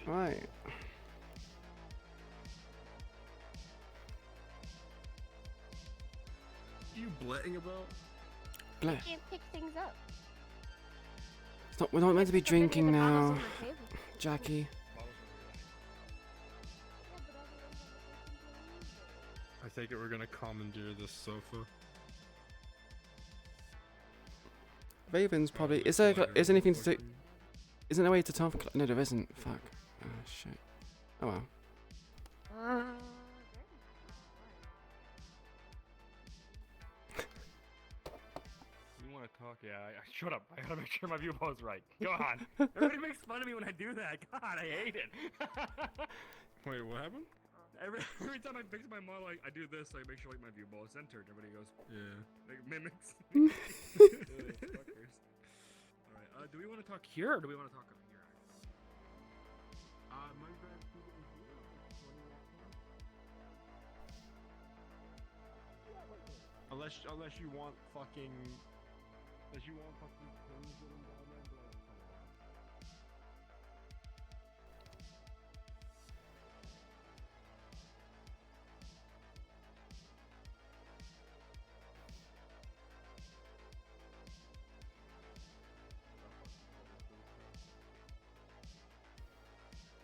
Right. You blatting about? Blah. Can't pick things up. We're not meant to be Pick up any of drinking the bottles now, on the table. Jackie. I take it we're gonna commandeer this sofa. Raven's probably. Is there anything to do? Isn't there a way to turn off? No, there isn't. Fuck. Oh shit. Oh well. You want to talk? Yeah. Shut up. I gotta make sure my viewpoint's right. Go on. Everybody makes fun of me when I do that. God, I hate it. Wait, what happened? Every time I fix my model, I do this. I make sure like my view ball is centered. Everybody goes, Yeah. like mimics. Fuckers. All right. Do we want to talk here or do we want to talk up here? Unless you want fucking. Unless you want fucking things sitting down there, but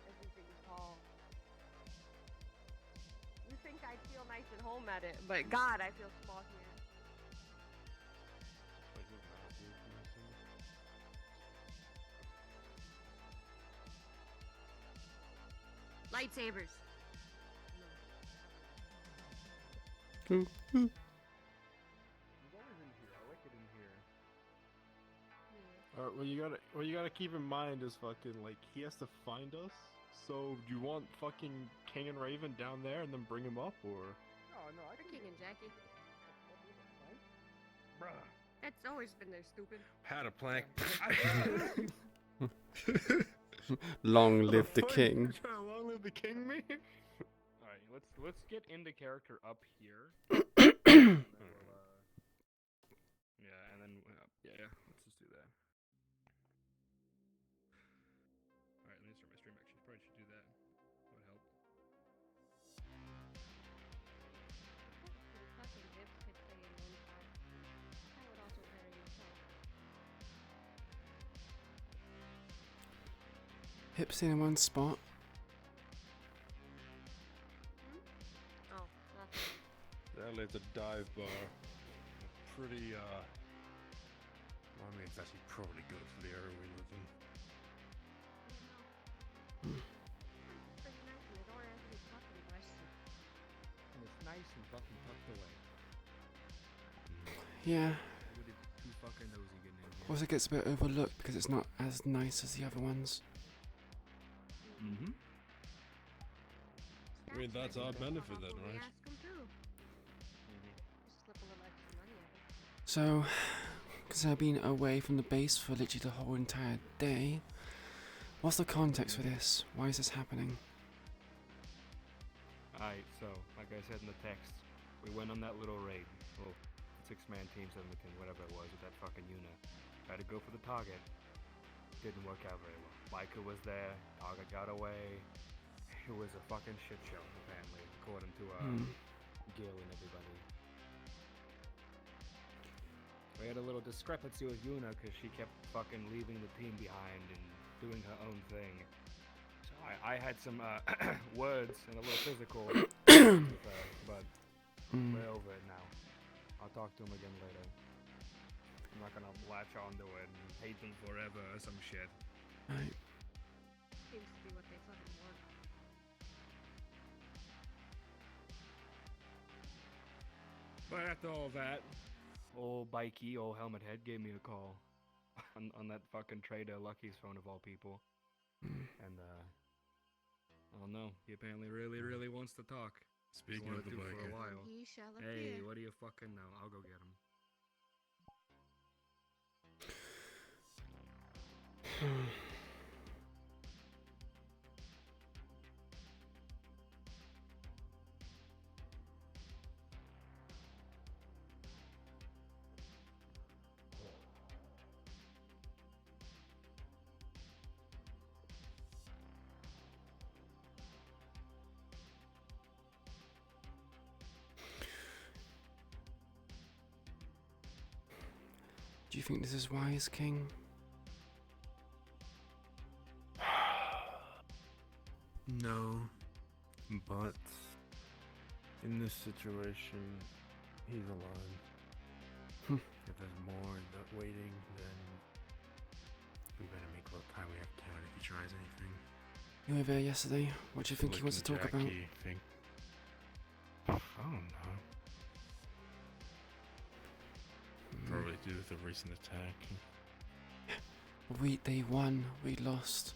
Everything's tall. You think I'd feel nice at home at it, but God, I feel small here. Lightsabers. He's always in here. I like it in here. Alright, what you gotta keep in mind is fucking like he has to find us. So do you want fucking King and Raven down there and then bring him up, or? No, I King and Jackie. Bruh. That's always been there, stupid. Had a plank. Long live the king. Long live the king, me. All right. Let's get into character up here. Yeah, and then yeah. Let's just do that. All right. Let me start my stream. Actually, probably should do that. That would help. Fucking hips could stay in one spot. That would also vary yourself. Hips in one spot. Oh, nothing. That lays a dive bar. Pretty well, I mean, it's actually probably good for the area we live in. Pretty nice, and they don't ask me fucking questions. And it's nice and fucking tucked away. Yeah. Look at the two fucking nosy getting in here. Also gets a bit overlooked because it's not as nice as the other ones. Mm-hmm. I mean, that's our benefit then, right? Ask them too. Just slip a little extra money at it. So, because I've been away from the base for literally the whole entire day, what's the context for this? Why is this happening? Alright, so, like I said in the text, we went on that little raid. Well, 6-man team, 7-man team, whatever it was, with that fucking unit. Tried to go for the target. Didn't work out very well. Micah was there, target got away. It was a fucking shit show, apparently, according to Gil and everybody. We had a little discrepancy with Yuna because she kept fucking leaving the team behind and doing her own thing. So I had some words and a little physical with her, but we're over it now. I'll talk to him again later. I'm not gonna latch onto it and hate them forever or some shit. Right. Seems to be what they fucking want. But after all that, old Bikey, old Helmet Head gave me a call on that fucking trader Lucky's phone of all people. And I don't know. He apparently really wants to talk. Speaking Wanted of the to for a biker. while. He shall Hey, appear. what do you fucking know? I'll go get him. Do you think this is wise, King? No, but in this situation, he's alone. If there's more that waiting, then we better make a little time. We have time if he tries anything. You were there yesterday. What do you think he wants to talk about? Think. I don't know. Probably due to the recent attack. They won. We lost.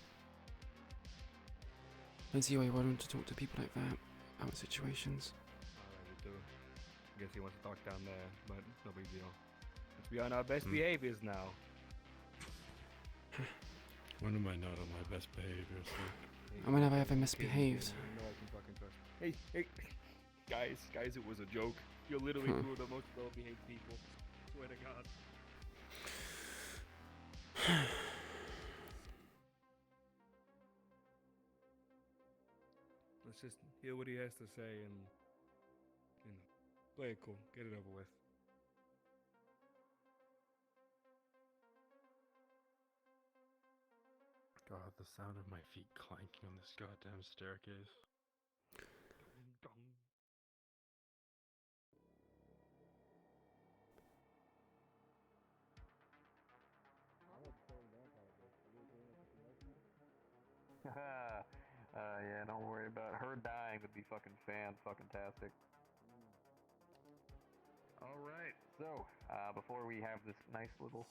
I don't see why you want to talk to people like that about situations. Alright, we do. I guess he wants to talk down there, but no big deal. Let's be on our best behaviors now. When am I not on my best behavior? So? And when have I ever misbehaved? No, I can fucking trust. Hey, guys, it was a joke. You're literally two of the most well-behaved people. Swear to God. Let's just hear what he has to say and, play it cool. Get it over with. God, the sound of my feet clanking on this goddamn staircase. Yeah, don't worry about her dying would be fucking fucking-tastic. Alright, so, before we have this nice little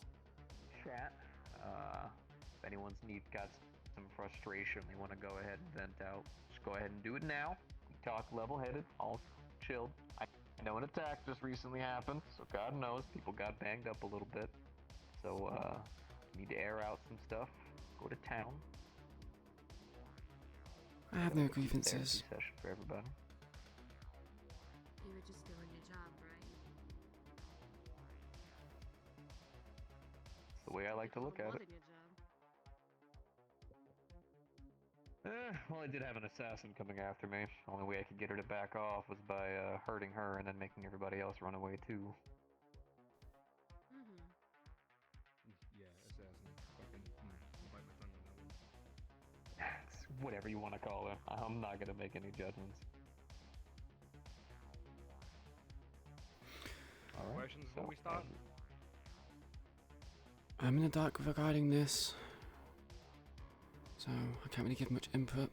chat, if anyone's got some frustration, they want to go ahead and vent out, just go ahead and do it now. Talk level-headed, all chilled. I know an attack just recently happened, so God knows, people got banged up a little bit. So, need to air out some stuff, go to town. I have no Therapy grievances. session for everybody. You were just doing your job, right? It's the way I like to look at it. Wanted your job. Well, I did have an assassin coming after me. The only way I could get her to back off was by hurting her and then making everybody else run away too. Mm-hmm. Yeah, assassin. Fucking, I'll bite my tongue on that one. It's whatever you want to call her. I'm not gonna make any judgments. Alright. Questions before we start? I'm in the dark regarding this, so I can't really give much input.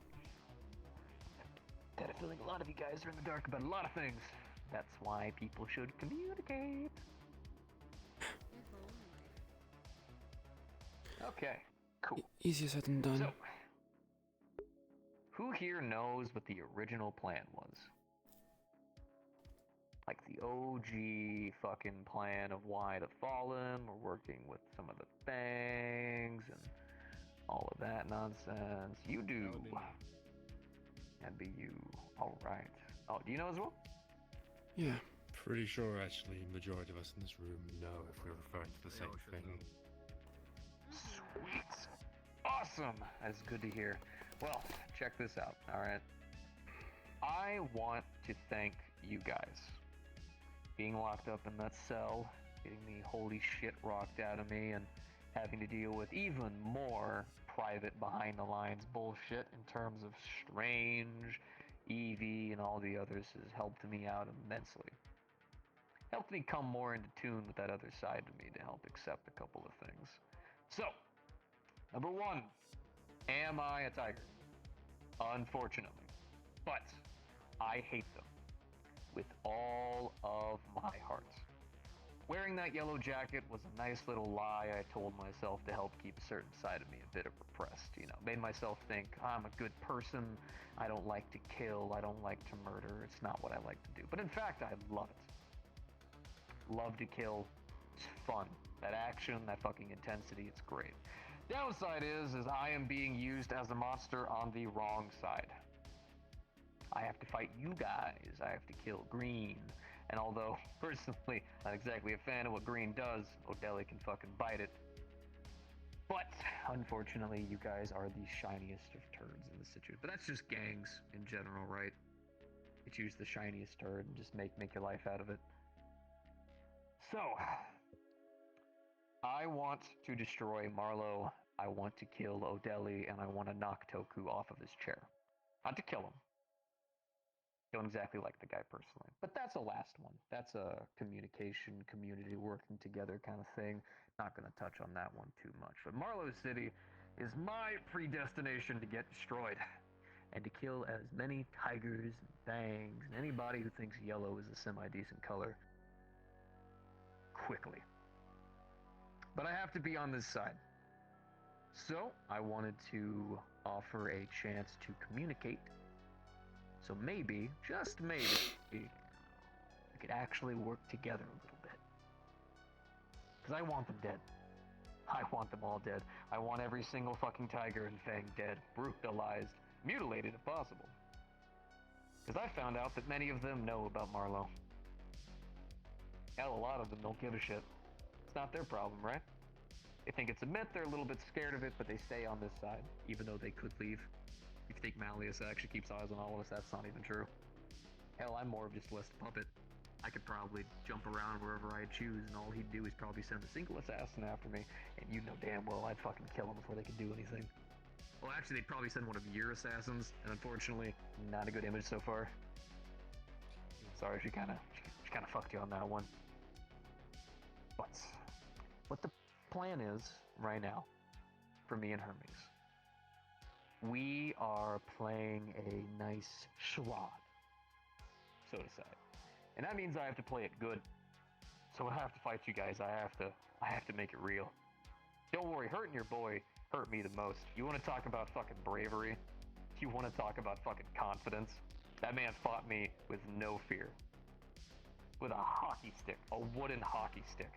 Got a feeling a lot of you guys are in the dark about a lot of things. That's why people should communicate. If only. Okay, cool. Easier said than done. So, who here knows what the original plan was? Like the OG fucking plan of why the Fallen were working with some of the Fangs and all of that nonsense. You do. That would be me. That'd be you. Alright. Oh, do you know as well? Yeah. Pretty sure, actually, majority of us in this room know if we're referring to the They all same should thing. know. Sweet. Awesome. That's good to hear. Well, check this out, alright? I want to thank you guys. Being locked up in that cell, getting the holy shit rocked out of me, and having to deal with even more private behind the lines bullshit in terms of Strange, Evie, and all the others has helped me out immensely. Helped me come more into tune with that other side of me to help accept a couple of things. So, number one, am I a tiger? Unfortunately. But I hate them with all of my heart. Wearing that yellow jacket was a nice little lie I told myself to help keep a certain side of me a bit of repressed, you know. Made myself think, I'm a good person, I don't like to kill, I don't like to murder, it's not what I like to do. But in fact, I love it. Love to kill, it's fun. That action, that fucking intensity, it's great. Downside is I am being used as a monster on the wrong side. I have to fight you guys, I have to kill Green. And although, personally, not exactly a fan of what Green does, O'Delly can fucking bite it. But, unfortunately, you guys are the shiniest of turds in the situation. But that's just gangs in general, right? You choose the shiniest turd and just make your life out of it. So, I want to destroy Marlowe. I want to kill Odeli, and I want to knock Toku off of his chair. Not to kill him. Don't exactly like the guy personally. But that's a last one. That's a communication, community working together kind of thing. Not going to touch on that one too much. But Marlowe City is my predestination to get destroyed. And to kill as many tigers and bangs and anybody who thinks yellow is a semi-decent color quickly. But I have to be on this side. So I wanted to offer a chance to communicate. So maybe, just maybe, we could actually work together a little bit. Because I want them dead. I want them all dead. I want every single fucking tiger and fang dead, brutalized, mutilated if possible. Because I found out that many of them know about Marlowe. Hell, a lot of them don't give a shit. It's not their problem, right? They think it's a myth, they're a little bit scared of it, but they stay on this side, even though they could leave. If you think Malleus actually keeps eyes on all of us, that's not even true. Hell, I'm more of just a list puppet. I could probably jump around wherever I choose, and all he'd do is probably send a single assassin after me, and you know damn well I'd fucking kill him before they could do anything. Well, actually, they'd probably send one of your assassins, and unfortunately, not a good image so far. Sorry, she kind of fucked you on that one. But what the plan is right now for me and Hermes, we are playing a nice schwad, so to say, and that means I have to play it good. So when I have to fight you guys, I have to make it real. Don't worry, hurting your boy hurt me the most. You want to talk about fucking bravery? You want to talk about fucking confidence? That man fought me with no fear, with a hockey stick, a wooden hockey stick.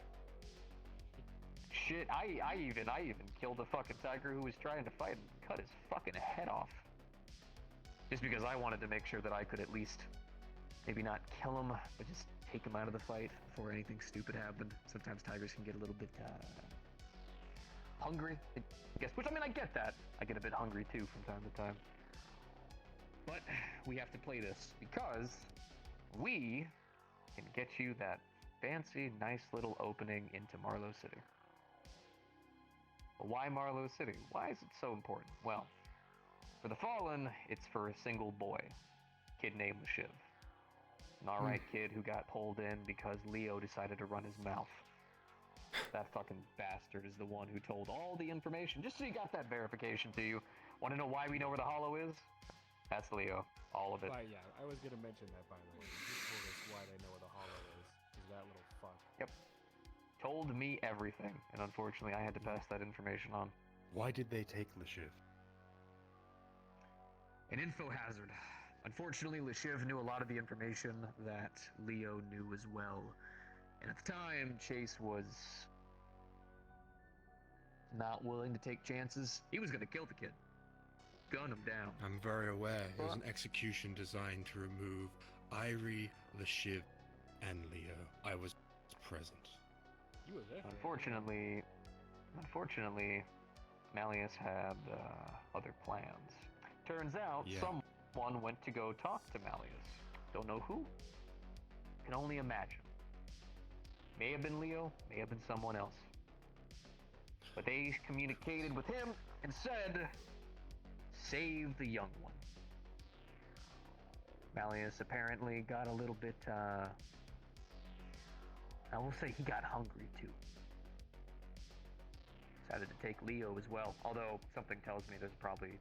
Shit, I even killed a fucking tiger who was trying to fight and cut his fucking head off. Just because I wanted to make sure that I could at least maybe not kill him, but just take him out of the fight before anything stupid happened. Sometimes tigers can get a little bit hungry, I guess, which, I mean, I get that. I get a bit hungry too from time to time. But we have to play this because we can get you that fancy, nice little opening into Marlowe City. But why Marlowe City? Why is it so important? Well, for the Fallen, it's for a single boy, kid named Shiv. An alright kid who got pulled in because Leo decided to run his mouth. That fucking bastard is the one who told all the information, just so you got that verification to you. Want to know why we know where the hollow is? That's Leo. All of it. Yeah, I was gonna mention that, by the way. He told us why they know where the hollow is that little fuck. Yep. Told me everything, and unfortunately I had to pass that information on. Why did they take Lishiv? An info hazard. Unfortunately, Lishiv knew a lot of the information that Leo knew as well. And at the time, Chase was not willing to take chances. He was going to kill the kid. Gun him down. I'm very aware. It was an execution designed to remove Irie, Lishiv, and Leo. I was present. You were there. Unfortunately, Malleus had other plans. Turns out, someone went to go talk to Malleus. Don't know who. Can only imagine. May have been Leo, may have been someone else. But they communicated with him and said, save the young one. Malleus apparently got a little bit, I will say he got hungry too. Decided to take Leo as well, although something tells me there's probably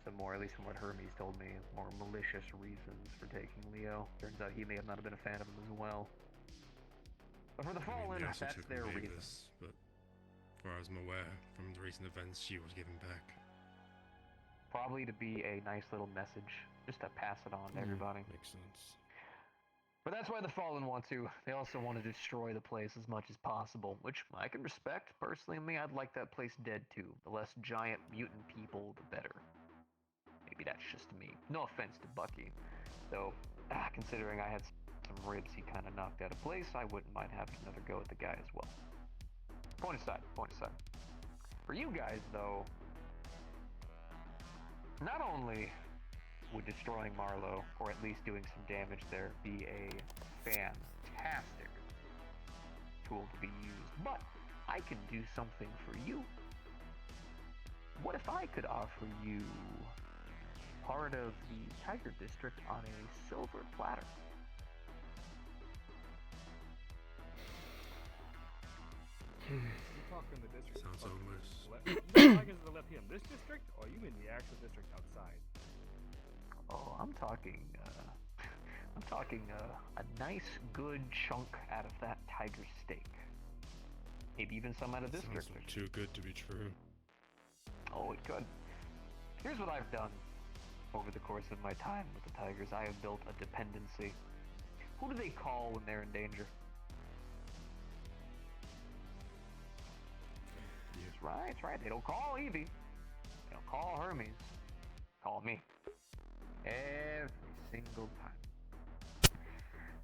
some more, at least from what Hermes told me, more malicious reasons for taking Leo. Turns out he may have not been a fan of him as well. But for the Fallen, they also that's took their Mavis, reason. but as far as I'm aware, from the recent events, she was given back. Probably to be a nice little message, just to pass it on to everybody. Makes sense. But that's why the Fallen want to. They also want to destroy the place as much as possible, which I can respect. Personally, me, I'd like that place dead too. The less giant mutant people, the better. Maybe that's just me. No offense to Bucky. Though, considering I had some ribs he kind of knocked out of place, I wouldn't mind having another go at the guy as well. Point aside. For you guys, though, not only would destroying Marlowe, or at least doing some damage there, be a fantastic tool to be used, but I can do something for you. What if I could offer you part of the Tiger District on a silver platter? You talking the district? Sounds fucking almost- You talking to the left here in this district, or you mean the actual district outside? Oh, I'm talking, a nice, good chunk out of that tiger steak. Maybe even some out of this Sounds district. too good to be true. Oh, it could. Here's what I've done over the course of my time with the Tigers. I have built a dependency. Who do they call when they're in danger? That's right, that's right. They don't call Evie. They don't call Hermes. Call me. Every single time.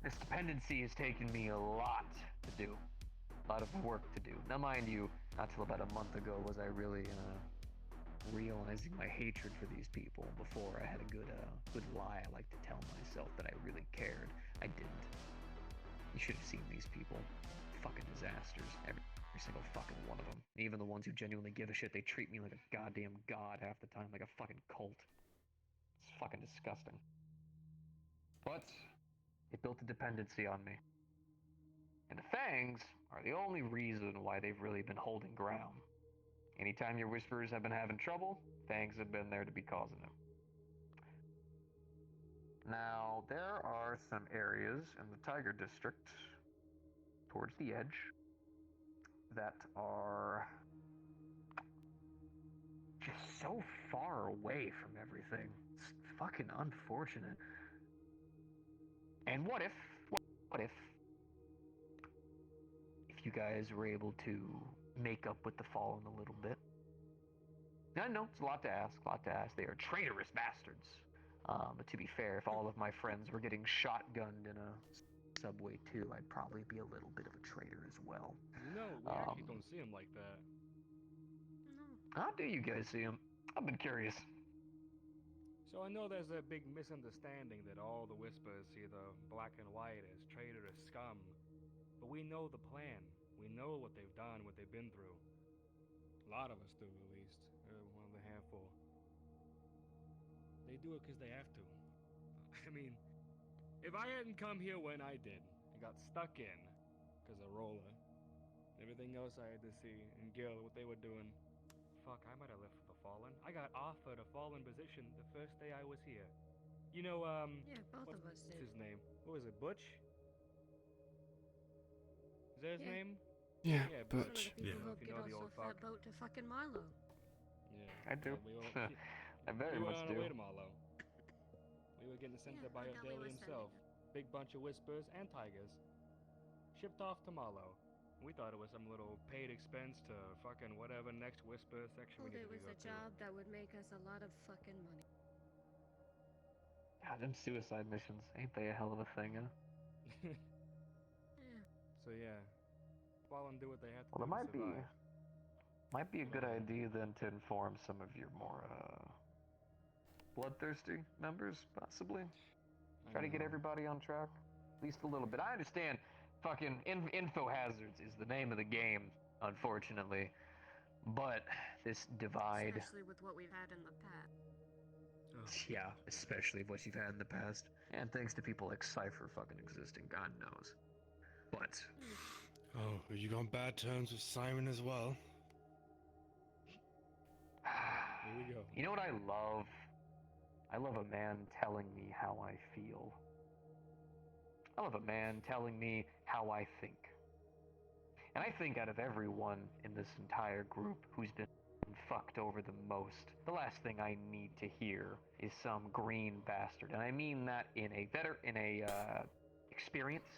This dependency has taken me a lot to do. A lot of work to do. Now, mind you, not till about a month ago was I really realizing my hatred for these people. Before I had a good lie I like to tell myself that I really cared. I didn't. You should have seen these people. Fucking disasters. Every single fucking one of them. Even the ones who genuinely give a shit, they treat me like a goddamn god half the time, like a fucking cult. It's fucking disgusting. But it built a dependency on me. And the Fangs are the only reason why they've really been holding ground. Anytime your Whisperers have been having trouble, Fangs have been there to be causing it. Now, there are some areas in the Tiger District, towards the edge, that are just so far away from everything. It's fucking unfortunate. And what if you guys were able to make up with the Fallen a little bit? I know, it's a lot to ask, They are traitorous bastards. But to be fair, if all of my friends were getting shotgunned in a subway too, I'd probably be a little bit of a traitor as well. You know, we actually don't see him like that. No. How do you guys see him? I've been curious. So I know there's a big misunderstanding that all the Whispers see the black and white as traitorous scum. But we know the plan. We know what they've done, what they've been through. A lot of us do, at least. One of the handful. They do it because they have to. I mean, if I hadn't come here when I did, and got stuck in, because of Roller, everything else I had to see, and Gil, what they were doing, fuck, I might have left for the Fallen. I got offered a Fallen position the first day I was here. You know, Yeah, both of us what's did. his name? What was it, Butch? Is that his Yeah. name? Yeah, Yeah, One of Butch. the people Yeah. who If you get know us the old off that fuck. boat to fucking Milo. Yeah. I do. We were, I very we were much on do. our way to Marlow. We were getting sent Yeah, there by I know we Adele were himself. Big bunch of Whispers and Tigers. Shipped off to Marlow. We thought it was some little paid expense to fucking whatever next Whisper section we Told it needed to was go a to. job that would make us a lot of fucking money. God, them suicide missions, ain't they a hell of a thing, huh? Yeah. So yeah, Fallen do what they have to Well, do it to survive. might be a good idea then to inform some of your more, bloodthirsty members, possibly. Try to get everybody on track, at least a little bit. I understand fucking info hazards is the name of the game, unfortunately. But this divide, Especially with what we've had in the past. yeah, especially what you've had in the past. And thanks to people like Cypher fucking existing, God knows. But Oh, are you on bad terms with Simon as well? Here we go. you know what I love? I love a man telling me how I feel. I love a man telling me how I think. And I think out of everyone in this entire group who's been fucked over the most, the last thing I need to hear is some green bastard. And I mean that in a experience,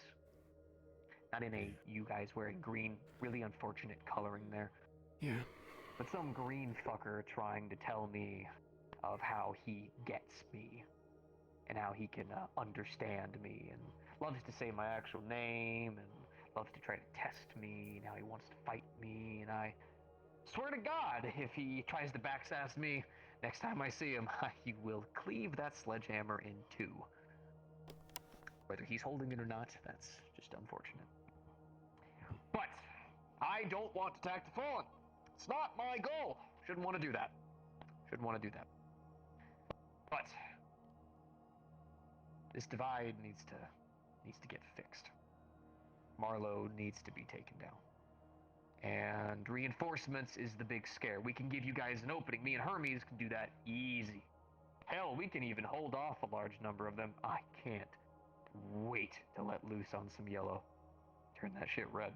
not in a you guys wearing green, really unfortunate coloring there. Yeah. But some green fucker trying to tell me of how he gets me and how he can understand me and loves to say my actual name and loves to try to test me and how he wants to fight me. And I swear to God, if he tries to backsass me, next time I see him, he will cleave that sledgehammer in two. Whether he's holding it or not, that's just unfortunate. But I don't want to attack the Fallen. It's not my goal. Shouldn't want to do that. Shouldn't want to do that. But this divide needs to get fixed. Marlowe needs to be taken down. And reinforcements is the big scare. We can give you guys an opening. Me and Hermes can do that easy. Hell, we can even hold off a large number of them. I can't wait to let loose on some yellow. Turn that shit red.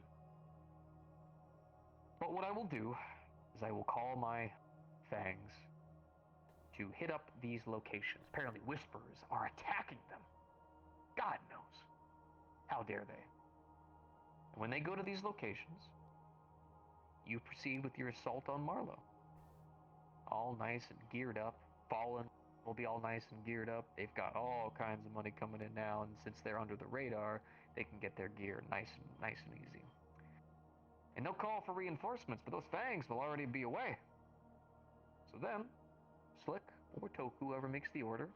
But what I will do is I will call my fangs to hit up these locations. Apparently Whisperers are attacking them. God knows. How dare they? And when they go to these locations, you proceed with your assault on Marlowe. All nice and geared up. Fallen will be all nice and geared up. They've got all kinds of money coming in now, and since they're under the radar, they can get their gear nice and easy. And they'll call for reinforcements, but those fangs will already be away. So then, Slick or Toku, whoever makes the order,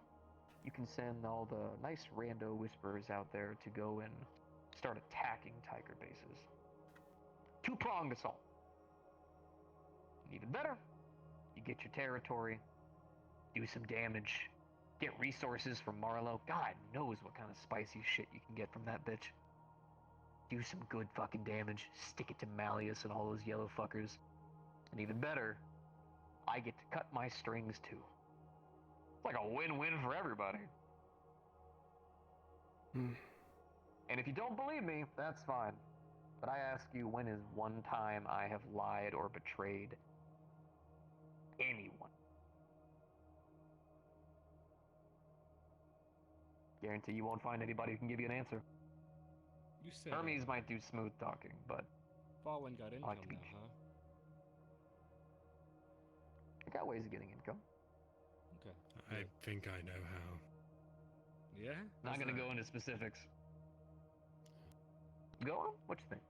you can send all the nice rando whisperers out there to go and start attacking tiger bases. Two-pronged assault. And even better, you get your territory, do some damage, get resources from Marlowe. God knows what kind of spicy shit you can get from that bitch. Do some good fucking damage, stick it to Malleus and all those yellow fuckers. And even better, I get to cut my strings too. It's like a win-win for everybody. And if you don't believe me, that's fine. But I ask you, when is one time I have lied or betrayed anyone? Guarantee you won't find anybody who can give you an answer. You said Hermes might do smooth talking, but Fallen got income like to be now, huh? I got ways of getting income. Okay. I think I know how. Yeah? Not What's gonna that? go into specifics. Go on. What you think?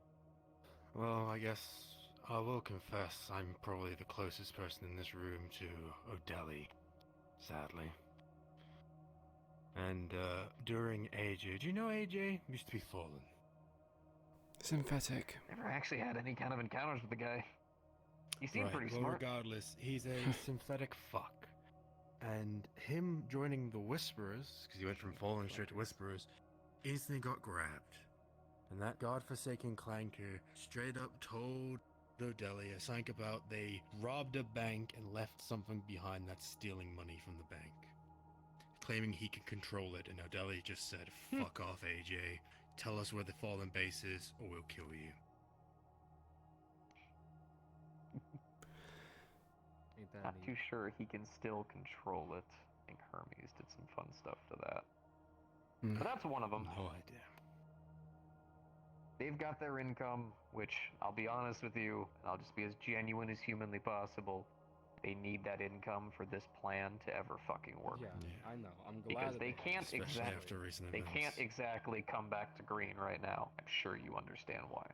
Well, I guess I will confess I'm probably the closest person in this room to O'Delly, sadly. And during AJ, do you know AJ? Used to be Fallen. Synthetic. Never actually had any kind of encounters with the guy. He seemed pretty well, smart. regardless, he's a synthetic fuck. And him joining the Whisperers, because he went from Fallen straight to Whisperers, instantly got grabbed. And that godforsaken clanker straight up told O'Delly something about they robbed a bank and left something behind that's stealing money from the bank. Claiming he can control it, and O'Delly just said, fuck off, AJ. Tell us where the Fallen base is, or we'll kill you. Ain't that Not neat? too sure he can still control it. I think Hermes did some fun stuff to that. But that's one of them. No idea. They've got their income, which, I'll be honest with you, and I'll just be as genuine as humanly possible. They need that income for this plan to ever fucking work. Yeah, Yeah. I know. I'm glad Because that they can't Especially exactly after recent they events. can't exactly come back to green right now. I'm sure you understand why.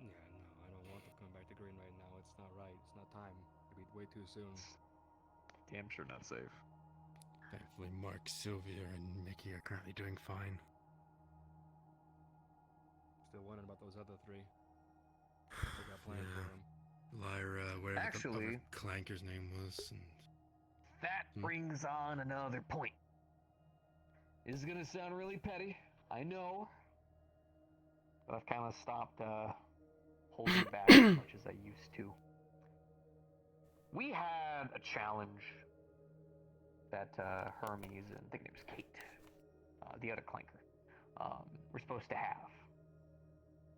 Yeah, no, I don't want to come back to green right now. It's not right. It's not time. It'd be way too soon. Damn sure not safe. Thankfully, Mark, Sylvia, and Mickey are currently doing fine. Still wondering about those other three. What they got planned for Yeah. them. Lyra, whatever Actually- the other clanker's name was, and That brings on another point. This is gonna sound really petty, I know, but I've kind of stopped holding back as much as I used to. We had a challenge that Hermes and I think it was Kate, the other clanker, were supposed to have.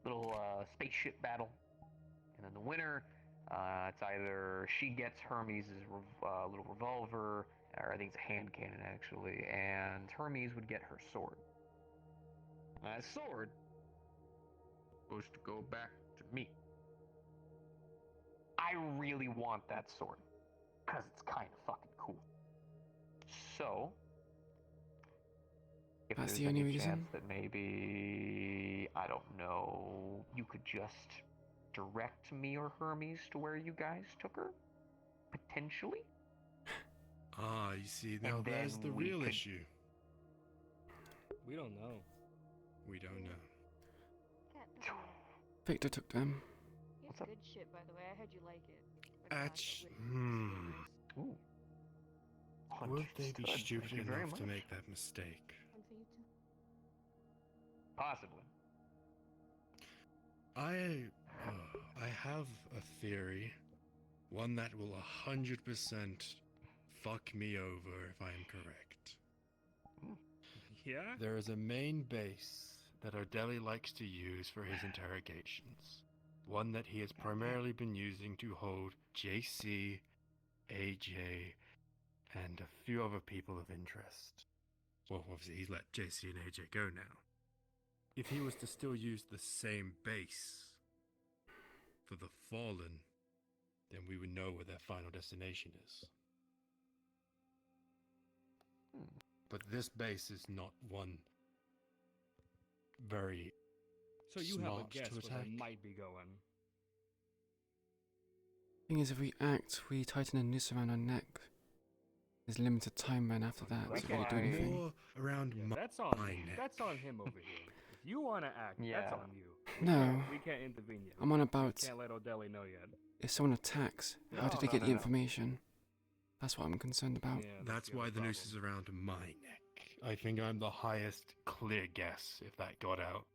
Little spaceship battle, and then the winner, it's either she gets Hermes' little revolver, or I think it's a hand cannon actually, and Hermes would get her sword. That sword was supposed to go back to me. I really want that sword, because it's kind of fucking cool. So, if That's there's the only any reason? chance that maybe, I don't know, you could just direct me or Hermes to where you guys took her? Potentially? you see, now And there's then the we real could- issue. We don't know. We don't know. Can't know. Victor took them. Yeah, What's up? good shit, by the way. I heard you like it. Or not, Actu- but it's really hmm. nice. Ooh. Would they be Understood. stupid Thank you very enough to much. make that mistake? One for you too. Possibly. I have a theory, one that will 100% fuck me over if I am correct. Yeah? There is a main base that Odeli likes to use for his interrogations. One that he has primarily been using to hold JC, AJ, and a few other people of interest. Well, obviously he's let JC and AJ go now. If he was to still use the same base for the Fallen, then we would know where their final destination is. But this base is not one very So you have a smart guess to where attack. they might be going. Thing is, if we act, we tighten a noose around our neck. There's limited time then after that We to really do can't- anything. More around Yeah, my that's on neck. that's on him over here. If you want to act, that's Yeah. on you. No. We can't intervene yet. I'm on We about can't let Odeli know yet. if someone attacks, how No, did they no, get no, the no. information? That's what I'm concerned about. Yeah, That's why the noose is around my neck. I think I'm the highest clear guess if that got out.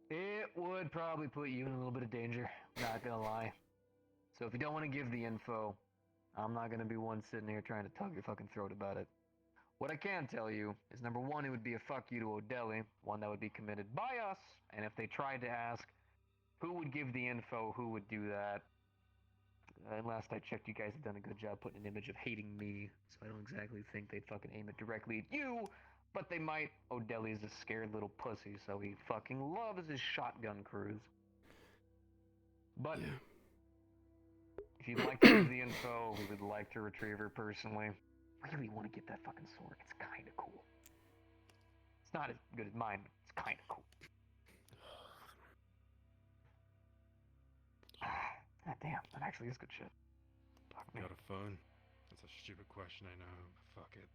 It would probably put you in a little bit of danger, not gonna lie. So if you don't want to give the info, I'm not gonna be one sitting here trying to tug your fucking throat about it. What I can tell you is number one, it would be a fuck you to Odeli, one that would be committed by us, and if they tried to ask who would give the info, who would do that. And last I checked, you guys have done a good job putting an image of hating me, so I don't exactly think they'd fucking aim it directly at you, but they might. Odeli's a scared little pussy, so he fucking loves his shotgun crews. But Yeah. if you'd like to give the info, we would like to retrieve her personally. Really want to get that fucking sword. It's kind of cool. It's not as good as mine, but it's kind of cool. God damn, that actually is good shit. Fuck me. Got a phone? That's a stupid question, I know. But fuck it.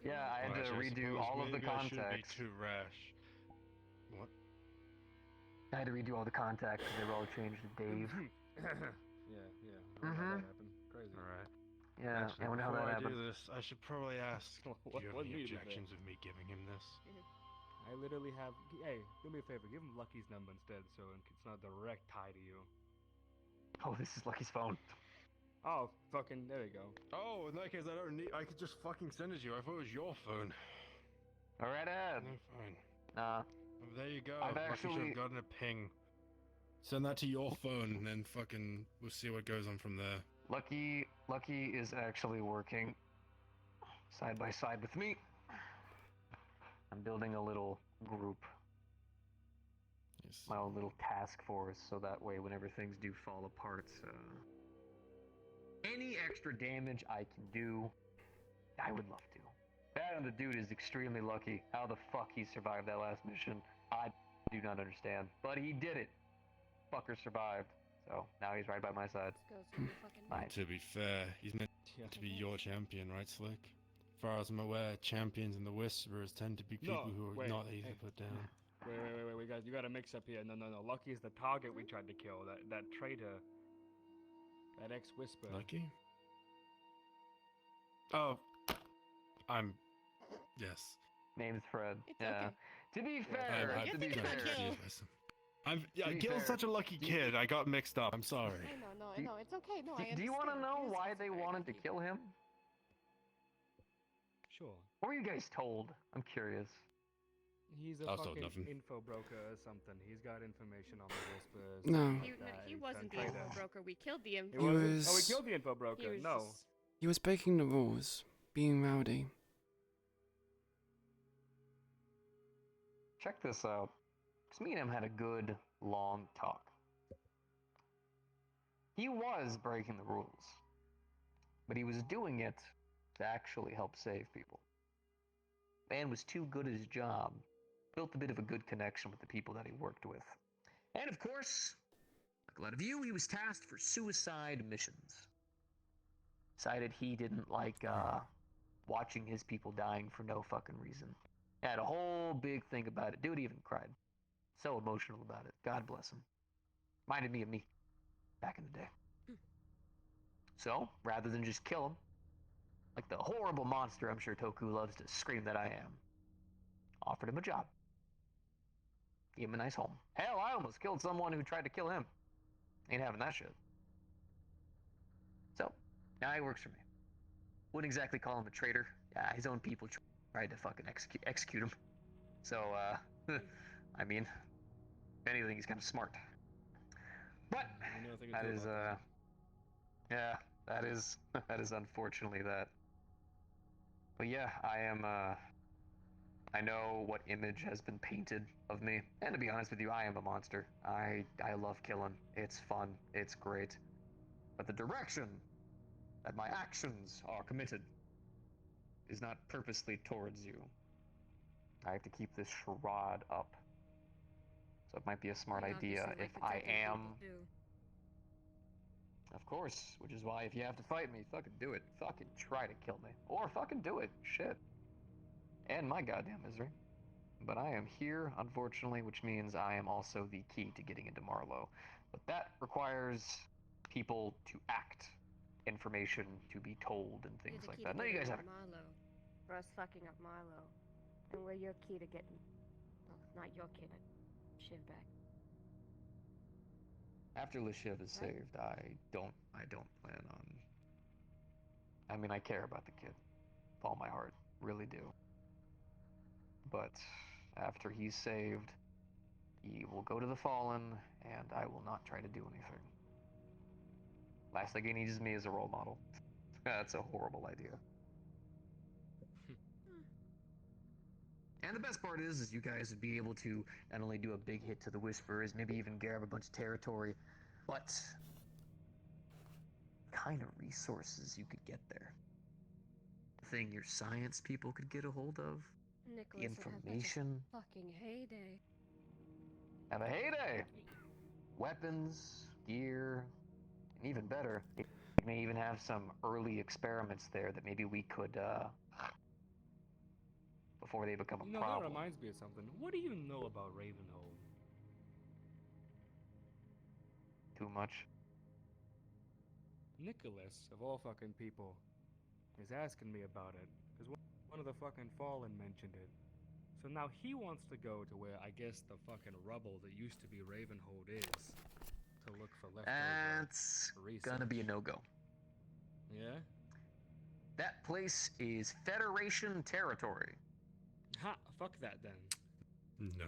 Yeah, I had Well, to actually, redo suppose all of the maybe I shouldn't be contacts. too rash. What? I had to redo all the contacts because they were all changed to Dave. yeah. I wonder how Mhm. that happened. Crazy. Alright. Yeah, Actually, I wonder how before that I do happened. this, I should probably ask, What- do you have what any need is that? objections of me giving him this? I literally have. Hey, do me a favor. Give him Lucky's number instead, so it's not a direct tie to you. Oh, this is Lucky's phone. Oh, fucking. There you go. Oh, in that case, I don't need. I could just fucking send it to you. I thought it was your phone. Alright, Ed. No, fine. Nah. Oh, there you go. I've Lucky should actually- have gotten a ping. Send that to your phone, and then fucking we'll see what goes on from there. Lucky is actually working side by side with me. I'm building a little group, Yes. my own little task force, so that way whenever things do fall apart, any extra damage I can do, I would love to. That and the dude is extremely lucky. How the fuck he survived that last mission, I do not understand. But he did it. Fucker survived. So now he's right by my side. This goes for you fucking Fine. To be fair, he's meant Yeah. to be your champion, right, Slick? As far as I'm aware, champions and the Whisperers tend to be people No, who are wait, not easy hey. to put down. Wait, we got you got a mix up here. No. Lucky is the target we tried to kill. That traitor. That ex-whisper. Lucky? Oh, yes. Name's Fred. It's yeah. okay. To be Yeah, fair, I- to be You're thinking fair. of Gil. Yeah, To be Gil's fair, such a lucky do you- kid. I got mixed up. I'm sorry. I Do- know. It's okay. No, I Do you want to understand. know Gil's why also they very wanted to lucky. kill him? Sure. What were you guys told? I'm curious. He's a I was told fucking nothing. info broker or something. He's got information on the whispers. No. stuff like that. He wasn't the turned info traitor. broker. We killed the He info. He wasn't? was- Oh, we killed the info He broker. was No. just- He was breaking the rules, being rowdy. Check this out. Because me and him had a good, long talk. He was breaking the rules. But he was doing it to actually help save people. Man was too good at his job. Built a bit of a good connection with the people that he worked with. And of course, like a lot of you, he was tasked for suicide missions. Decided he didn't like watching his people dying for no fucking reason. Had a whole big thing about it. Dude even cried. So emotional about it. God bless him. Reminded me of me back in the day. So, rather than just kill him, like the horrible monster I'm sure Toku loves to scream that I am, offered him a job. Gave him a nice home. Hell, I almost killed someone who tried to kill him. Ain't having that shit. So, now he works for me. Wouldn't exactly call him a traitor. Yeah, his own people tried to fucking execute him. So, I mean, if anything, he's kind of smart. But, You know, that is, yeah, that is, that is unfortunately that. But yeah, I know what image has been painted of me. And to be honest with you, I am a monster. I love killing. It's fun. It's great. But the direction that my actions are committed is not purposely towards you. I have to keep this charade up. So it might be a smart You idea obviously if like I protecting am. people, too. Of course, which is why if you have to fight me, fucking do it. Fucking try to kill me. Or fucking do it. Shit. And my goddamn misery. But I am here, unfortunately, which means I am also the key to getting into Marlowe. But that requires people to act, information to be told, and You're things the like key that. to No, you getting guys into have it. Marlowe. For us fucking up Marlowe. And we're your key to getting... Well, not your key to Shiv back. After Lishiv is Right? saved, I don't plan on. I mean, I care about the kid, with all my heart, really do. But after he's saved, he will go to the Fallen, and I will not try to do anything. Last thing he needs is me as a role model. That's a horrible idea. And the best part is you guys would be able to not only do a big hit to the Whisperers, maybe even grab a bunch of territory, but kind of resources you could get there. The thing your science people could get a hold of, the Nicholas would have information, such a fucking heyday. have a heyday. Weapons, gear, and even better, it may even have some early experiments there that maybe we could, before they become a You know, that problem. reminds me of something. What do you know about Ravenhold? Too much. Nicholas, of all fucking people, is asking me about it, because one of the fucking Fallen mentioned it. So now he wants to go to where I guess the fucking rubble that used to be Ravenhold is, to look for leftover That's research. gonna be a no-go. Yeah? That place is Federation territory. Ha! Fuck that then. No.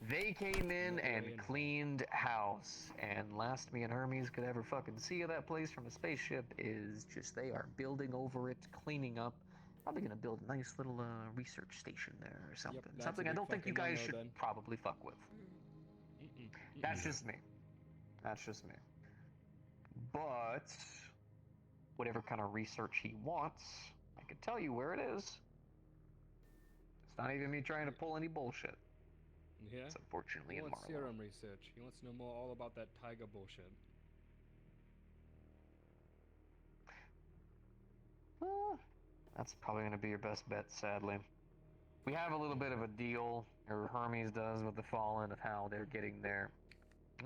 They came in No and way in hell. cleaned house, and last me and Hermes could ever fucking see of that place from a spaceship is just they are building over it, cleaning up. Probably gonna build a nice little research station there or something. that's Something a I big don't think you fucking guys no-no should then. probably fuck with. Mm-mm. That's No. just me. That's just me. But whatever kind of research he wants, I can tell you where it is. It's not even me trying to pull any bullshit. Yeah? It's unfortunately He in wants Marlowe. serum research. He wants to know more all about that tiger bullshit. That's probably going to be your best bet, sadly. We have a little bit of a deal, or Hermes does, with the Fallen of how they're getting their...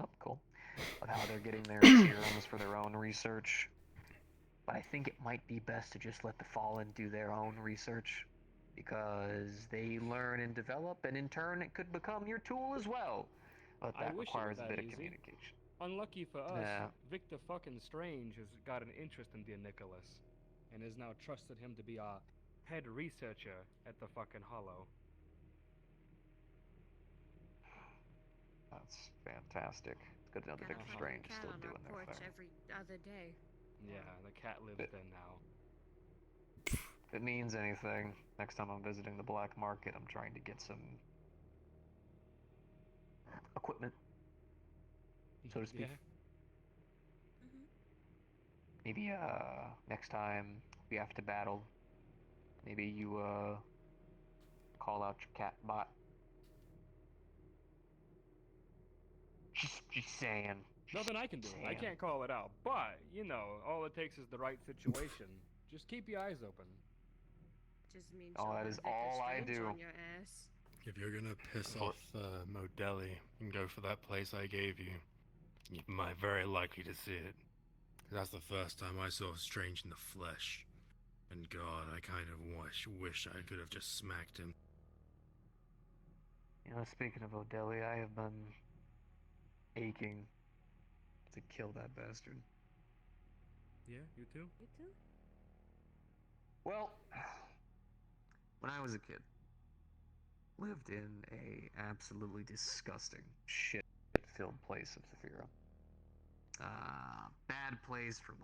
Oh, cool. Of how they're getting their serums for their own research. But I think it might be best to just let the Fallen do their own research. Because they learn and develop, and in turn it could become your tool as well. But I that wish it was requires a that bit of easy. communication. Unlucky for us, Yeah. Victor fucking Strange has got an interest in dear Nicholas, and has now trusted him to be our head researcher at the fucking Hollow. That's fantastic. It's good to know that Got a Victor fucking Strange is cat still on doing our their porch thing. every other day. Yeah, the cat lives Bit- there now. If it means anything, next time I'm visiting the black market, I'm trying to get some equipment, so to speak. Yeah? Maybe next time we have to battle, maybe you call out your cat bot. Just saying. Nothing I can do. I can't call it out, but, you know, all it takes is the right situation. Just keep your eyes open. Just means Oh, you'll that have is Victor all I Strange do. on your ass. If you're gonna piss For- off Modeli and go for that place I gave you, you might very likely to see it. That's the first time I saw Strange in the flesh. And God, I kind of wish I could have just smacked him. You know, speaking of O'Delly, I have been aching to kill that bastard. Yeah, you too? You too? Well, when I was a kid, lived in a absolutely disgusting, shit-filled place of Zafira. Bad place for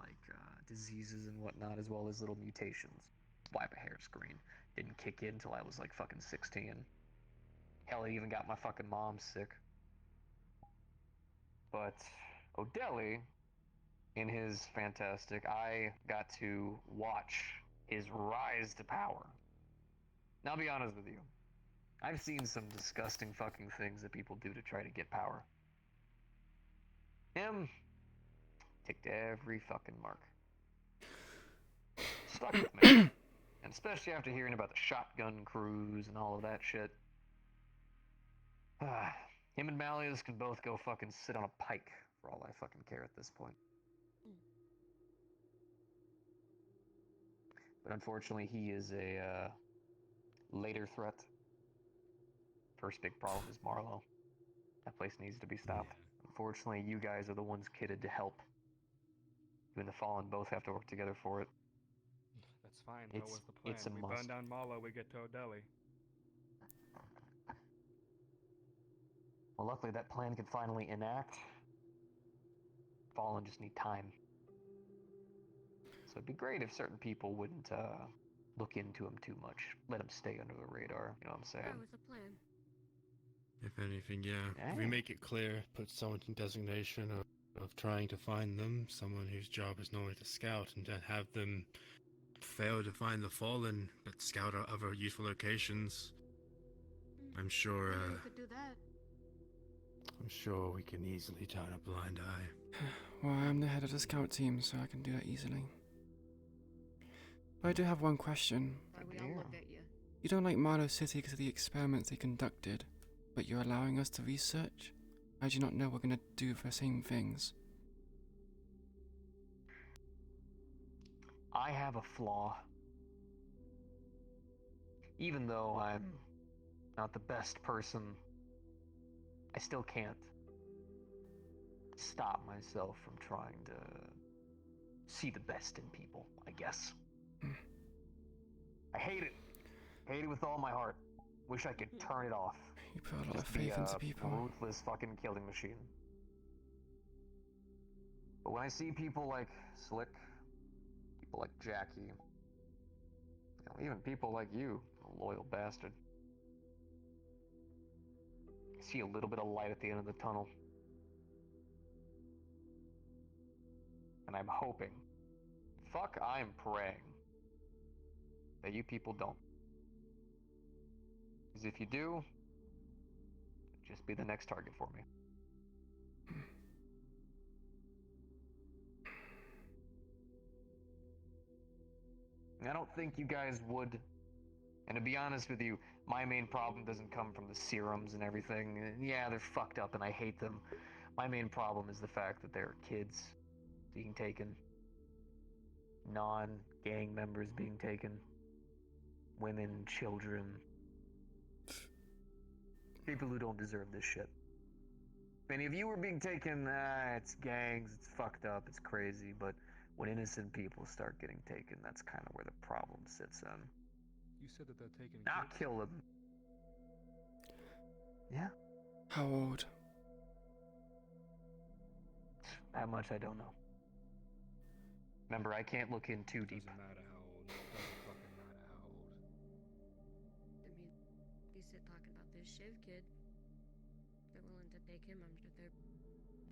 diseases and whatnot, as well as little mutations. Why my hair's green didn't kick in until I was like fucking 16. Hell, it even got my fucking mom sick. But O'Delly, in his fantastic, I got to watch his rise to power. Now, I'll be honest with you. I've seen some disgusting fucking things that people do to try to get power. Him ticked every fucking mark. Stuck with me. And especially after hearing about the shotgun crews and all of that shit. Him and Malleus can both go fucking sit on a pike for all I fucking care at this point. But unfortunately, he is a later threat. First big problem is Marlowe. That place needs to be stopped. Unfortunately, you guys are the ones kitted to help. You and the Fallen both have to work together for it. That's fine. What was the plan? It's a We must. burn down Marlow, we get to O'Delly. Well, luckily that plan can finally enact. Fallen just need time. So it'd be great if certain people wouldn't look into him too much. Let him stay under the radar, you know what I'm saying? That was the plan. If anything, yeah. If we Yeah. make it clear, put someone in designation of trying to find them, someone whose job is normally to scout, and to have them fail to find the Fallen, but scout out other useful locations. I'm sure, We could do that. I'm sure we can easily turn a blind eye. Well, I'm the head of the scout team, so I can do that easily. But I do have one question. Why we all Yeah. looked at you. You don't like Marlow City because of the experiments they conducted, but you're allowing us to research? How do you not know we're going to do the same things? I have a flaw. Even though I'm not the best person, I still can't stop myself from trying to see the best in people, I guess. I hate it. Hate it with all my heart. Wish I could turn it off. You put a lot Just of be faith into a people. ruthless fucking killing machine. But when I see people like Slick, people like Jackie, even people like you, loyal bastard, I see a little bit of light at the end of the tunnel. And I'm hoping, I'm praying, that you people don't. Because if you do, just be the next target for me. I don't think you guys would. And to be honest with you, my main problem doesn't come from the serums and everything. Yeah, they're fucked up and I hate them. My main problem is the fact that there are kids being taken, non-gang members being taken, women, children, people who don't deserve this shit. If any of you were being taken, it's gangs, it's fucked up, it's crazy, but when innocent people start getting taken, that's kind of where the problem sits in. You said that they're taking Not kids? kill them. Yeah, How old? that much I don't know. Remember, I can't look in too deep. Doesn't matter how old. Doesn't fucking matter how old. I mean, you said talking about this Shiv kid. They're willing to take him. I'm sure they're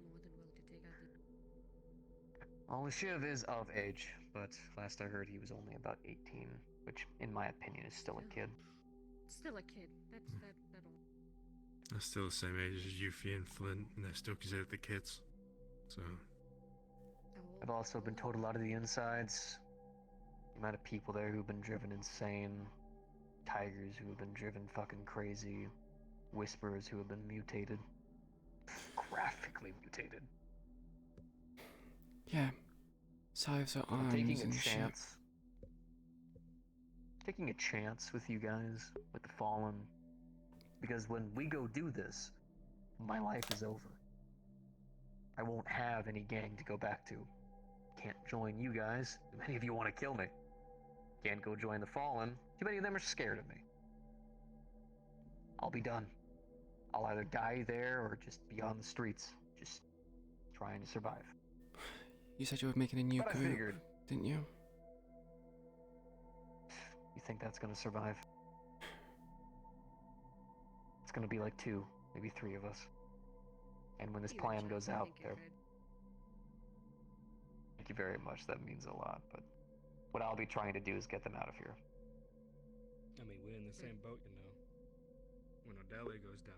more than willing to take out the. Well, Shiv is of age, but last I heard he was only about 18, which, in my opinion, is still a kid. Still a kid. That'll. They're still the same age as Yuffie and Flint, and they're still considered the kids. So, I've also been told a lot of the insides. The amount of people there who've been driven insane. Tigers who have been driven fucking crazy. whisperers who have been mutated. Graphically mutated. Yeah. Size of I'm arms taking a and shit. chance. Taking a chance with you guys, with the Fallen. Because when we go do this, my life is over. I won't have any gang to go back to. Can't join you guys. Too many of you want to kill me. Can't go join the Fallen. Too many of them are scared of me. I'll be done. I'll either die there or just be on the streets, just trying to survive. You said you were making a new But I group, figured, didn't you? you think that's gonna survive? It's gonna be like 2, maybe 3 of us. And when this plan goes out, there. Thank you very much. That means a lot. But what I'll be trying to do is get them out of here. I mean, we're in the same boat, you know. When O'Delley goes down,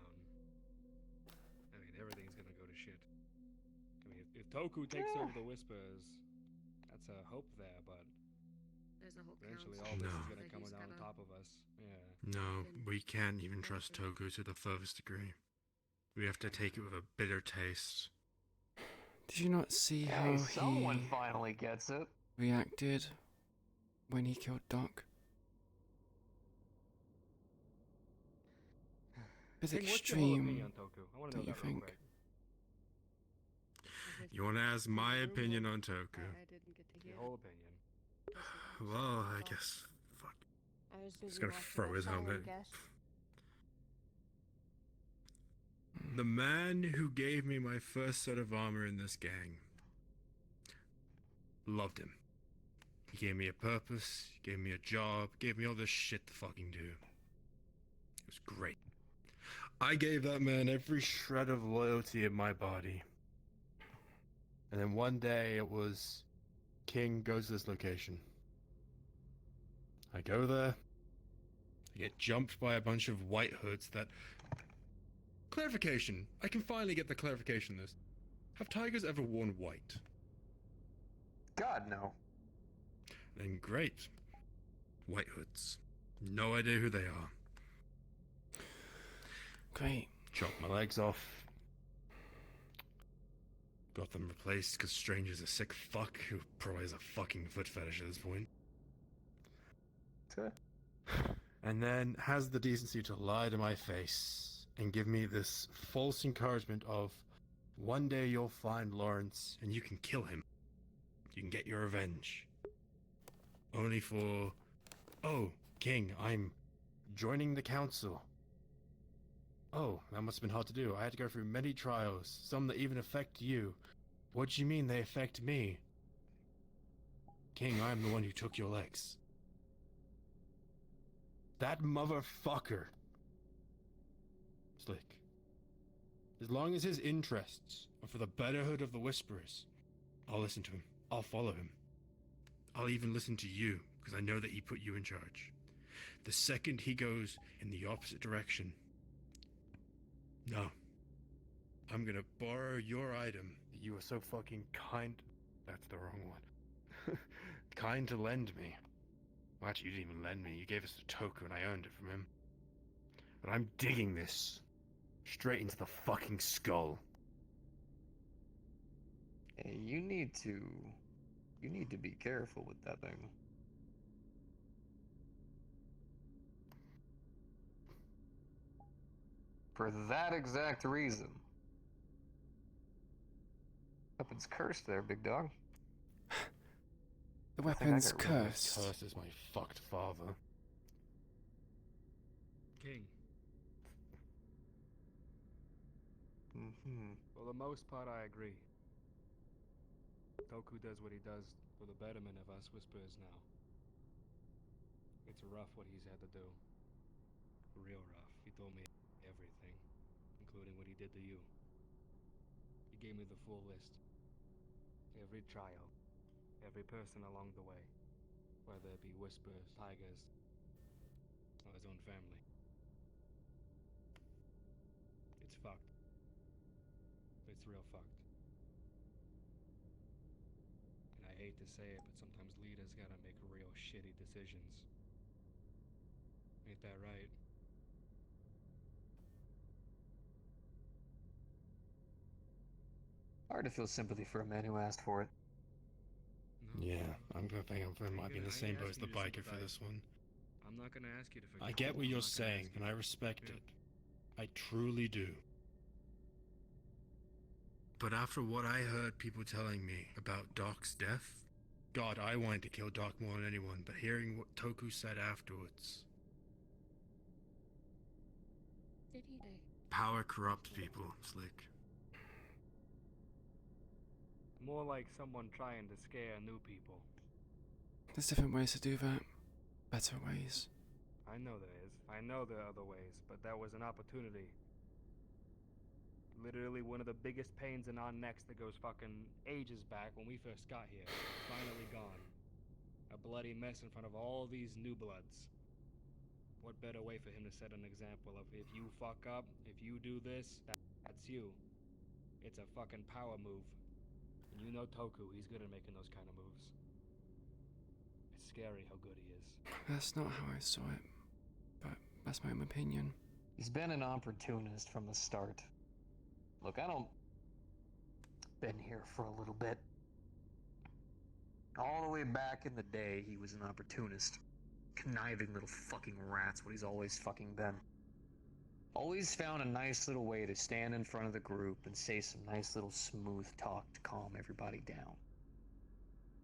I mean, everything's gonna go to shit. I mean, if Toku takes over the Whispers, that's a hope there, but There's a whole eventually council all this is No. gonna that come he's down on gotta- top of us. Yeah. No, Fucking we can't even go trust through. Toku to the furthest degree. We have to take it with a bitter taste. Did you not see how Hey, someone he finally gets it. reacted when he killed Doc? It's King, what's your whole opinion extreme. on Toku? I want to know don't you that real think? quick. You want to ask my opinion on Toku? I didn't get to hear. Your whole opinion. Well, I guess. Fuck. I was He's busy gonna watching throw that his show, I helmet. guess. The man who gave me my first set of armor in this gang. Loved him. He gave me a purpose, gave me a job, gave me all this shit to fucking do. It was great. I gave that man every shred of loyalty in my body. And then one day it was King goes to this location. I go there. I get jumped by a bunch of white hoods that... Clarification. I can finally get the clarification on this. Have tigers ever worn white? God, no. Then great. White hoods. No idea who they are. Great. Chop my legs off. Got them replaced because Stranger's a sick fuck who probably has a fucking foot fetish at this point. And then has the decency to lie to my face and give me this false encouragement of one day you'll find Lawrence and you can kill him. You can get your revenge. Only for, oh, King, I'm joining the council. Oh, that must have been hard to do. I had to go through many trials, some that even affect you. What do you mean they affect me? King, I'm the one who took your legs. That motherfucker. Slick. As long as his interests are for the betterhood of the Whisperers, I'll listen to him. I'll follow him. I'll even listen to you, because I know that he put you in charge. The second he goes in the opposite direction, no. I'm gonna borrow your item that you were so fucking kind... That's the wrong one. Kind to lend me. Well, actually, you didn't even lend me. You gave us the Toku and I earned it from him. But I'm digging this straight into the fucking skull. Hey, you need to be careful with that thing. For that exact reason. Weapon's cursed there, big dog. The I think I weapon's got rid of cursed. Curses my fucked father. King, Mm-hmm. for the most part, I agree. Toku does what he does for the betterment of us Whisperers now. It's rough what he's had to do. Real rough. He told me everything, including what he did to you. He gave me the full list. Every trial, every person along the way, whether it be Whispers, Tigers, or his own family. It's fucked. It's real fucked. And I hate to say it, but sometimes leaders gotta make real shitty decisions. Ain't that right? Hard to feel sympathy for a man who asked for it. No, Yeah, I think I might be in the I same ain't boat as the asking you to biker for sympathize. this one. I'm not gonna ask you to forgive I get me. what I'm you're not gonna saying, ask and you. I respect Yeah. it. I truly do. But after what I heard people telling me about Doc's death, God, I wanted to kill Doc more than anyone, but hearing what Toku said afterwards, Did he say? power corrupts people, Slick. More like someone trying to scare new people. There's different ways to do that. Better ways. I know there is. I know there are other ways, but that was an opportunity. Literally one of the biggest pains in our necks that goes fucking ages back when we first got here. Finally gone. A bloody mess in front of all these new bloods. What better way for him to set an example of if you fuck up, if you do this, that's you. It's a fucking power move. And you know Toku, he's good at making those kind of moves. It's scary how good he is. That's not how I saw it. But that's my own opinion. He's been an opportunist from the start. Look, I don't... been here for a little bit. All the way back in the day, he was an opportunist. Conniving little fucking rats, what he's always fucking been. Always found a nice little way to stand in front of the group and say some nice little smooth talk to calm everybody down.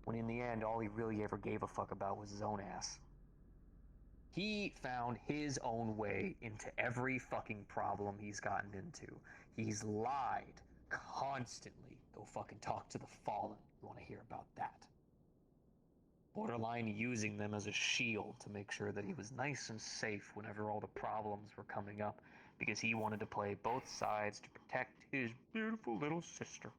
When in the end, all he really ever gave a fuck about was his own ass. He found his own way into every fucking problem he's gotten into. He's lied constantly. Go fucking talk to the fallen. You want to hear about that? Borderline using them as a shield to make sure that he was nice and safe whenever all the problems were coming up, because he wanted to play both sides to protect his beautiful little sister.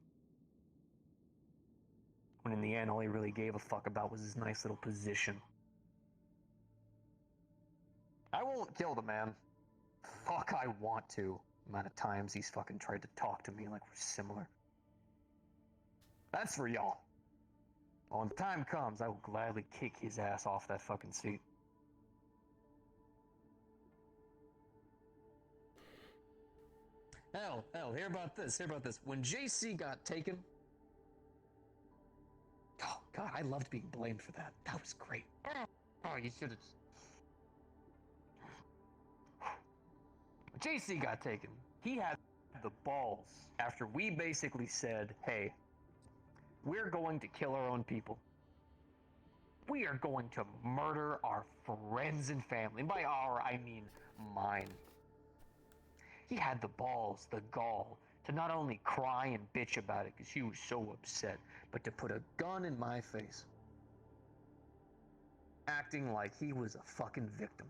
When in the end, all he really gave a fuck about was his nice little position. I won't kill the man. Fuck, I want to. The amount of times he's fucking tried to talk to me like we're similar. That's for y'all. When the time comes, I will gladly kick his ass off that fucking seat. Hell, hear about this, When JC got taken... Oh, God, I loved being blamed for that. That was great. Oh, you should have... When JC got taken, he had the balls after we basically said, hey, we're going to kill our own people. We are going to murder our friends and family. And by our, I mean mine. He had the balls, the gall, to not only cry and bitch about it because he was so upset, but to put a gun in my face. Acting like he was a fucking victim.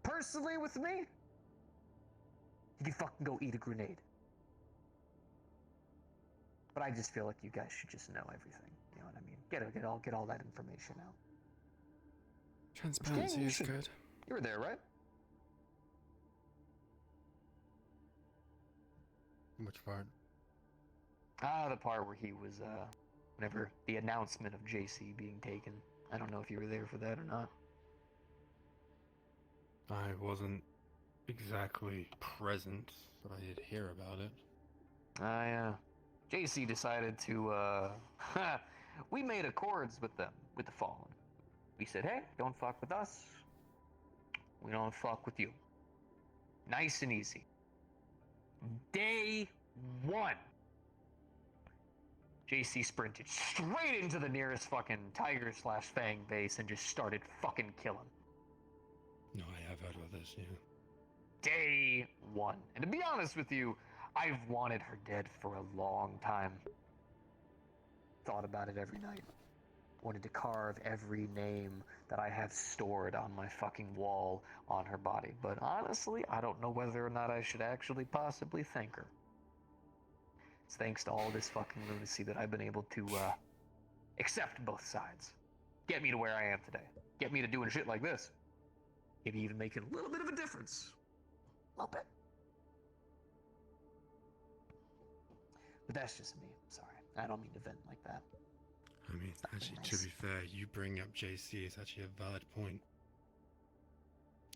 Personally, with me, he could fucking go eat a grenade. But I just feel like you guys should just know everything. You know what I mean? Get all that information out. Transparency is good. You were there, right? Which part? The part where he was, whenever the announcement of JC being taken. I don't know if you were there for that or not. I wasn't exactly present, but I did hear about it. JC decided to, we made accords with them, with the Fallen. We said, hey, don't fuck with us. We don't fuck with you. Nice and easy. Day one. JC sprinted straight into the nearest fucking Tiger/Fang base and just started fucking killing. No, I have heard about this, yeah. Day one. And to be honest with you, I've wanted her dead for a long time. Thought about it every night. Wanted to carve every name that I have stored on my fucking wall on her body. But honestly, I don't know whether or not I should actually possibly thank her. It's thanks to all this fucking lunacy that I've been able to, accept both sides. Get me to where I am today. Get me to doing shit like this. Maybe even making a little bit of a difference. A little bit. But that's just me. Sorry. I don't mean to vent like that. I mean, actually, to be fair, you bring up JC is actually a valid point.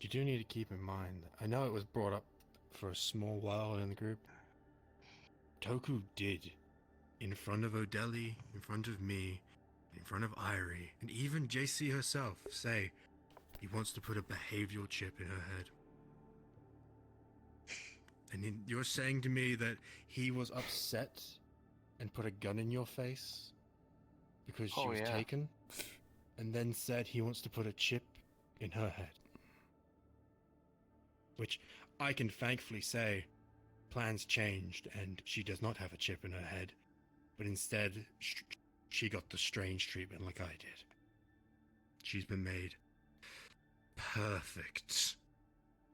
You do need to keep in mind, I know it was brought up for a small while in the group, Toku did, in front of Odeli, in front of me, in front of Irie, and even JC herself, say he wants to put a behavioral chip in her head. And you're saying to me that he was upset and put a gun in your face because she Oh, was yeah. taken, and then said he wants to put a chip in her head. Which I can thankfully say, plans changed and she does not have a chip in her head, but instead she got the strange treatment like I did. She's been made perfect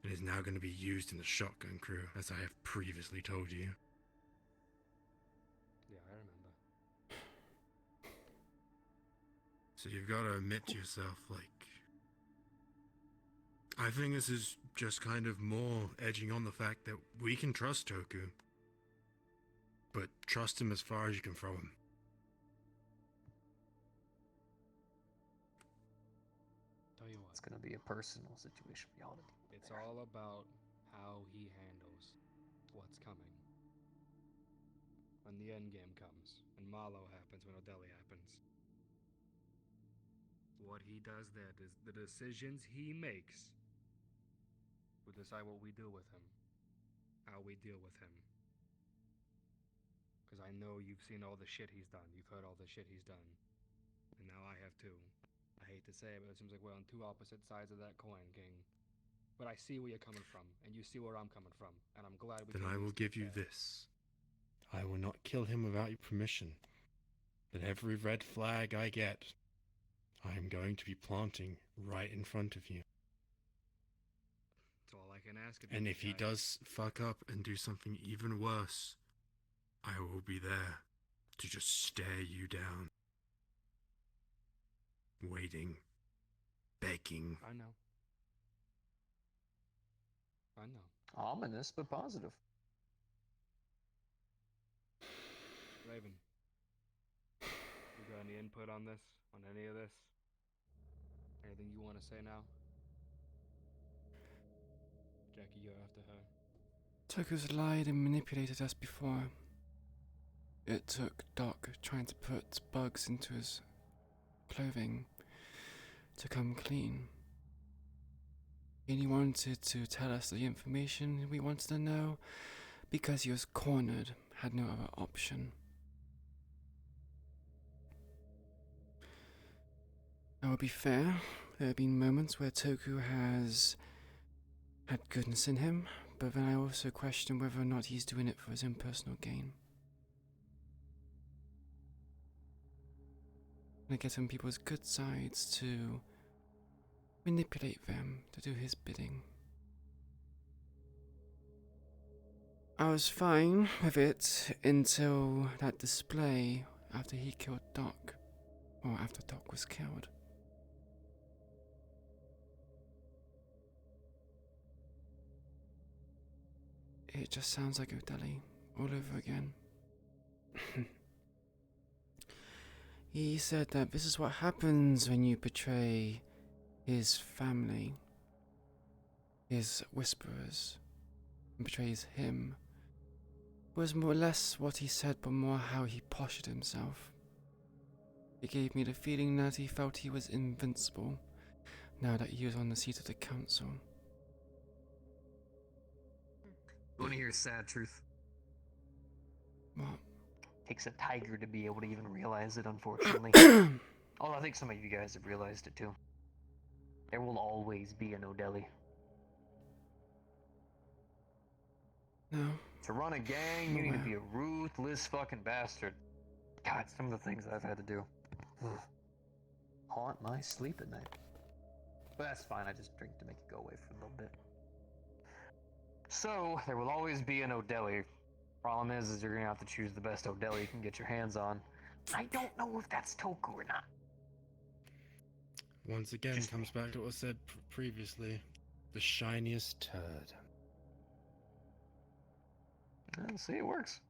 and is now going to be used in the shotgun crew, as I have previously told you. Yeah, I remember. So you've got to admit to yourself, like, I think this is just kind of more edging on the fact that we can trust Toku, but trust him as far as you can throw him. Tell you what, It's gonna be a personal situation for y'all to deal with it's there. all about how he handles what's coming. When the end game comes, when Malo happens, when Odeli happens. What he does there, the decisions he makes will decide what we do with him, how we deal with him. Because I know you've seen all the shit he's done, you've heard all the shit he's done, and now I have too. I hate to say it, but it seems like we're on two opposite sides of that coin, King. But I see where you're coming from, and you see where I'm coming from, and I'm glad we Then can I at will least get give you there. this. I will not kill him without your permission. But every red flag I get, I am going to be planting right in front of you. That's all I can ask of you. And if he guy. does fuck up and do something even worse, I will be there to just stare you down. Waiting. Begging. I know. I know. Ominous, but positive. Raven, you got any input on this? On any of this? Anything you want to say now? Jackie, you're after her. Toku's lied and manipulated us before. It took Doc trying to put bugs into his clothing to come clean. And he wanted to tell us the information we wanted to know because he was cornered, had no other option. I will be fair, there have been moments where Toku has had goodness in him, but then I also question whether or not he's doing it for his own personal gain. I get on people's good sides to manipulate them to do his bidding. I was fine with it until that display after he killed Doc, or after Doc was killed. It just sounds like Odeli all over again. He said that this is what happens when you betray his family, his whisperers, and betrays him. It was more or less what he said, but more how he postured himself. It gave me the feeling that he felt he was invincible, now that he was on the seat of the council. You want to hear a sad truth? What? Takes a tiger to be able to even realize it, unfortunately. Although I think some of you guys have realized it too. There will always be an Odeli. No. To run a gang, you need to be a ruthless fucking bastard. God, some of the things I've had to do. Haunt my sleep at night. But that's fine, I just drink to make it go away for a little bit. So, there will always be an Odeli. Problem is you're gonna have to choose the best Odeli you can get your hands on. I don't know if that's Toku or not. Once again, Just comes back to what was said previously. The shiniest turd. See, it works.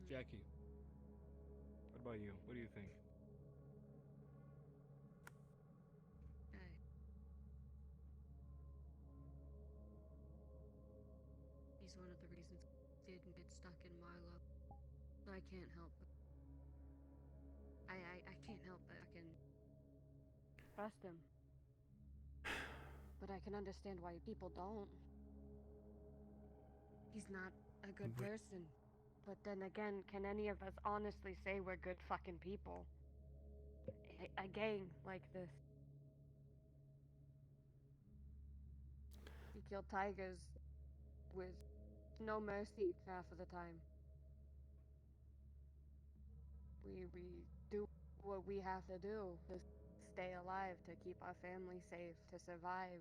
Jackie, what about you? What do you think? He's one of the reasons I did stuck in Marlow. So I can't help it. I can't help but I can trust him. But I can understand why people don't. He's not a good Wait. person. But then again, can any of us honestly say we're good fucking people? A gang like this. We kill tigers with no mercy half of the time. We do what we have to do to stay alive, to keep our family safe, to survive.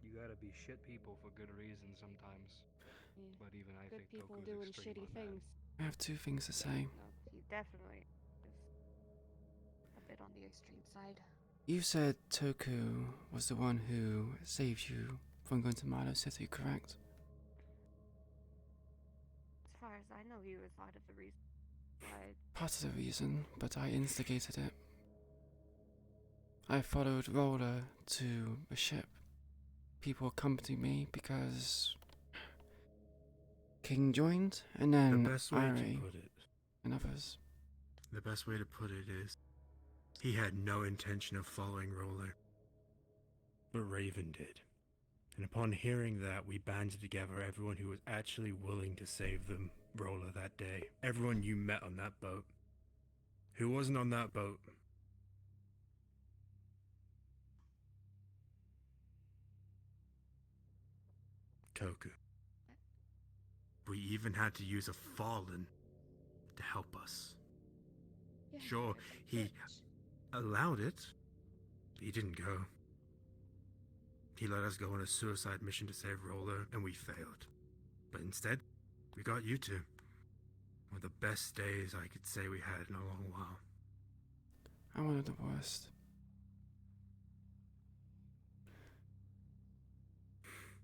You gotta be shit people for good reasons sometimes. Yeah. But even I Good think people Toku's doing extreme shitty on things. I have two things to say. No, he definitely is a bit on the extreme side. You said Toku was the one who saved you from going to Milo City, correct? As far as I know, he was part of the reason why. Part of the reason, but I instigated it. I followed Roller to a ship. People accompanied me because King joined, and then The best way Ari to put it. and others. The best way to put it is, he had no intention of following Roller, but Raven did. And upon hearing that, we banded together everyone who was actually willing to save them, Roller, that day. Everyone you met on that boat. Who wasn't on that boat? Toku. We even had to use a fallen to help us. Yeah, Sure, he bitch. allowed it, but he didn't go. He let us go on a suicide mission to save Roller, and we failed. But instead, we got you two. One of the best days I could say we had in a long while. I wanted the worst.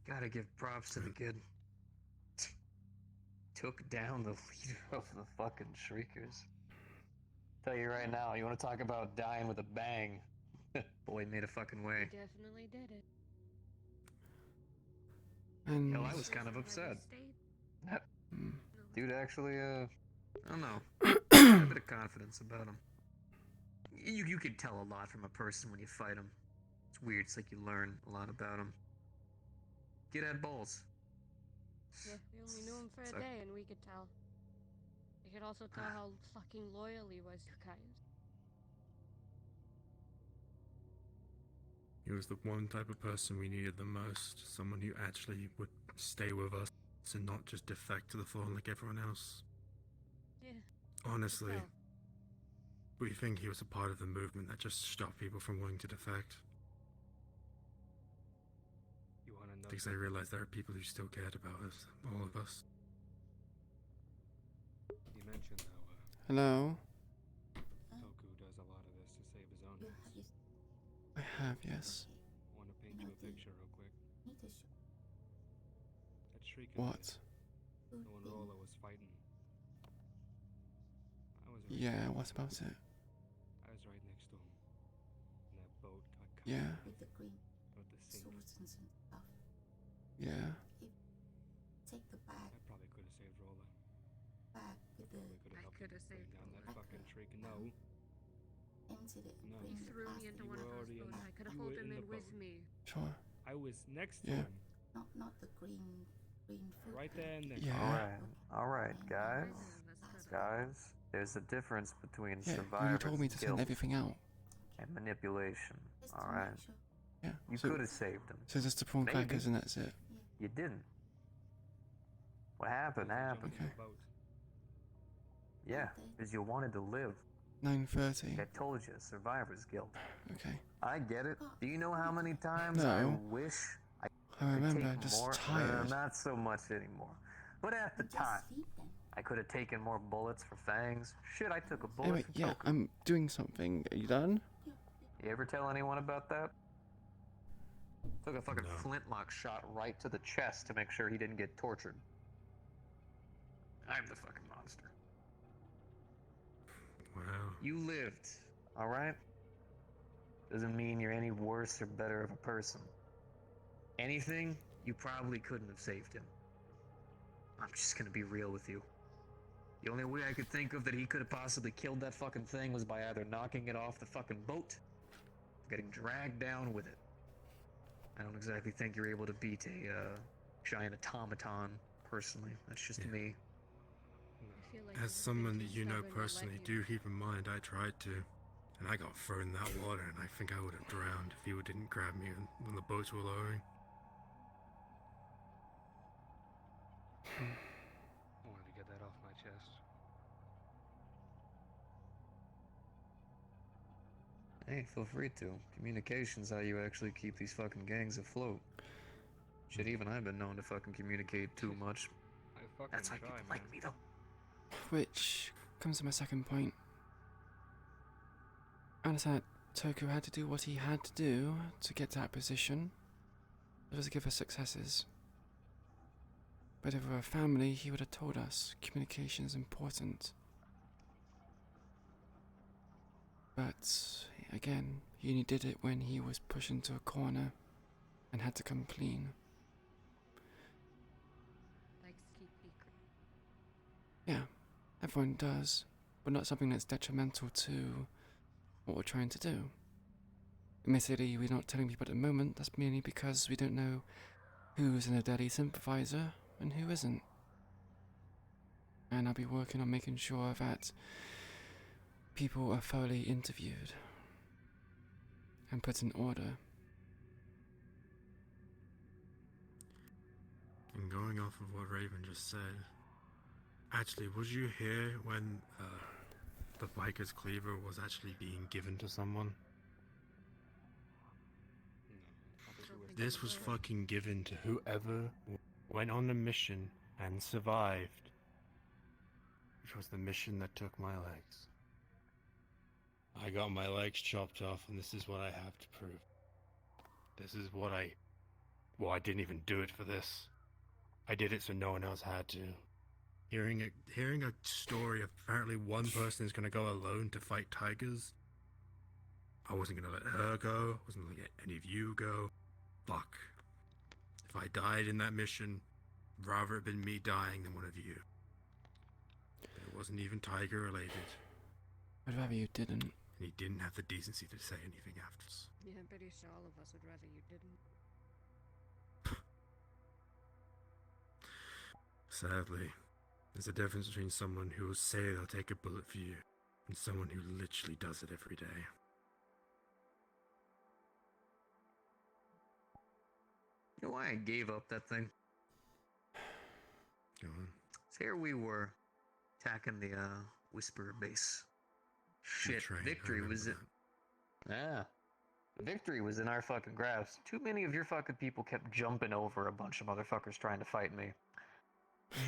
Gotta give props to the kid. Took down the leader of the fucking Shriekers. Tell you right now, you want to talk about dying with a bang? Boy made a fucking way. He definitely did it. And Hell, I was kind of upset. That mm, dude actually, I don't know, had a bit of confidence about him. You can tell a lot from a person when you fight him. It's weird. It's like you learn a lot about him. Kid had balls. Yeah, we only knew him for a Suck. day, and we could tell. We could also tell how fucking loyal he was, you guys. He was the one type of person we needed the most. Someone who actually would stay with us and not just defect to the throne like everyone else. Yeah. Honestly, tell. we think he was a part of the movement that just stopped people from wanting to defect. You wanna know? Because they realized there are people who still cared about us, all of us. You mentioned how hello? Toku does a lot of this to save his own ass. I have, yes. I want to paint you a picture real quick. That shrieking What? kid, the one Roller was fighting. I was right Yeah, what about it? I was right next to him. And that boat got caught Yeah, With the green about to sink. swords and stuff. yeah. Take the bag I probably could have saved Roller. with the Probably could I have helped coulda him bring saved down that Roller. fucking shrieking. No, emptied it and No. bring He the threw me plastic into You one of were those already in boats. the- I could have you pulled were him in in the with boat. me. Sure. I was next to Yeah. him, not the green food. right there and then. Yeah. Alright, guys. Neither of us could've. Guys, there's a difference between Yeah, you survivor's told me to send guilt everything out. and manipulation. Alright? Yeah. You so, could have saved him. so just the prawn Maybe. crackers and that's it. You didn't. What happened Because I happened. jumped in Okay. the boat. Yeah, because you wanted to live. 9:30. Like I told you, survivor's guilt. Okay. I get it. Do you know how many times No. I wish I I could remember, take I'm just more? tired. Not so much anymore. But at the time, Just feed them. I could have taken more bullets for fangs. Shit, I took a bullet Anyway, for yeah, Token. I'm doing something. Are you done? You ever tell anyone about that? Took a fucking No. flintlock shot right to the chest to make sure he didn't get tortured. I'm the fucking monster. Wow. You lived, alright? Doesn't mean you're any worse or better of a person. Anything you probably couldn't have saved him. I'm just gonna be real with you. The only way I could think of that he could have possibly killed that fucking thing was by either knocking it off the fucking boat or getting dragged down with it. I don't exactly think you're able to beat a giant automaton, personally. That's just Yeah. me. I feel like As you've been someone too that you know stubborn to let personally, him. do keep in mind I tried to. And I got thrown in that water, and I think I would have drowned if you didn't grab me when the boats were lowering. I wanted to get that off my chest. Hey, feel free to. Communication's how you actually keep these fucking gangs afloat. Shit, even I've been known to fucking communicate too much. I fucking That's why try, people man. like me, though. Which comes to my second point. I understand that Toku had to do what he had to do to get to that position. It was to give us successes. But if we were a family, he would have told us communication is important. But again, he only did it when he was pushed into a corner and had to come clean. Likes to keep secret. Yeah, everyone does, but not something that's detrimental to what we're trying to do. Admittedly, we're not telling people at the moment, that's merely because we don't know who's an Adeli sympathizer and who isn't. And I'll be working on making sure that people are thoroughly interviewed and put in order. And going off of what Raven just said, actually, was you here when the biker's cleaver was actually being given to someone? No, I think Don't it was think This I was was. fucking given to whoever went on the mission and survived, which was the mission that took my legs. I got my legs chopped off, and this is what I have to prove. This is what well, I didn't even do it for this. I did it so no one else had to. Hearing a story of apparently one person is going to go alone to fight tigers. I wasn't going to let her go. I wasn't going to let any of you go. Fuck. If I died in that mission, rather it been me dying than one of you. But it wasn't even tiger related, I'd rather you didn't. and he didn't have the decency to say anything after. Yeah, I'm pretty sure all of us would rather you didn't. Sadly, there's a difference between someone who will say they'll take a bullet for you and someone who literally does it every day. You know why I gave up that thing? Go on. So here we were, attacking the Whisperer base. Shit, Betrayed, I victory was it. remember Yeah. Victory was in our fucking grasp. Too many of your fucking people kept jumping over a bunch of motherfuckers trying to fight me.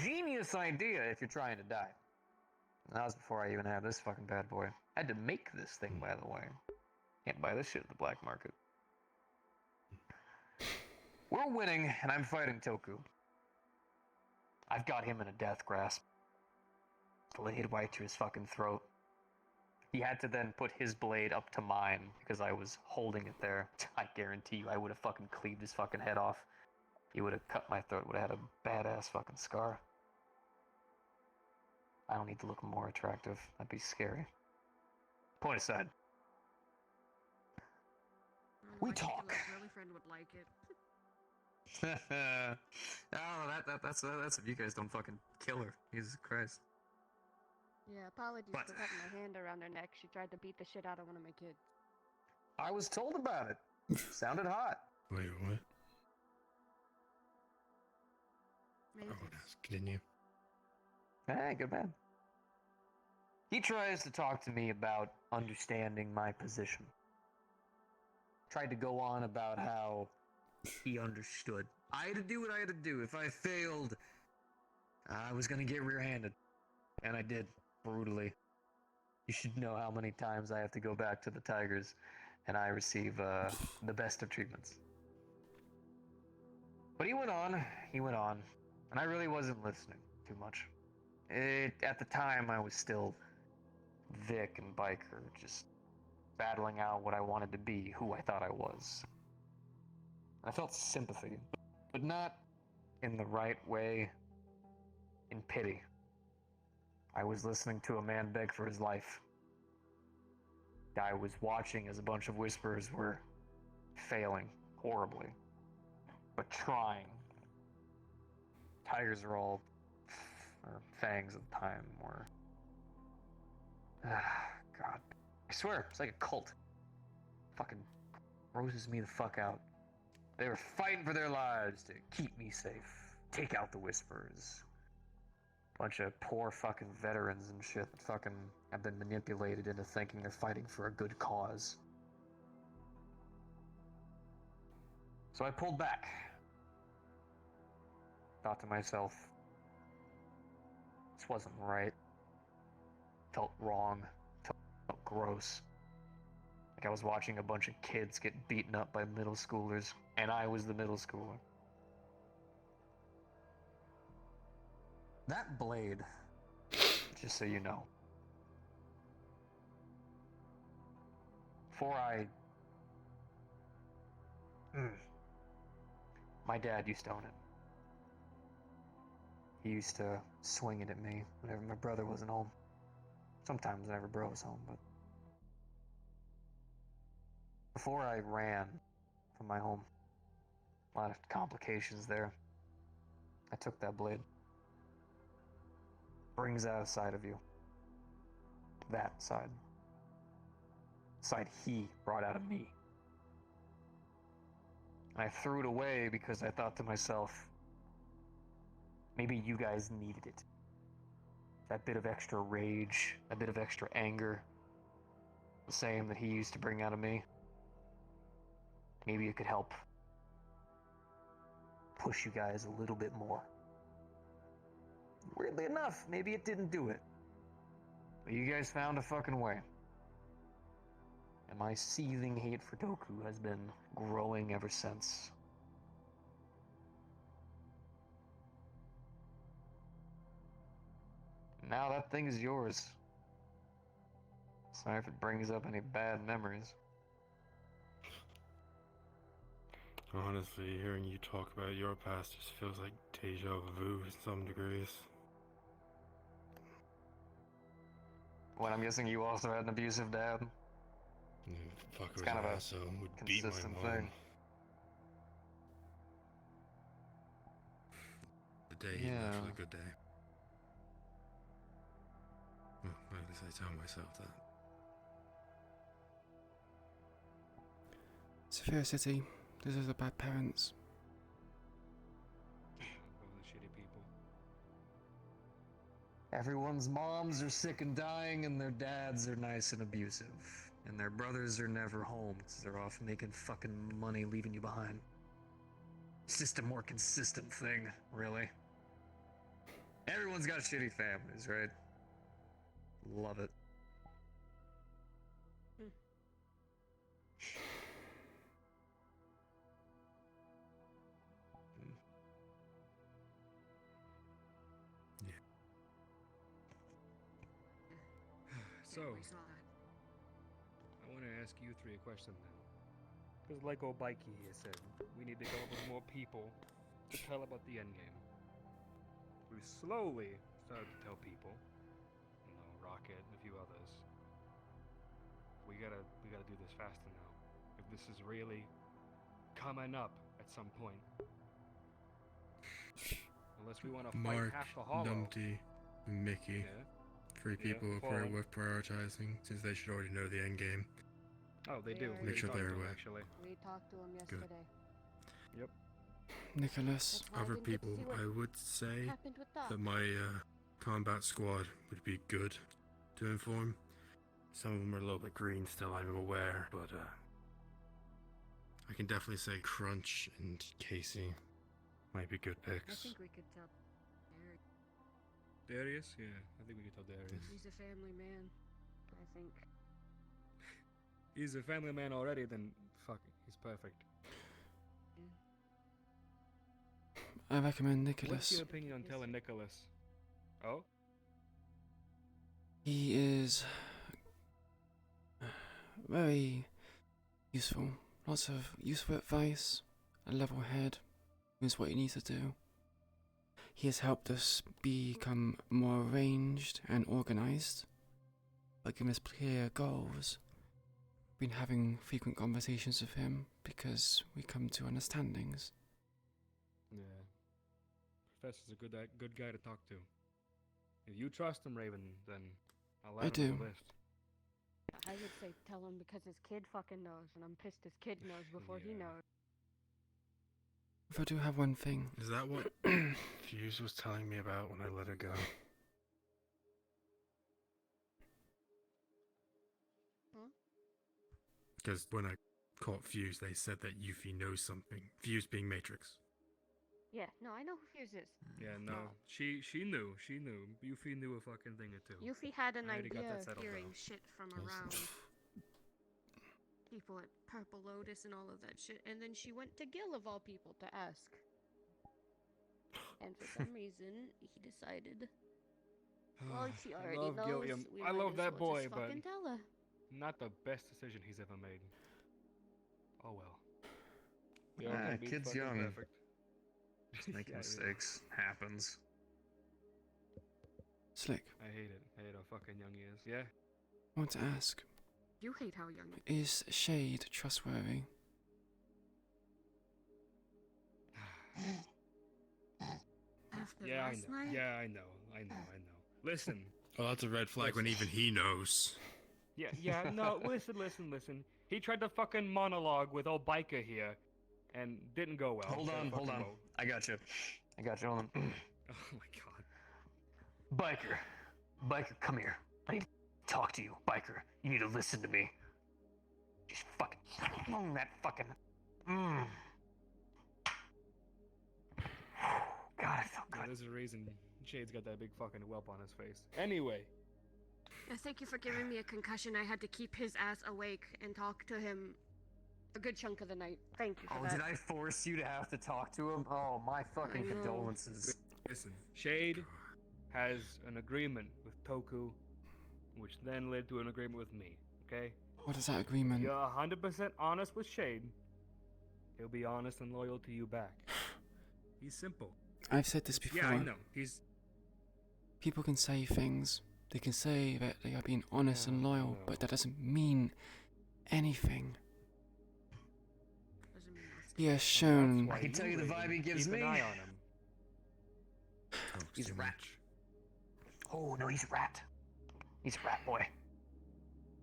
Genius idea if you're trying to die. And that was before I even had this fucking bad boy. I had to make this thing, by the way. Can't buy this shit at the black market. We're winning, and I'm fighting Toku. I've got him in a death grasp. Blade right to his fucking throat. He had to then put his blade up to mine because I was holding it there. I guarantee you I would have fucking cleaved his fucking head off. He would have cut my throat, would have had a badass fucking scar. I don't need to look more attractive. That'd be scary. Point aside. We Lucky your talk. girlfriend would like it. Oh, that's if you guys don't fucking kill her. Jesus Christ. Yeah, apologies But- for putting my hand around her neck. She tried to beat the shit out of one of my kids. I was told about it. Sounded hot. Wait, what? Mantis. Oh, yes, continue. Hey, good man. He tries to talk to me about understanding my position. Tried to go on about how he understood. I had to do what I had to do. If I failed, I was gonna get rear-handed. And I did, brutally. You should know how many times I have to go back to the Tigers, and I receive the best of treatments. But he went on, and I really wasn't listening too much. At the time, I was still Vic and Biker, just battling out what I wanted to be, who I thought I was. I felt sympathy, but not in the right way, in pity. I was listening to a man beg for his life. I was watching as a bunch of whisperers were failing horribly, but trying. Tigers are all, or fangs at the time, or God, I swear it's like a cult. Fucking grosses me the fuck out. They were fighting for their lives to keep me safe, take out the whisperers. Bunch of poor fucking veterans and shit that fucking have been manipulated into thinking they're fighting for a good cause. So I pulled back. Thought to myself, this wasn't right. Felt wrong. Felt gross. Like I was watching a bunch of kids get beaten up by middle schoolers, and I was the middle schooler. That blade, just so you know, before my dad used to own it. He used to swing it at me whenever my brother wasn't home. Sometimes whenever bro was home, but before I ran from my home, a lot of complications there, I took that blade. Brings out a side of you. That side. Side he brought out of me. And I threw it away because I thought to myself, maybe you guys needed it. That bit of extra rage, that bit of extra anger, the same that he used to bring out of me. Maybe it could help push you guys a little bit more. Weirdly enough, maybe it didn't do it. But you guys found a fucking way. And my seething hate for Doku has been growing ever since. Now that thing is yours. Sorry if it brings up any bad memories. Honestly, hearing you talk about your past just feels like deja vu to some degrees. What, I'm guessing you also had an abusive dad? Fucker It's was kind an of a asshole and would beat my consistent mom. thing. The day he's Yeah. actually a good day. Well, at least I tell myself that. Sophia City, those are the bad parents. Those are the shitty people. Everyone's moms are sick and dying, and their dads are nice and abusive. And their brothers are never home because they're off making fucking money, leaving you behind. It's just a more consistent thing, really. Everyone's got shitty families, right? Love it. So, Yeah, we saw that. I want to ask you three a question then. Because like old Bikey here said, we need to come up with more people to tell about the endgame. We slowly started to tell people. You know, Rocket and a few others. We gotta do this faster now. If this is really coming up at some point. Unless we want to fight Mark, half the hollow. Numpty, and Mickey. Yeah. Three Yeah, people falling. worth prioritizing since they should already know the end game. Oh, they do. They We Make sure talked they're to them, aware. actually. We talked to him Good. yesterday. Yep. Nicholas, That's why I Other didn't get to people, see what I would say happened with Doc. that my combat squad would be good to inform. Some of them are a little bit green still, I'm aware, but I can definitely say Crunch and Casey might be good I picks. think we could tell Eric. Darius? Yeah, I think we can tell Darius. He's a family man. I think. He's a family man already, then fuck, he's perfect. I recommend What's Nicholas. your opinion on telling Nicholas? Oh? He is very useful. Lots of useful advice, a level head, knows what he needs to do. He has helped us become more arranged and organized, by giving us clear goals. Been having frequent conversations with him because we come to understandings. Yeah. Professor's a good guy to talk to. If you trust him, Raven, then I'll I add him to do. the list. I would say tell him because his kid fucking knows, and I'm pissed his kid knows before he Yeah. knows. If I do have one thing, Is that what Fuse was telling me about when I let her go? Huh? Because when I caught Fuse, they said that Yuffie knows something. Fuse being Matrix. Yeah, no, I know who Fuse is. Yeah, no. She knew. Yuffie knew a fucking thing or two. Yuffie had an I already got idea that of settled, hearing though. shit from Yes. around people at Purple Lotus and all of that shit, and then she went to Gil of all people to ask. And for some reason, he decided, well, she I already love knows. Gilliam. We I might love as that well boy, just but fucking tell her. not the best decision he's ever made. Oh well. We all can be Kid's fucking young. perfect. Just making Yeah, mistakes. Happens. Slick, I hate it. I hate how fucking young he is. Yeah. I want to ask, You hate how young he is Shade trustworthy? After Yeah, I last know. night? Yeah, I know. Listen. Oh, that's a red flag when even he knows. Yeah, no, listen. He tried to fucking monologue with old biker here, and didn't go well. Hold So on. fucking well. I got you. Hold on. Oh my god. Biker, come here. I need to talk to you. Biker, you need to listen to me. Just fucking that fucking. God, I feel Yeah, good. there's a reason Shade's got that big fucking whelp on his face. Anyway. Thank you for giving me a concussion. I had to keep his ass awake and talk to him a good chunk of the night. Thank you for that. Did I force you to have to talk to him? Oh, my fucking I know. condolences. Listen, Shade has an agreement with Toku, which then led to an agreement with me, okay? What is that If agreement? you're 100% honest with Shade, he'll be honest and loyal to you back. He's simple. I've said this before. Yeah, I know. He's... People can say things. They can say that they are being honest and Yeah, I loyal, know. but that doesn't mean anything. Doesn't mean nothing. He has That's shown. why I can tell you the Raven, vibe he gives keep me. an eye on him. He's a rat. Oh, no, he's a rat. He's a rat boy.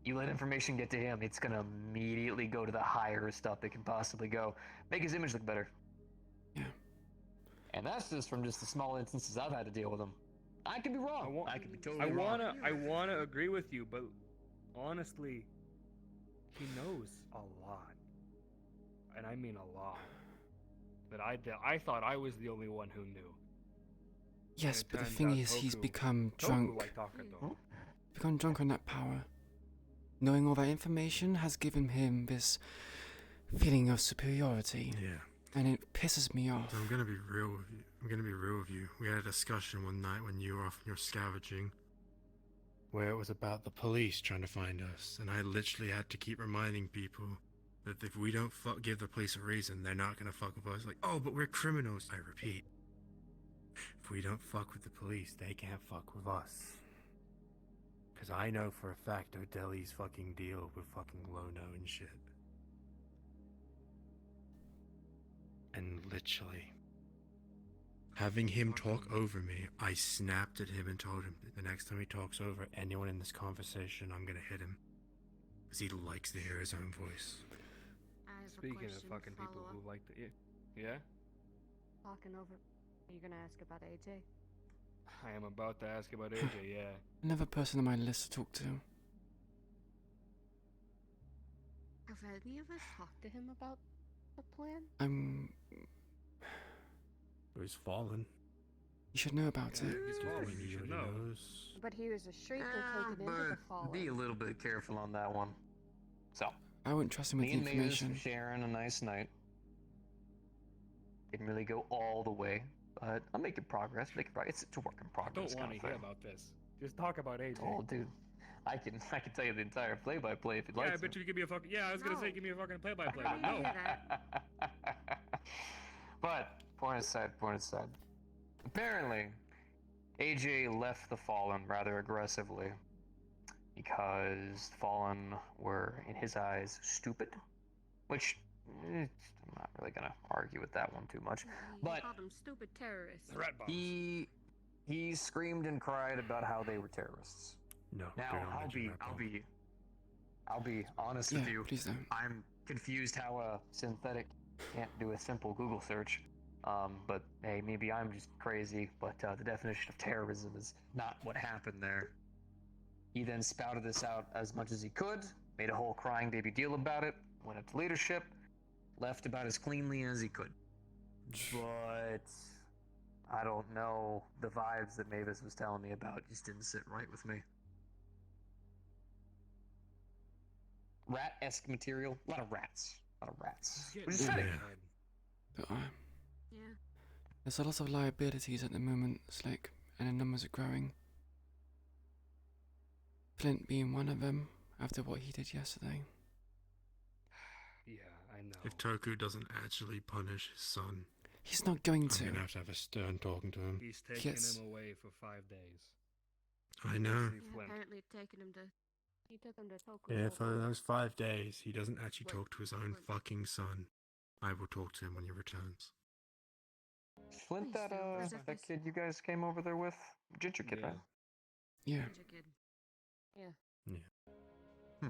You let information get to him, it's gonna immediately go to the highest up it can possibly go. Make his image look better. Yeah. And that's just from just the small instances I've had to deal with him. I could be wrong. I could be totally wrong. I wanna agree with you, but honestly, he knows a lot, and I mean a lot. That I thought I was the only one who knew. Yes, it but the turns thing out is, he's Toku- become Toku drunk. like Takato. Become drunk on that power. Knowing all that information has given him this feeling of superiority, Yeah. and it pisses me off. So I'm gonna be real with you. We had a discussion one night when you were off your scavenging, where it was about the police trying to find us, and I literally had to keep reminding people that if we don't give the police a reason, they're not gonna fuck with us. Like, oh, but we're criminals. I repeat, if we don't fuck with the police, they can't fuck with us. Because I know for a fact O'Delly's fucking deal with fucking Lono and shit. And literally, having him talk over me, I snapped at him and told him that the next time he talks over anyone in this conversation, I'm gonna hit him. Because he likes to hear his own voice. I have a Speaking of question, fucking people follow-up. who like to, yeah, Talking over. Are you gonna ask about AJ? I am about to ask about AJ. Yeah, Another person on my list to talk to. Have any of us talked to him about the plan? He's fallen. You should know about Yeah, it. he's fallen. You should know. But he was a shrieker taken into the fallen. Be a little bit careful on that one. So, I wouldn't trust him with me the and Mavis information. sharing a nice night. Didn't really go all the way, but I'm making progress. It's a work in I progress. don't want kind to of hear thing. about this. Just talk about AJ. Oh, dude, I can tell you the entire play-by-play if you'd yeah, like I to. bet you could give me a fucking. Yeah, I was gonna say No. give me a fucking play-by-play, I but don't no. hear that. But Point aside, point aside. Apparently, AJ left the Fallen rather aggressively because the Fallen were, in his eyes, stupid. Which, I'm not really gonna argue with that one too much. He But called them stupid terrorists. The rat bombs. he screamed and cried about how they were terrorists. No, Now they don't I'll mention be that I'll bomb. be I'll be honest Yeah, with you. please don't. I'm confused how a synthetic can't do a simple Google search. But hey, maybe I'm just crazy. But the definition of terrorism is not what happened there. He then spouted this out as much as he could, made a whole crying baby deal about it, went up to leadership, left about as cleanly as he could. But I don't know. The vibes that Mavis was telling me about just didn't sit right with me. Rat-esque material. A lot of rats. A lot of rats. He's Which is getting fitting. mad. But Yeah. there's a lot of liabilities at the moment, Slick, and the numbers are growing. Flint being one of them, after what he did yesterday. Yeah, I know. If Toku doesn't actually punish his son, He's not going I'm to. gonna have to have a stern talking to him. He's taking Yes. him away for 5 days. I know. See Yeah, Flint. apparently taking him to. He took him to Toku. Yeah, for those 5 days, he doesn't actually Wait, talk to his own Flint. fucking son. I will talk to him when he returns. Flint, Please that don't, as if that this- kid you guys came over there with, Ginger kid, Yeah. right? Yeah. Ninja kid. Yeah.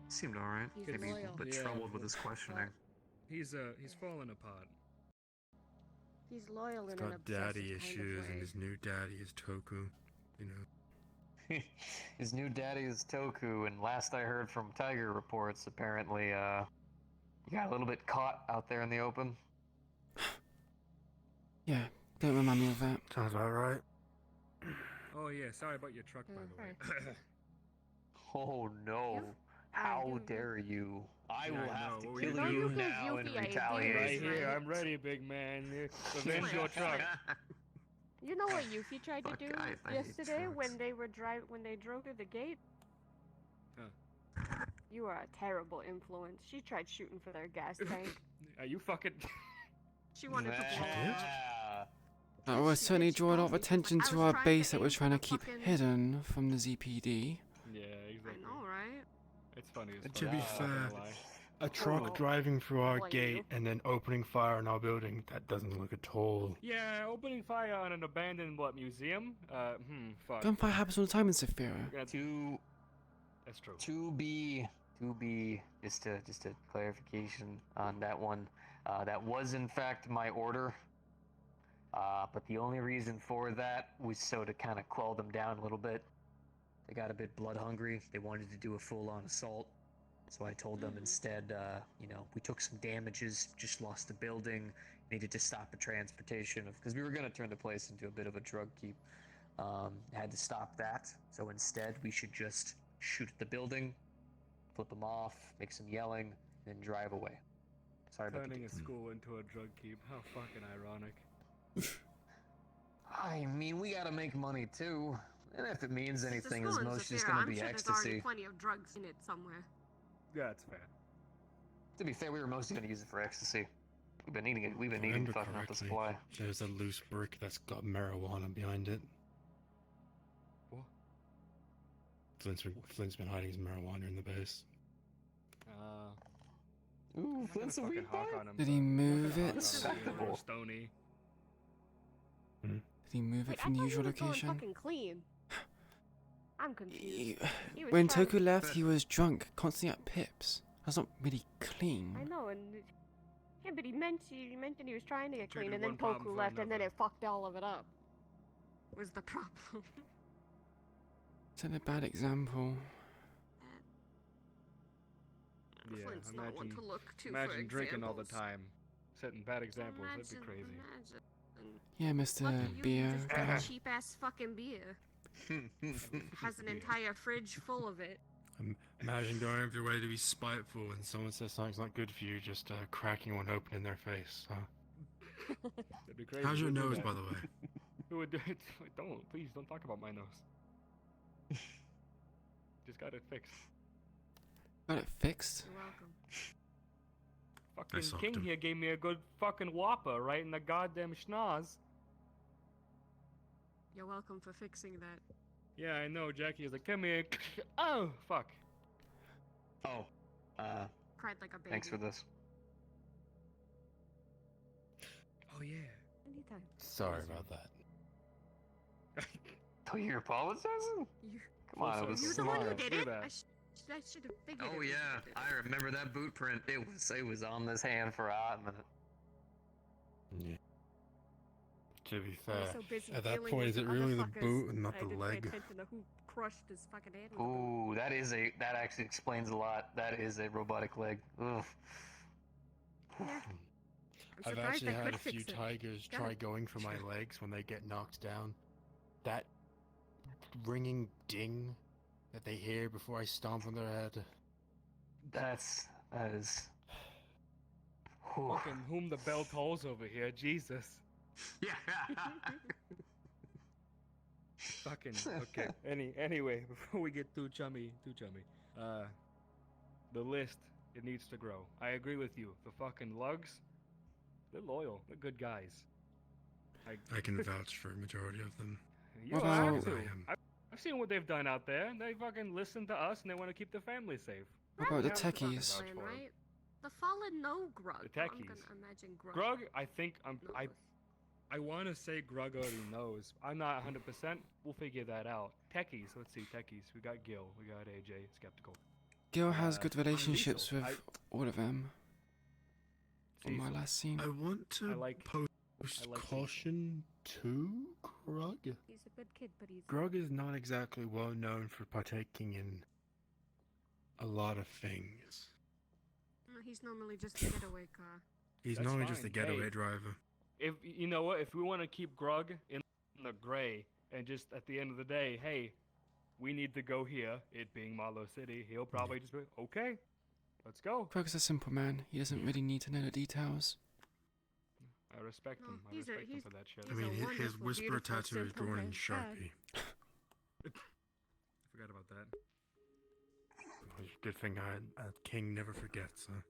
Seemed all right. He's Maybe a loyal. little bit Yeah. troubled with his questioning. He's falling apart. He's loyal He's in an got obsessive daddy kind of issues, and way. his new daddy is Toku. You know. His new daddy is Toku, and last I heard from Tiger reports, apparently, he got a little bit caught out there in the open. Yeah, don't remind me of that. Sounds about right. Oh yeah, sorry about your truck, by the way. Oh no! You- How you- dare you! I Yeah, will I have know. to What were kill you you doing? now in Yuffie ideas, retaliation. right here, right? I'm ready, big man. Revenge your truck. You know what Yuffie tried to Fuck, do I hate yesterday trucks. when they drove through the gate? Huh. You are a terrible influence. She tried shooting for their gas tank. Are you fucking? She wanted to blow it up. Yeah. That would She certainly did, she draw a lot told of me, she's like, attention "I to was our trying base to that we're aim trying for to the keep fucking-" hidden from the ZPD. Yeah, I exactly. know, right? It's funny as To fuck, be I'm not fair, gonna lie. A truck Oh. driving through our Blame gate you. and then opening fire on our building, that doesn't look at all. Yeah, opening fire on an abandoned museum? Fuck. Gunfire happens all the time in Saphira. That's true. To be just a clarification on that one. That was in fact my order. But the only reason for that was so to kind of quell them down a little bit. They got a bit blood hungry. They wanted to do a full-on assault. So I told them instead, we took some damages, just lost the building, needed to stop the transportation because we were going to turn the place into a bit of a drug keep. Had to stop that. So instead, we should just shoot at the building, flip them off, make some yelling, and then drive away. Sorry about Turning the a school into a drug keep. How fucking ironic. I mean, we gotta make money too. And if it means It's a anything, school it's in mostly just Zafira. gonna I'm be sure there's already ecstasy. plenty of drugs in it somewhere. Yeah, that's fair. To be fair, we were mostly gonna use it for ecstasy. We've been eating it. We've been If I eating remember fucking up the correctly, supply. There's a loose brick that's got marijuana behind it. What? Flint's been hiding his marijuana in the base. Ooh, I'm not Flint's a gonna weed fucking hawk bag? on him, Did so he I'm not move gonna hawk it? on him, Respectable. Stony. Did he move Wait, it I from the thought usual he was going location? fucking clean. I'm confused. He was When trying Toku to- left, he was drunk, constantly at Pips. That's not really clean. I know, and yeah, but he mentioned he was trying to get clean, Traded and then one problem Poku for left, and then another. it fucked all of it up. Was the problem? Set a bad example. Yeah, Flint's not one imagine, to look to for imagine drinking all the examples. time, setting bad examples. That'd be crazy. Imagine. Yeah, Mr. Lucky you, Beer you just guy. got cheap ass fucking beer. Has an entire fridge full of it. Imagine going over your way to be spiteful and someone says something's not good for you, just cracking one open in their face. Huh? That'd be crazy. How's your Who'd do nose, that? by the way? Who would do it? Please don't talk about my nose. Just got it fixed. Got it fixed. You're welcome. Fucking socked King him. here gave me a good fucking whopper right in the goddamn schnoz. You're welcome for fixing that. Yeah, I know. Jackie is like, come here. Oh, fuck. Oh, Cried like a baby. thanks for this. Oh, yeah. Anytime. Sorry about that. Oh, you're apologizing? You, Come on, it was you the one who smart. did Do it? that. I should have figured. Oh it was you yeah, that did it. I remember that boot print. It was on this hand for a hot minute. Yeah. To be I was fair, so busy at that dealing point, with is it really the motherfuckers, boot and not I the didn't leg? pay attention to who crushed his fucking hand with a boot. Ooh, that actually explains a lot. That is a robotic leg. Ugh. Yeah. I'm I've surprised actually I had could a few fix it. tigers Got try it. going for my legs when they get knocked down. That ringing ding that they hear before I stomp on their head. That is. Whew. Fucking whom the bell tolls over here. Jesus. Yeah. Fucking okay. Anyway, before we get too chummy, the list, it needs to grow. I agree with you. The fucking lugs, they're loyal. They're good guys. I can vouch for a majority of them. You What have about- to. I am. I've seen what they've done out there. They fucking listen to us and they want to keep their family safe. What about the Yeah, that's fucking techies? vouch Plan, for 'em. right? The fallen no Grug. The I'm techies. gonna imagine Grug. Grug, I think knows. I want to say Grug already knows. I'm not 100%. We'll figure that out. Techies, let's see. Techies. We got Gil. We got AJ. Skeptical. Gil has good I'm relationships Diesel. with all of them. From my Cecil. last scene. I want to I like- post I like caution to Grug. He's a good kid, but he's Grug is not exactly well known for partaking in a lot of things. He's normally just a getaway car. He's That's not just a fine. getaway Hey. driver. If you know what, if we want to keep Grug in the gray, and just at the end of the day, hey, we need to go here. It being Marlow City, he'll probably just be okay. Let's go. Grug's a simple man. He doesn't really need to know the details. I respect No, him. I he's a- respect him he's- for that shit. I He's a mean, his wonderful, whisper beautiful, tattoo is simple drawn in man. Sharpie. Forgot about that. Good thing King never forgets. Huh?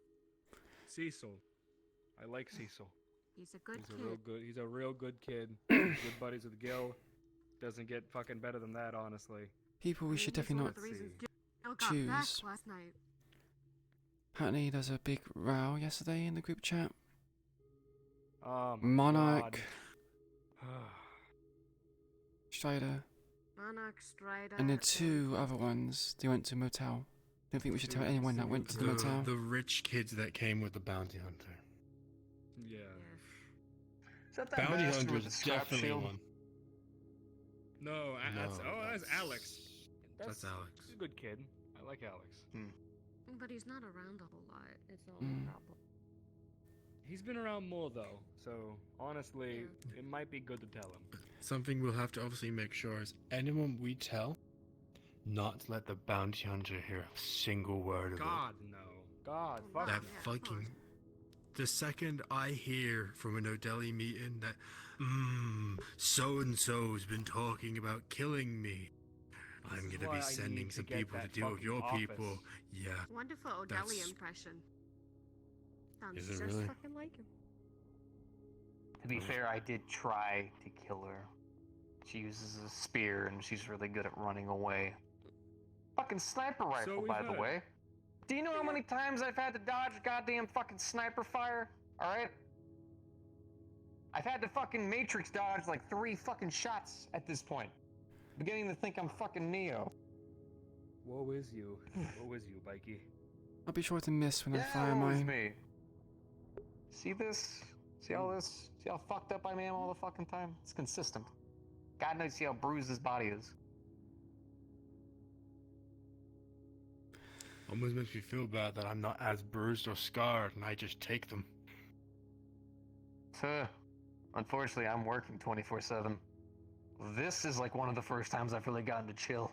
Cecil. I like Cecil. He's a good He's kid. a real good. He's a real good kid. Good buddies with Gil. Doesn't get fucking better than that, honestly. People we should He's definitely one not of the reasons see. Gil got choose. back last night. Apparently there's a big row yesterday in the group chat. Oh my Monarch, God. Strider, Monarch, Strider, and the two other ones, they went to a motel. Don't think we should tell anyone that went to the motel. The rich kids that came with the bounty hunter. Yeah. Is that Bounty bastard hunter with is the strap definitely shield? one. No, that's that's Alex. That's Alex. He's a good kid. I like Alex. But he's not around a whole lot. It's all Mm. the problem. He's been around more though, so honestly, Yeah. it might be good to tell him. Something we'll have to obviously make sure is anyone we tell, not to let the bounty hunter hear a single word of God no. God, Oh, fuck. it. That yeah, of fucking. course. The second I hear from an Odeli meeting that, so and so's been talking about killing me, I'm This is gonna why be I need sending to some get people to that deal with fucking your office. people. Yeah. Wonderful Odeli That's- impression. Sounds Is it just really? fucking like him. To be fair, I did try to kill her. She uses a spear and she's really good at running away. Fucking sniper rifle, we've by the heard. way. Do you know how many times I've had to dodge goddamn fucking sniper fire? Alright? I've had to fucking matrix dodge like 3 fucking shots at this point. Beginning to think I'm fucking Neo. Woe is you. Woe is you, Bikey. I'll be sure to miss when I Yeah, fire woe is mine. me. See this? See all this? See how fucked up I am all the fucking time? It's consistent. God knows see how bruised his body is. Almost makes me feel bad that I'm not as bruised or scarred and I just take them. Unfortunately, I'm working 24/7. This is like one of the first times I've really gotten to chill.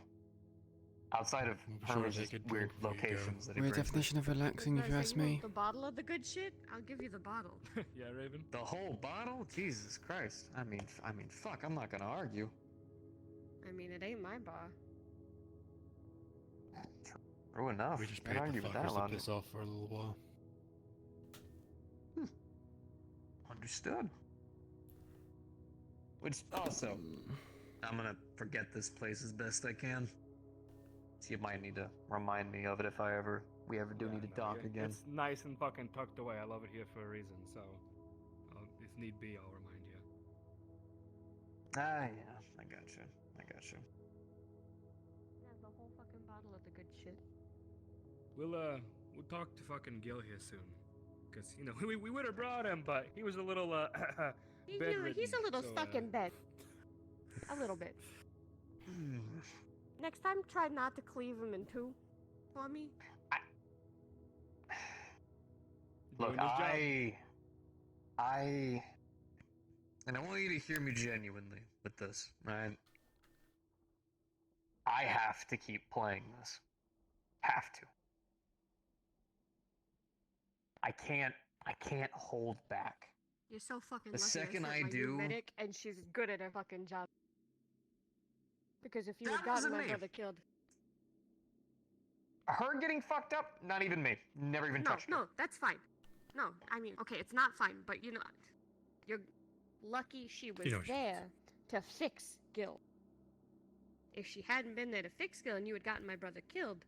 Outside of I'm sure Herman's they just could weird drink before you go. locations that he Weird brings me. definition of relaxing, if you ask me. The bottle of the good shit? I'll give you the bottle. Yeah, Raven. The whole bottle? Jesus Christ. I mean, fuck, I'm not gonna argue. I mean, it ain't my bar. True enough. We just Can't paid argue the with that fuckers to logic. piss off for a little while. Understood. Which also, I'm gonna forget this place as best I can. So you might need to remind me of it if we ever do need to talk again. It's nice and fucking tucked away. I love it here for a reason, so if need be, I'll remind you. Ah, yeah, I gotcha. Yeah, the whole fucking bottle of the good shit. We'll talk to fucking Gil here soon, cause you know we would have brought him, but he was a little bedridden. He's a little so, stuck in bed. A little bit. Next time, try not to cleave him in two for me. Look, Doing his job. and I want you to hear me genuinely with this, right? I have to keep playing this. Have to. I can't hold back. You're so fucking The lucky. second I I sent my new do- medic, and she's good at her fucking job. Because if you That had gotten wasn't my me. brother killed, Her getting fucked up, not even me. Never even touched her. no, that's fine. No, I mean, okay, it's not fine, but you know, you're lucky she was You know, there to fix Gil. If she hadn't been there to fix Gil and you had gotten my brother killed,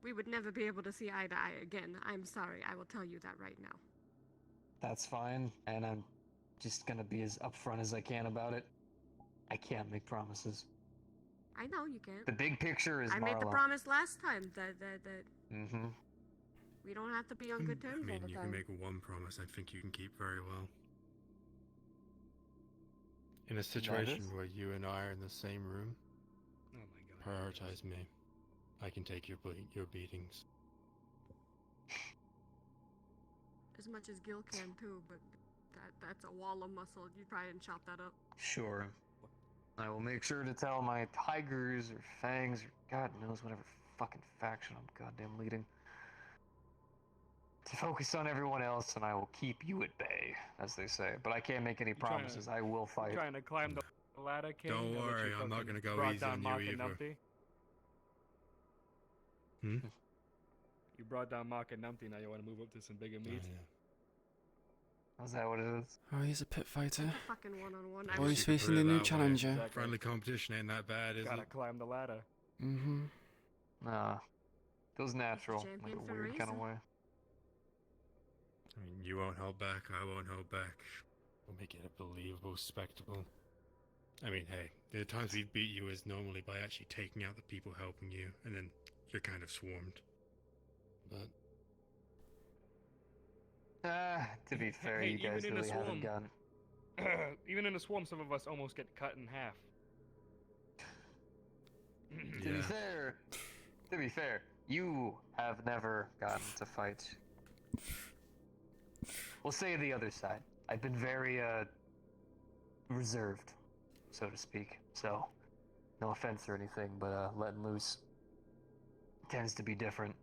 we would never be able to see eye to eye again. I'm sorry, I will tell you that right now. That's fine, and I'm just gonna be as upfront as I can about it. I can't make promises. I know you can't. The big picture is I made the Marla. promise last time that Mm-hmm. we don't have to be on good terms I all mean, the you time. can make one promise I think you can keep very well. In a situation where you and I are in the same room, Oh my god. prioritize me. I can take your beatings. As much as Gil can too, but that's a wall of muscle. You try and chop that up. Sure. I will make sure to tell my tigers or fangs or God knows whatever fucking faction I'm goddamn leading to focus on everyone else, and I will keep you at bay, as they say. But I can't make any trying to- promises. I will fight. Trying to climb the ladder, King? Don't now that worry, you I'm not fucking gonna go brought easy down on you Mark and either. Numpty? Hmm? You brought down Mark and Numpty, now you want to move up to some bigger Oh, meat? yeah. Is that what it is? Oh, he's a pit fighter. Fucking one-on-one. I Oh, guess he's you could put facing it the new that way. challenger. Exactly. Friendly competition ain't that bad, is Gotta it? climb the ladder. Mm-hmm. Nah. Feels natural, like champion a for a weird kind of reason. way. I mean, you won't hold back, I won't hold back. We'll make it a believable spectacle. I mean, hey, the times we beat you is normally by actually taking out the people helping you, and then you're kind of swarmed. But To be fair, Hey, you guys even in a really haven't swarm. gotten. Even in a swarm, some of us almost get cut in half. yeah, To be fair, you have never gotten to fight. We'll say the other side. I've been very, reserved, so to speak. So, no offense or anything, but, letting loose tends to be different.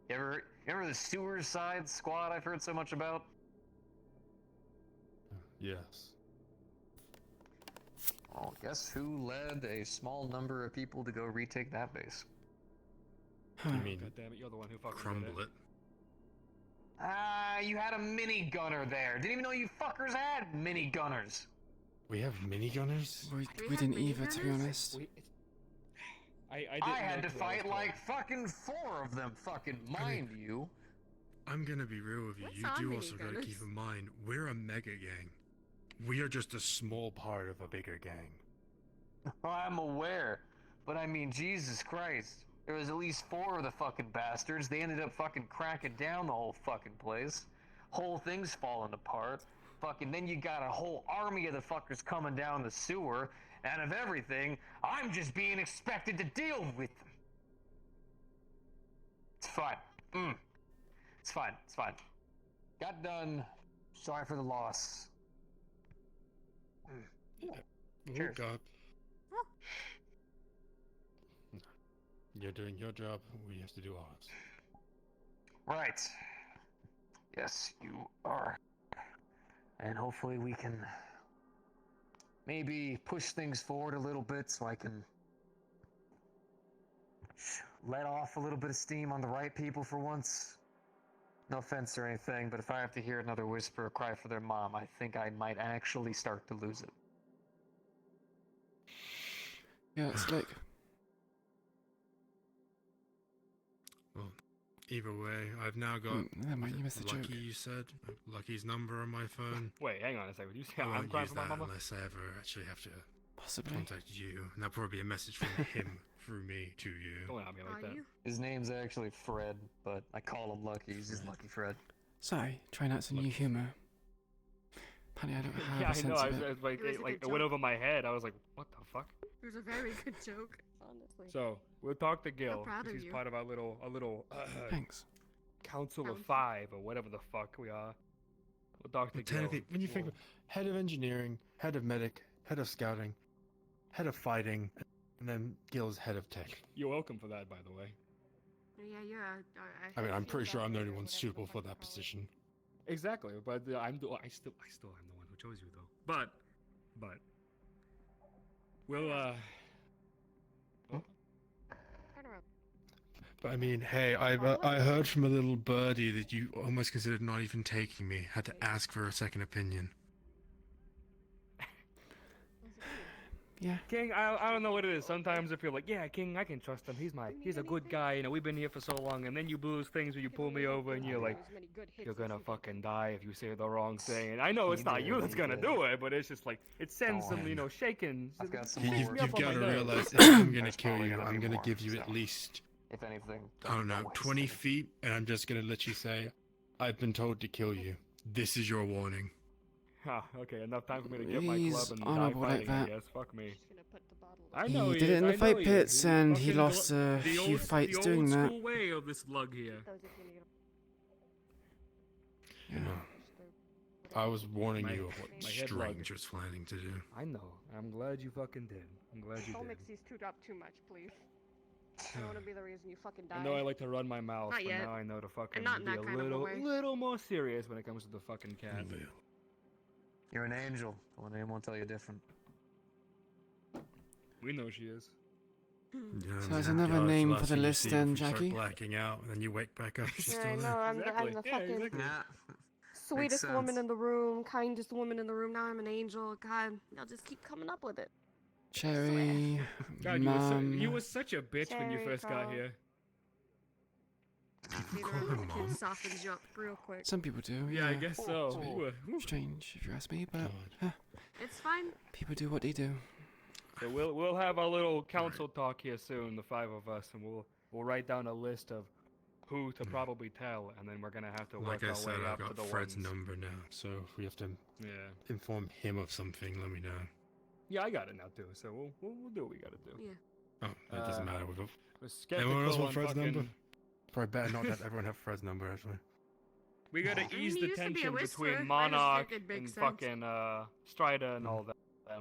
You ever the sewer side squad I've heard so much about? yes. Well, guess who led a small number of people to go retake that base? Huh. You mean God damn it, you're the one who fucking crumble did it? You had a mini gunner there. Didn't even know you fuckers had mini gunners. We have minigunners? We we didn't have either, to be minigunners? honest. I didn't I had know to till I was fight told. like fucking 4 of them, fucking mind you. I'm gonna be real with you. What's You on do also gotta minigunners? keep in mind, we're a mega gang. We are just a small part of a bigger gang. I'm aware, but I mean, Jesus Christ. There was at least 4 of the fucking bastards. They ended up fucking cracking down the whole fucking place. Whole thing's falling apart. Fucking then you got a whole army of the fuckers coming down the sewer, and of everything, I'm just being expected to deal with them. It's fine. It's fine. It's fine. Got done. Sorry for the loss. Cheers. Oh god. Oh. You're doing your job, we have to do ours. Right. Yes, you are. And hopefully we can maybe push things forward a little bit so I can let off a little bit of steam on the right people for once. No offense or anything, but if I have to hear another whisperer cry for their mom, I think I might actually start to lose it. Yeah, slick. Well, either way, I've now got Never mind, you missed the Lucky. joke. You said Lucky's number on my phone. Wait, hang on a second. You say I I'm won't crying use for my that mama? unless I ever actually have to Possibly. contact you, and that'll probably be a message from him through me to you. Don't at me like Are that. you? His name's actually Fred, but I call him Lucky. He's just Lucky Fred. Sorry, trying out some new humour. Apparently I don't have Yeah, a I know. sense I of was, it. like, It was a it good went joke. over my head. I was like, what the fuck? It was a very good joke, honestly. So we'll talk to Gil. proud 'cause of he's you. part of our little Thanks. council of Council. 5 or whatever the fuck we are. We'll talk to But Gil. technically, when you think of head of engineering, head of medic, head of scouting, head of fighting, and then Gil's head of tech. You're welcome for that, by the way. Yeah, yeah. I mean, I'm pretty sure I'm the only one suitable for that position. Exactly, but I still am the one who chose you though. But we'll Turn around. But I mean, hey, I heard from a little birdie that you almost considered not even taking me. Had to ask for a second opinion. Yeah. King, I don't know what it is. Sometimes I feel like, yeah, King, I can trust him. He's a good guy. You know, we've been here for so long, and then you lose things where you pull me over, and you're like, you're gonna fucking die if you say the wrong thing. And I know it's not you that's gonna do it, but it's just like it sends some, you know, shaking. I've got some You've more got to work. realize if I'm gonna That's kill probably you, gonna I'm be gonna more, give you at so. least, If anything, I don't know, waste 20 it. feet, and I'm just gonna let you say, I've been told to kill you. This is your warning. Ha, okay, enough time for me to get my He's club and die honourable like fighting, I that. guess. Fuck me. Just gonna put the bottle I down. know He did it in the I fight know pits, and he fucking lost a the few old- fights the doing old that. school way of this lug here. That was just gonna get Yeah. I was warning My- you of what my head Strange was planning to do. I know. I'm glad you fucking did. I'm glad you Don't did. mix these two up too much, please. I don't want to be the reason you fucking die. I know I like to run my mouth, Not but yet. now I know to fucking not in be that a kind of a way. little more serious when it comes to the fucking cat. You're an angel. Well, name won't tell you different. We know she is. So there's another name for the list then, Jackie? Blacking out, and then you wake back up. She's Yeah, still I know. there. I'm the Exactly. fucking Yeah, exactly. Yeah. sweetest woman sense. in the room, kindest woman in the room. Now I'm an angel. God, I'll just keep coming up with it. Cherry, God, Mum. you was such a bitch when you Cherry first got Coke. here. Being call around her the Mom? kids softens you up real quick. Some people do. Yeah, I guess so. You were- Strange, if you ask me, but God. It's fine. people do what they do. So we'll have our little council talk here soon, the 5 of us, and we'll write down a list of who to probably tell, and then we're gonna have to work Like I our said, way I've up to got the Fred's ones. number now, so if we have to Yeah, inform him of something, let me know. yeah, I got it now too. So we'll do what we gotta do. Yeah. Oh, it doesn't matter. We've got Was Anyone else skeptical want on Fred's number? fucking- probably better not have everyone have Fred's number, actually. We gotta I mean, ease he the used to be a tension whisperer. between I just Monarch figured it'd make and sense. fucking Strider and all that.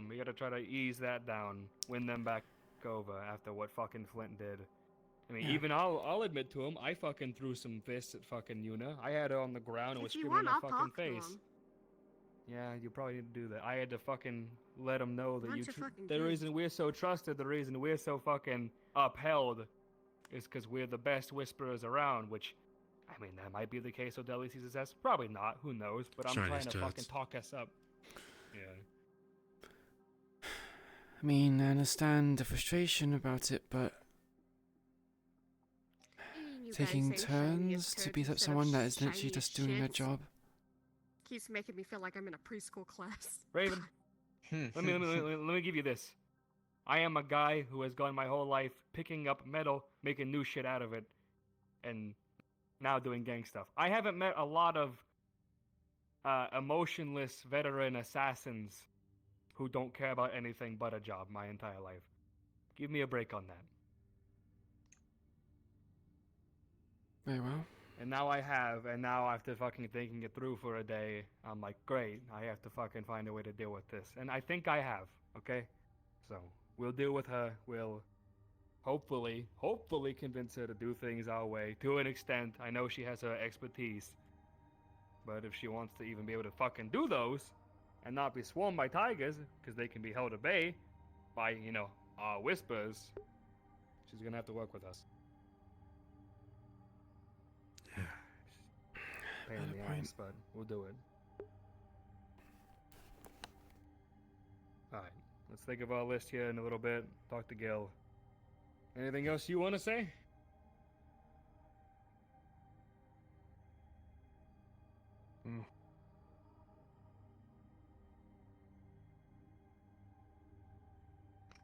We gotta try to ease that down, win them back over after what fucking Flint did. I mean, Yeah. even I'll admit to him, I fucking threw some fists at fucking Yuna. I had her on the ground and was If you screaming in want, her I'll fucking talk to face. him. Yeah, you probably need to do that. I had to fucking let him know that Bunch you. of fucking The kids. reason we're so trusted, the reason we're so fucking upheld, is because we're the best whisperers around. Which, I mean, that might be the case with Deli CSS. Probably not. Who knows? But I'm Chinese trying to fucking jets. talk us up. Yeah. I mean, I understand the frustration about it, but You guys taking say shiny as turns to turds beat up instead of someone that is shiny literally as just doing their shits job. keeps making me feel like I'm in a preschool class. Raven, let me give you this. I am a guy who has gone my whole life picking up metal, making new shit out of it, and now doing gang stuff. I haven't met a lot of emotionless veteran assassins who don't care about anything but a job my entire life. Give me a break on that. Very well. And now I have, and now after fucking thinking it through for a day, I'm like, great, I have to fucking find a way to deal with this. And I think I have, okay? So, we'll deal with her, we'll hopefully convince her to do things our way, to an extent. I know she has her expertise. But if she wants to even be able to fucking do those, and not be swarmed by tigers, because they can be held at bay by, you know, whispers, she's gonna have to work with us. pain in Valid the point. ass, but we'll do it. Alright, let's think of our list here in a little bit. Talk to Gil. Anything else you want to say?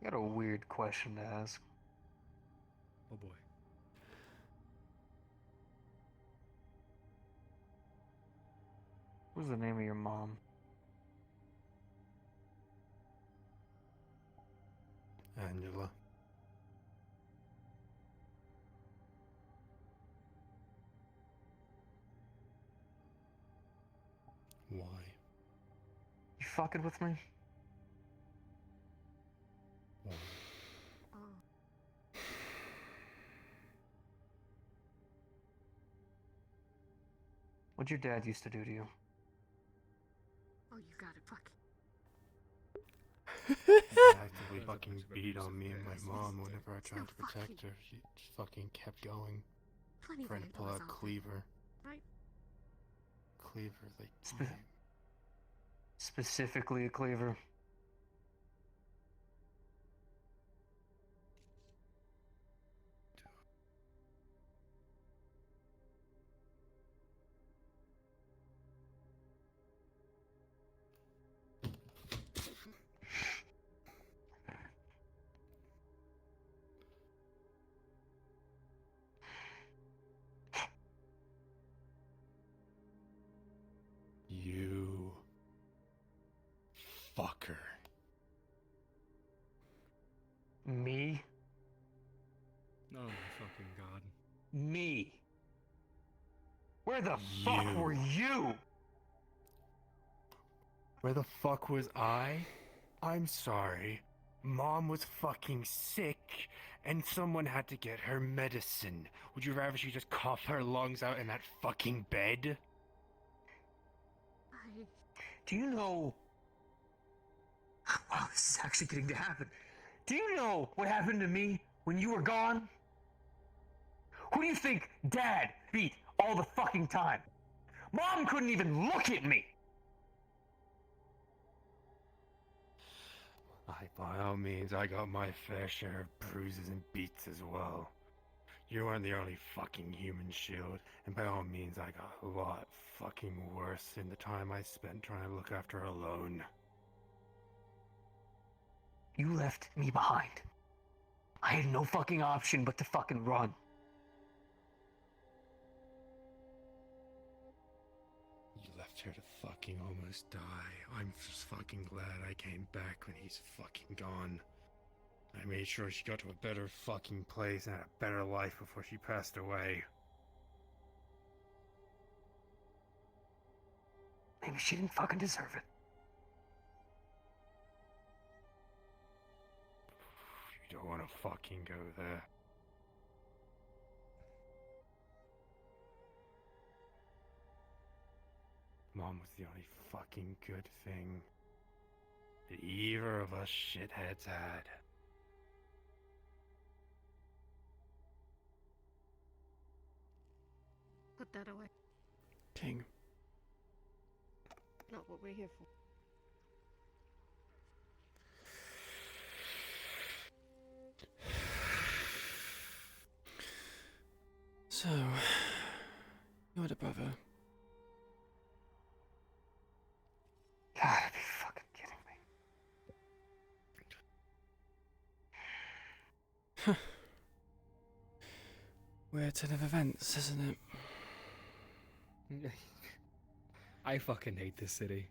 I got a weird question to ask. Oh boy. What's the name of your mom? Angela. Why? You fucking with me? Why? Oh. What'd your dad used to do to you? Oh, you got it, fuck. He actively There's a fucking bunch of beat abusive on me and my parents. mom whenever I No tried to protect fucking. her. She just fucking kept going. Plenty Trying to pull vandals out out Cleaver. there, right? Cleaver, like. Spe- Specifically a cleaver. You. Fucker. Me? Oh my fucking god. Me? Where the fuck You. were you? Where the fuck was I? I'm sorry. Mom was fucking sick, and someone had to get her medicine. Would you rather she just cough her lungs out in that fucking bed? Do you know... Wow, this is actually getting to happen. Do you know what happened to me when you were gone? Who do you think Dad beat all the fucking time? Mom couldn't even look at me! By all means, I got my fair share of bruises and beats as well. You weren't the only fucking human shield, and by all means, I got a lot fucking worse in the time I spent trying to look after her alone. You left me behind. I had no fucking option but to fucking run. You left her to fucking almost die. I'm just fucking glad I came back when he's fucking gone. I made sure she got to a better fucking place and had a better life before she passed away. Maybe she didn't fucking deserve it. You don't want to fucking go there. Mom was the only fucking good thing that either of us shitheads had. Put that away. King. Not what we're here for. So, you're the brother. Gotta be fucking kidding me. Weird turn of events, isn't it? I fucking hate this city.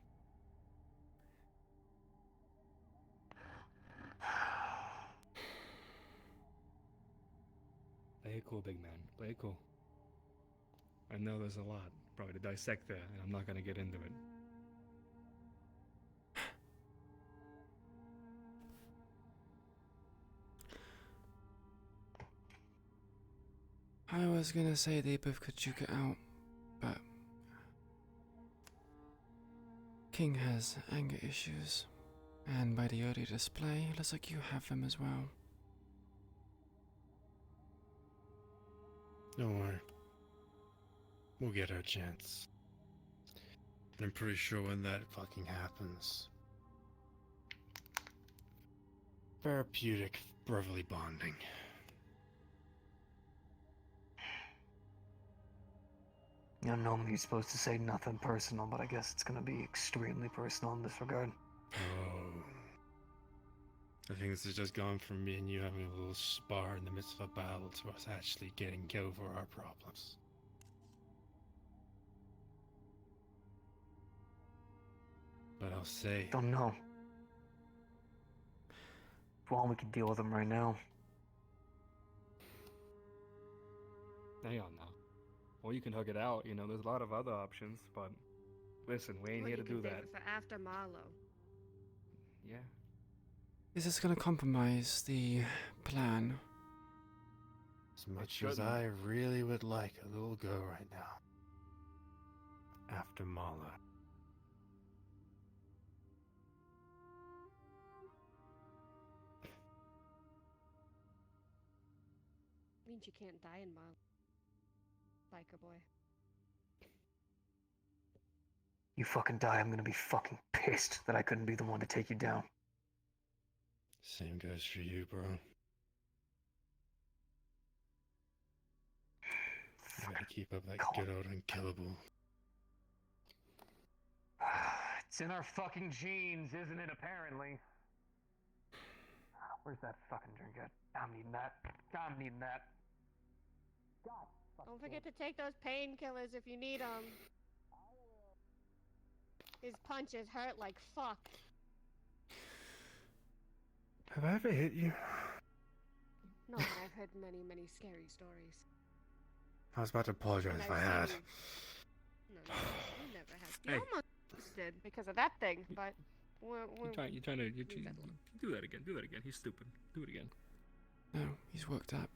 Play it cool, big man. Play it cool. I know there's a lot probably to dissect there, and I'm not gonna get into it. I was gonna say they both could duke it out, but King has anger issues, and by the early display, it looks like you have them as well. Don't worry. We'll get our chance. I'm pretty sure when that fucking happens, therapeutic brotherly bonding. You know, normally you're supposed to say nothing personal, but I guess it's gonna be extremely personal in this regard. Oh. I think this has just gone from me and you having a little spar in the midst of a battle to us actually getting over our problems. But I'll say, Don't know. Well, we can deal with them right now. Hang on now. Or you can hug it out, you know, there's a lot of other options, but listen, we ain't Well, here you to can do save that. it for after Marlowe. Yeah. Is this going to compromise the plan? as much as shouldn't. I really would like a little go right now, after Mala. Means you can't die in Marlowe. Biker boy. You fucking die, I'm gonna be fucking pissed that I couldn't be the one to take you down. Same goes for you, bro. You gotta keep up that good old unkillable. It's in our fucking genes, isn't it, apparently? Where's that fucking drink at? I'm needing that. I'm needing that. God. Don't forget to take those painkillers if you need them. His punches hurt like fuck. Have I ever hit you? No, but I've heard many, many scary stories. I was about to apologize And if I've I had. seen you. No, you never have. You Hey. almost did because of that thing, but we're You're trying to, leave that alone. do that again. He's stupid. Do it again. No, he's worked up.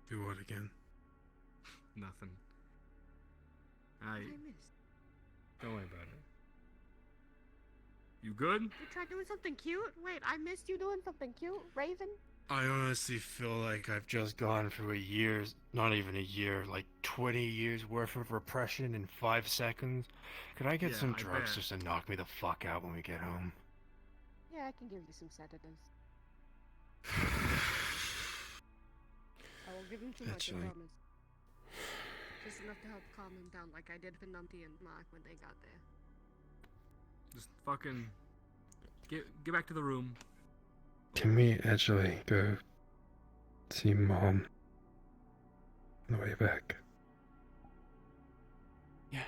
Do what again? Nothing. I missed. Don't worry about it. You good? You tried doing something cute? Wait, I missed you doing something cute, Raven? I honestly feel like I've just gone through a year's, not even a year, like 20 years worth of repression in 5 seconds. Could I get Yeah, some I drugs bet. just to knock me the fuck out when we get home? Yeah, I can give you some sedatives. I won't give him too much, I Actually. promise. Just enough to help calm him down, like I did for Numpty and Mark when they got there. Just fucking get back to the room. Can we actually go see Mom on the way back? Yeah.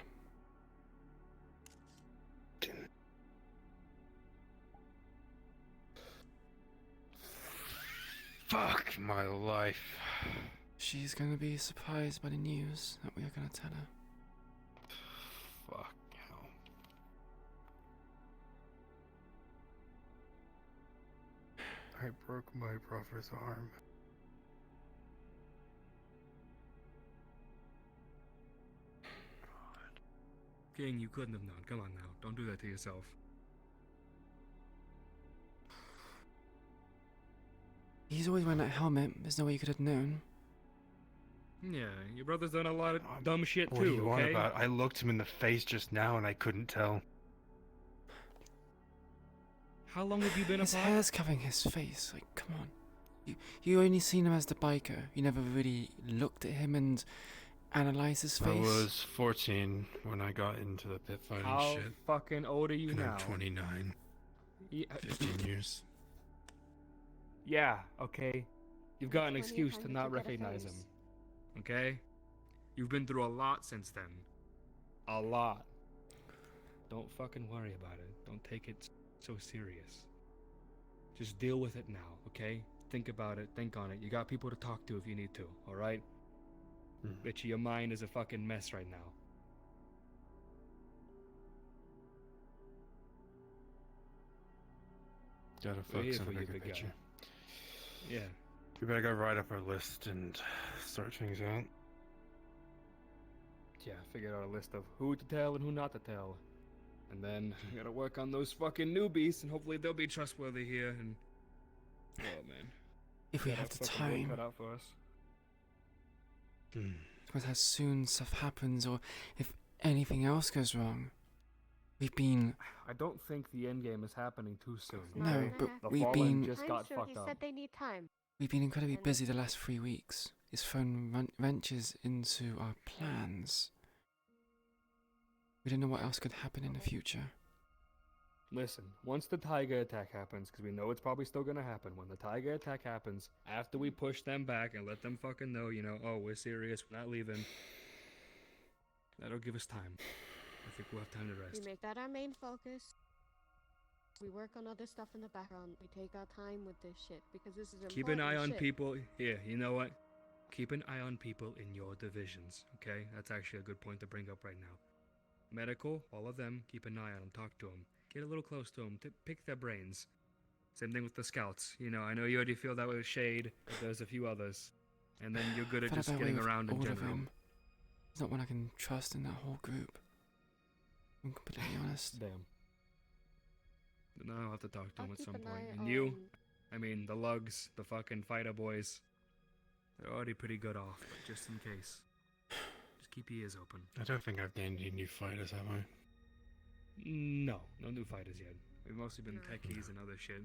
Fuck my life. She's going to be surprised by the news that we are going to tell her. Fuck hell. I broke my brother's arm. King, you couldn't have known. Come on now. Don't do that to yourself. He's always wearing that helmet. There's no way you could have known. Yeah, your brother's done a lot of dumb shit What are too, you on okay? about? I looked him in the face just now and I couldn't tell. How long have you been His apart? hair's covering his face. Like, come on. You only seen him as the biker. You never really looked at him and analyzed his face. I was 14 when I got into the pit fighting How shit. fucking old are you And now? I'm 29. Yeah, 15 years. yeah, okay. You've got an Plenty of excuse time to to not get a recognize him. face. Okay? You've been through a lot since then. A lot. Don't fucking worry about it. Don't take it so serious. Just deal with it now, okay? Think about it, think on it. You got people to talk to if you need to, alright? Bitchy, your mind is a fucking mess right now. Gotta We're here focus on for the you, bigger big guy. picture. Yeah. We better go write up our list and start things out. Yeah, figure out a list of who to tell and who not to tell. And then we gotta work on those fucking newbies and hopefully they'll be trustworthy here and... Oh, man. If we Got have our the fucking work time. cut out for us. But as soon stuff happens, or if anything else goes wrong, We've been I don't think the end game is happening too soon. No, no, gonna but happen. The we've Fallen been just Time got soon, fucked he up. said they need time. we've been incredibly And- busy the last 3 weeks. It's thrown wrenches into our plans. We don't know what else could happen in the future. Listen, once the tiger attack happens, because we know it's probably still gonna happen, when the tiger attack happens, after we push them back and let them fucking know, oh, we're serious, we're not leaving, that'll give us time. I think we'll have time to We rest. make that our main focus. We work on other stuff in the background. We take our time with this shit because this is important. Keep an eye on shit. people. Here, you know what? Keep an eye on people in your divisions, okay? That's actually a good point to bring up right now. Medical, all of them, keep an eye on them, talk to them. Get a little close to them, pick their brains. Same thing with the scouts. I know you already feel that with Shade, but there's a few others. And then you're good at Felt just that way getting with around in all of general. them. There's not one I can trust in that whole group. I'm completely honest. Damn. But now I'll have to talk to I'll them at keep some an point. eye And you, on- I mean, the lugs, the fucking fighter boys, they're already pretty good off, but just in case. Just keep your ears open. I don't think I've gained any new fighters, have I? No new fighters yet. We've mostly been No. techies and other shit.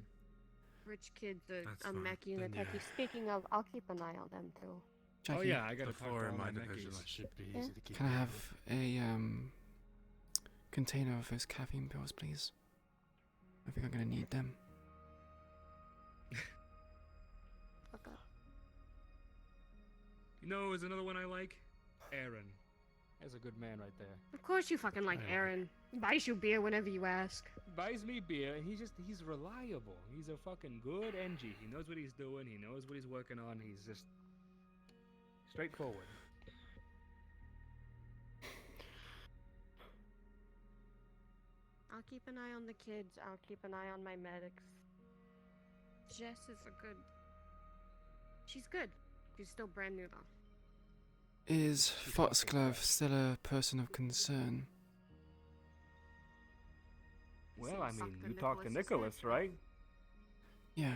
Rich kids, the That's fine. Mackie and the Then, techie. yeah. Speaking of, I'll keep an eye on them too. Jackie, Oh yeah, I gotta But talk for to all my my division, mechis. that should be Yeah. easy to keep. can I track have of. a container of those caffeine pills, please? I think I'm gonna need them. Okay. There's another one I like? Aaron. That's a good man right there. Of course you fucking like I like Aaron. Buys you beer whenever you ask. Buys me beer, and he's reliable. He's a fucking good NG. He knows what he's doing, he knows what he's working on, he's just straightforward. I'll keep an eye on the kids. I'll keep an eye on my medics. Jess is a good. She's good. She's still brand new though. Is Foxglove still a person of concern? Well, I Fuck mean, the you talked to Nicholas is Nicholas, right? Yeah.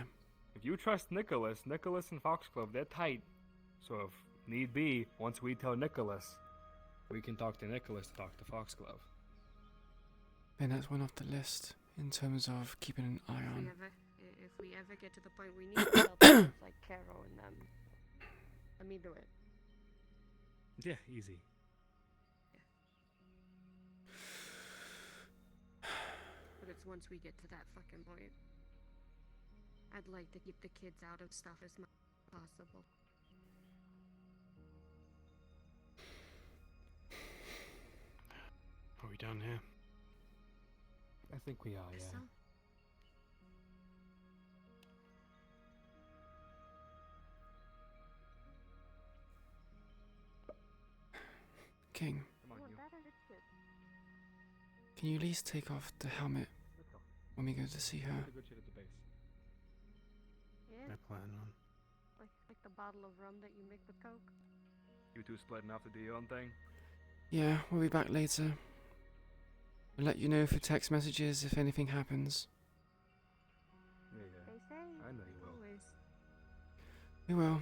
If you trust Nicholas and Foxglove, they're tight. So if need be, once we tell Nicholas, we can talk to Nicholas to talk to Foxglove. Then that's one off the list in terms of keeping an eye on. If we ever get to the point we need to tell them, it's like Caro and them. Let me do it. Yeah, easy. But it's once we get to that fucking point. I'd like to keep the kids out of stuff as much as possible. Are we done here? I think we are, yeah. So, King, Come on, you. can you at least take off the helmet Let's go. when we go to see her? Get the good shit at the base. yeah, I plan on. like the bottle of rum that you make with Coke. You two splitting off to do your own thing? Yeah, we'll be back later. We'll let you know through text messages if anything happens. Yeah. They say. I know you will. Always. We will.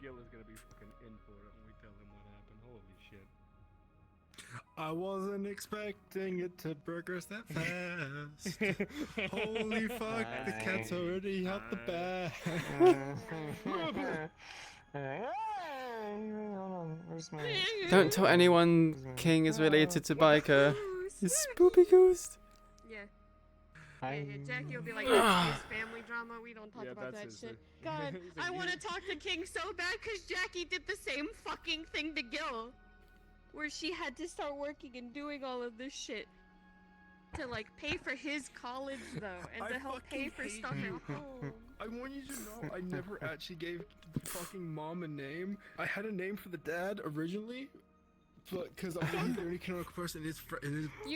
Gil is gonna be fucking in for it when we tell him what happened. Holy shit. I wasn't expecting it to progress that fast. Holy fuck, the cat's already out the bag. Where's my... Don't tell anyone King is related to Biker. It's Spoopy Ghost. Yeah. I... Yeah, Jackie will be like, that's his family drama. We don't talk Yeah, about that's that his, shit. God, he's like, I want to "You-" talk to King so bad because Jackie did the same fucking thing to Gil. Where she had to start working and doing all of this shit. To, like, pay for his college, though. And I to help pay fucking for hate stuff you. at home. I want you to know I never actually gave the fucking mom a name. I had a name for the dad originally, but because I'm the only canonical person in his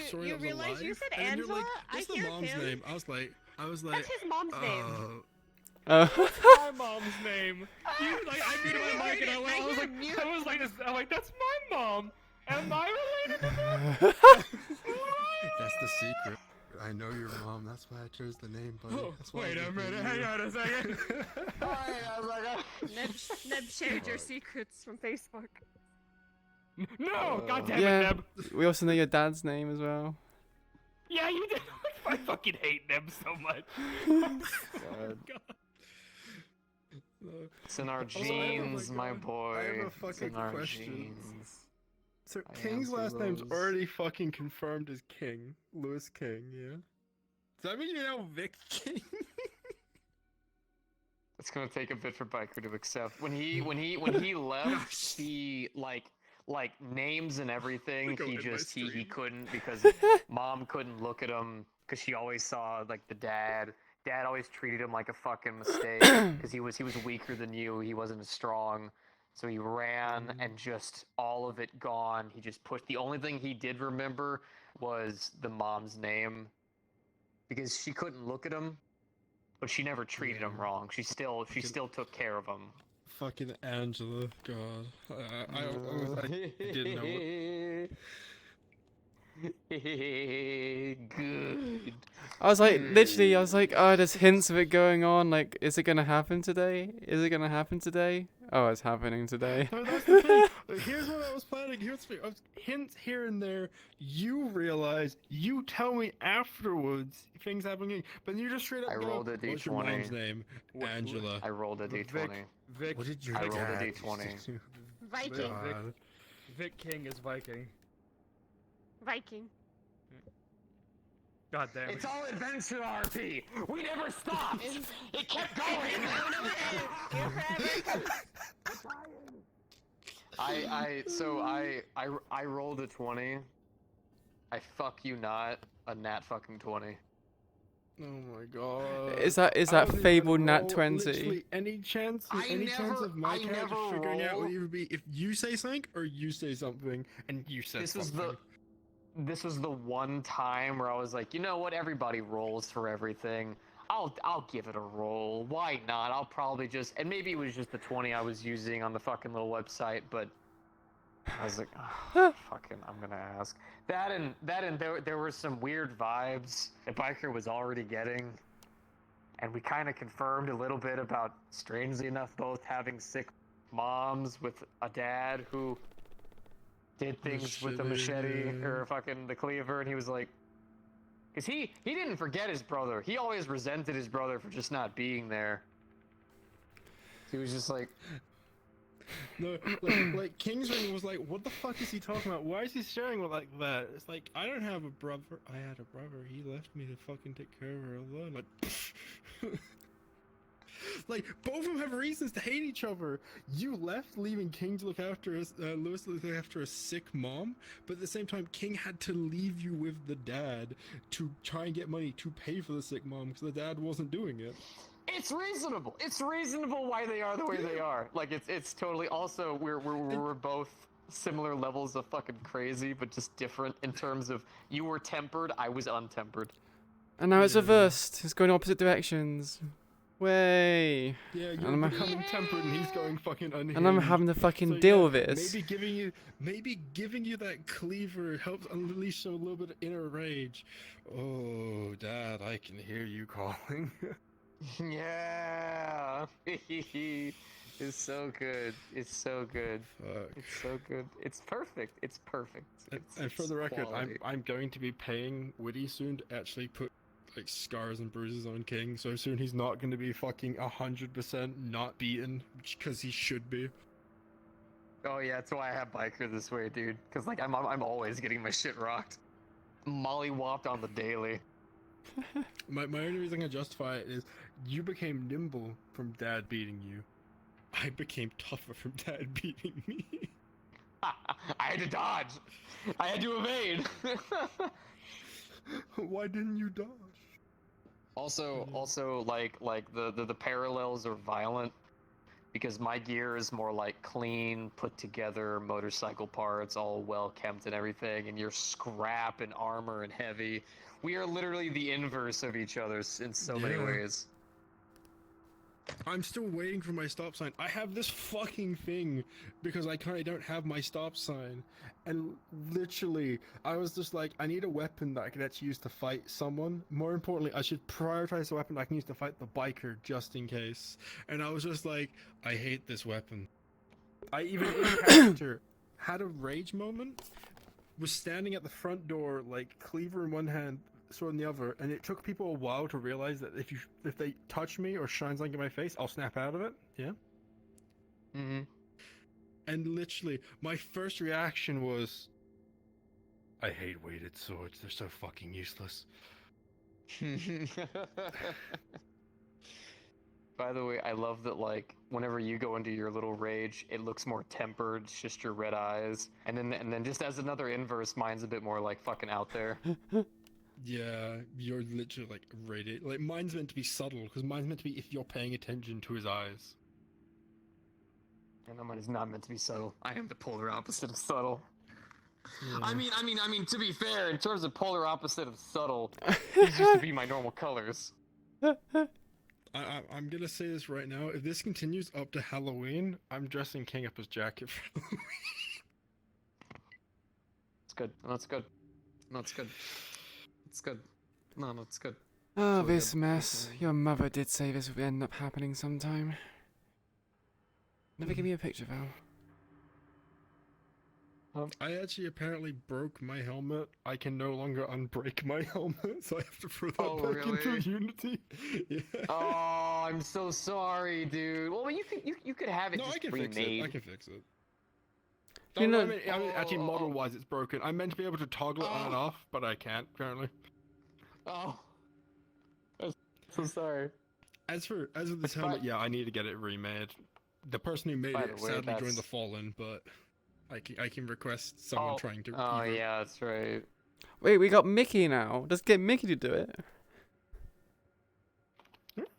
story You of realize you alive. said And then you're Angela? like, what's I the hear mom's him. name? I was like, That's his mom's name. Oh. My mom's name. You like I muted I my mic and heard it. I was heard like, mute. I was like, this, I'm like, that's my mom. Am I related to that? That's the secret. I know your mom. That's why I chose the name, buddy. Oh, That's why wait I a was minute. with Hang you. on a second. Alright, I was like, Neb shared your secrets from Facebook. No! God damn it, Yeah. Neb! We also know your dad's name as well. Yeah, you did. I fucking hate Neb so much. God. No. It's in our Also, I have a- genes, my boy. I have a It's fucking in our question. genes. So I King's answer last name's those. already fucking confirmed as King. Lewis King, yeah? Does that mean you're now Vic King? It's gonna take a bit for Biker to accept. When he left, he like names and everything. Go He in my just he stream. couldn't because mom couldn't look at him because she always saw like the dad. Dad always treated him like a fucking mistake because he was weaker than you. He wasn't as strong. So he ran and just all of it gone. He just pushed. The only thing he did remember was the mom's name because she couldn't look at him, but she never treated him Yeah. wrong. She still took care of him. Fucking Angela, God. I didn't know what... Good. I was like, literally, I was like, oh, there's hints of it going on. Like, is it gonna happen today? Is it gonna happen today? Oh, it's happening today. No, that's the thing. Here's what I was planning. Hints here and there. You realize, you tell me afterwards things happening, but you just straight up I go, rolled a what's your D20. mom's name? Angela. I rolled a d20. Vic, What did your I rolled a dad D20. used to do? Viking. God. Vic King is Viking. Viking. God damn it. It's all adventure RP. We never stopped. It kept going. I rolled a 20. I fuck you not a nat fucking 20. Oh my god. Is that I wasn't even fabled gonna nat roll 20? Literally any chance of my I character never figuring out would roll. either be if you say something or you say something and you said This was something. this was the one time where I was like, you know what? Everybody rolls for everything. I'll give it a roll. Why not? I'll probably just, and maybe it was just the 20 I was using on the fucking little website, but I was like, oh, fucking, I'm gonna ask. That and there were some weird vibes that Biker was already getting, and we kind of confirmed a little bit about, strangely enough, both having sick moms with a dad who did things with the machete Machete. or fucking the cleaver, and he was like, because he didn't forget his brother. He always resented his brother for just not being there. He was just like, No, like Kingsring was like, what the fuck is he talking about? Why is he sharing it like that? It's like, I don't have a brother. I had a brother. He left me to fucking take care of her alone. Like, like both of them have reasons to hate each other. You left, leaving King to look after Lewis to look after a sick mom, but at the same time, King had to leave you with the dad to try and get money to pay for the sick mom because the dad wasn't doing it. it's reasonable. It's reasonable why they are the way they are. Like it's totally. Also, we're both similar levels of fucking crazy, but just different in terms of you were tempered, I was untempered. And now it's Yeah. reversed. It's going opposite directions. Way. Yeah, And you're I'm- becoming tempered and he's going fucking unhinged. And I'm having to fucking So, deal yeah, with this. Maybe giving you that cleaver helps unleash a little bit of inner rage. Oh, Dad, I can hear you calling. Yeah. It's so good. It's so good. Fuck. It's so good. It's perfect. It's perfect. And for it's the record, quality. I'm going to be paying Woody soon to actually put like scars and bruises on King. So soon he's not going to be fucking 100% not beaten because he should be. Oh yeah, that's why I have Biker this way, dude. Cause like I'm always getting my shit rocked. Mollywopped on the daily. My only reason I can justify it is you became nimble from Dad beating you. I became tougher from Dad beating me. I had to dodge. I had to evade. Why didn't you dodge? Also, like the parallels are violent because my gear is more like clean, put together motorcycle parts, all well kept and everything, and you're scrap and armor and heavy. We are literally the inverse of each other in so many Yeah. ways. I'm still waiting for my stop sign. I have this fucking thing because I don't have my stop sign. And literally, I was just like, I need a weapon that I can actually use to fight someone. More importantly, I should prioritize a weapon I can use to fight the biker just in case. And I was just like, I hate this weapon. I even in character had a rage moment, was standing at the front door, like cleaver in one hand, sword in the other, and it took people a while to realize that if they touch me or shine something in my face, I'll snap out of it. Yeah. Mm-hmm. And literally, my first reaction was, I hate weighted swords. They're so fucking useless. By the way, I love that, like, whenever you go into your little rage, it looks more tempered, it's just your red eyes. And then just as another inverse, mine's a bit more, like, fucking out there. Yeah, you're literally like radiate. Like mine's meant to be subtle, because mine's meant to be if you're paying attention to his eyes. And mine is not meant to be subtle. I am the polar opposite of subtle. Yeah. I mean, to be fair, in terms of polar opposite of subtle, these used to be my normal colors. I'm gonna say this right now. If this continues up to Halloween, I'm dressing King up as Jacket for Halloween. It's good. No, it's good. No, it's good. It's good. No, it's good. Oh, really this good. mess. Your mother did say this would end up happening sometime. Never give me a picture, Val. I actually apparently broke my helmet. I can no longer unbreak my helmet, so I have to throw that back into really? Unity. Yeah. Oh, I'm so sorry, dude. Well, you could have it No, just I can remade. fix it. I can fix it. You No, know- I mean, actually, model-wise, it's broken. I'm meant to be able to toggle it on and off, but I can't apparently. Oh, I'm so sorry. As for this But- helmet, yeah, I need to get it remade. The person who made By it the way, sadly joined that's- the Fallen, but I can request someone trying to. Oh either- yeah, that's right. Wait, we got Mickey now. Let's get Mickey to do it.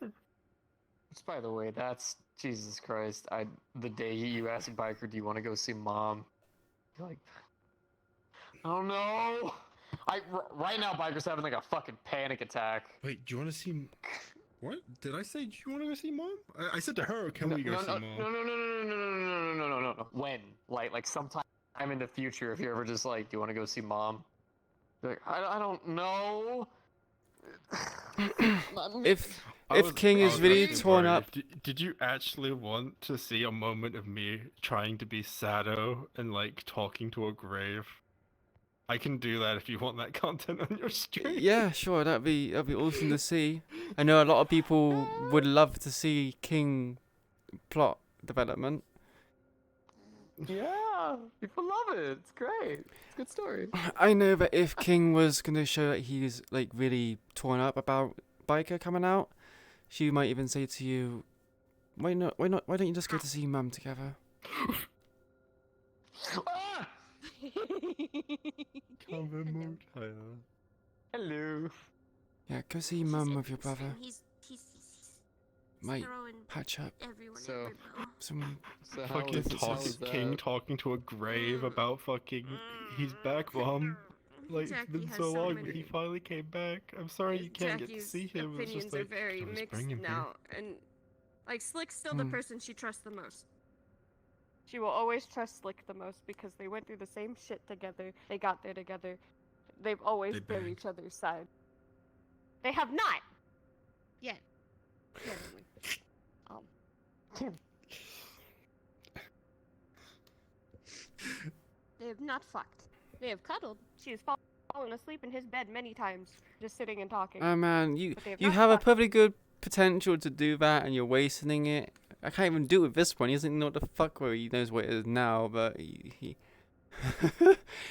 Which, by the way, that's Jesus Christ. The day you asked Biker, do you want to go see Mom? You're like, oh no. Right now, Biker's having like a fucking panic attack. Wait, do you want to see? What did I say? Do you want to go see Mom? I said to her, "Can we go no, see no, Mom?" no. When? Like sometime in the future, if you're ever just like, do you want to go see Mom? You're like, I don't know. If I was- King I is was really actually torn worried. up, Did you actually want to see a moment of me trying to be Sado and like talking to a grave? I can do that if you want that content on your stream. yeah, sure, that'd be awesome to see. I know a lot of people would love to see King plot development. Yeah, people love it. It's great. It's a good story. I know that if King was gonna show that he's like really torn up about Biker coming out, she might even say to you, why don't you just go to see Mum together? Ah! Hello. Yeah, go see Mum with your brother. He's Might throwing patch up everyone So- in the bill. some. So how Fucking was- how was King that? talking to a grave about fucking. He's back, Mom. Like it's Jackie been has so long, but many- he finally came back. I'm sorry you can't get to Jackie's see him. It's opinions just like, are very "Just mixed bring him here." now, and like Slick's still the Hmm. person she trusts the most. She will always trust Slick the most because they went through the same shit together. They got there together. They've always They been banged. each other's side. They have not yet. Apparently. They have not fucked. They have cuddled. She has fallen asleep in his bed many times, just sitting and talking. Oh man, But they have you not have a fucked. perfectly good potential to do that, and you're wasting it. I can't even do it with this one. He doesn't know what the fuck where he knows what it is now, but he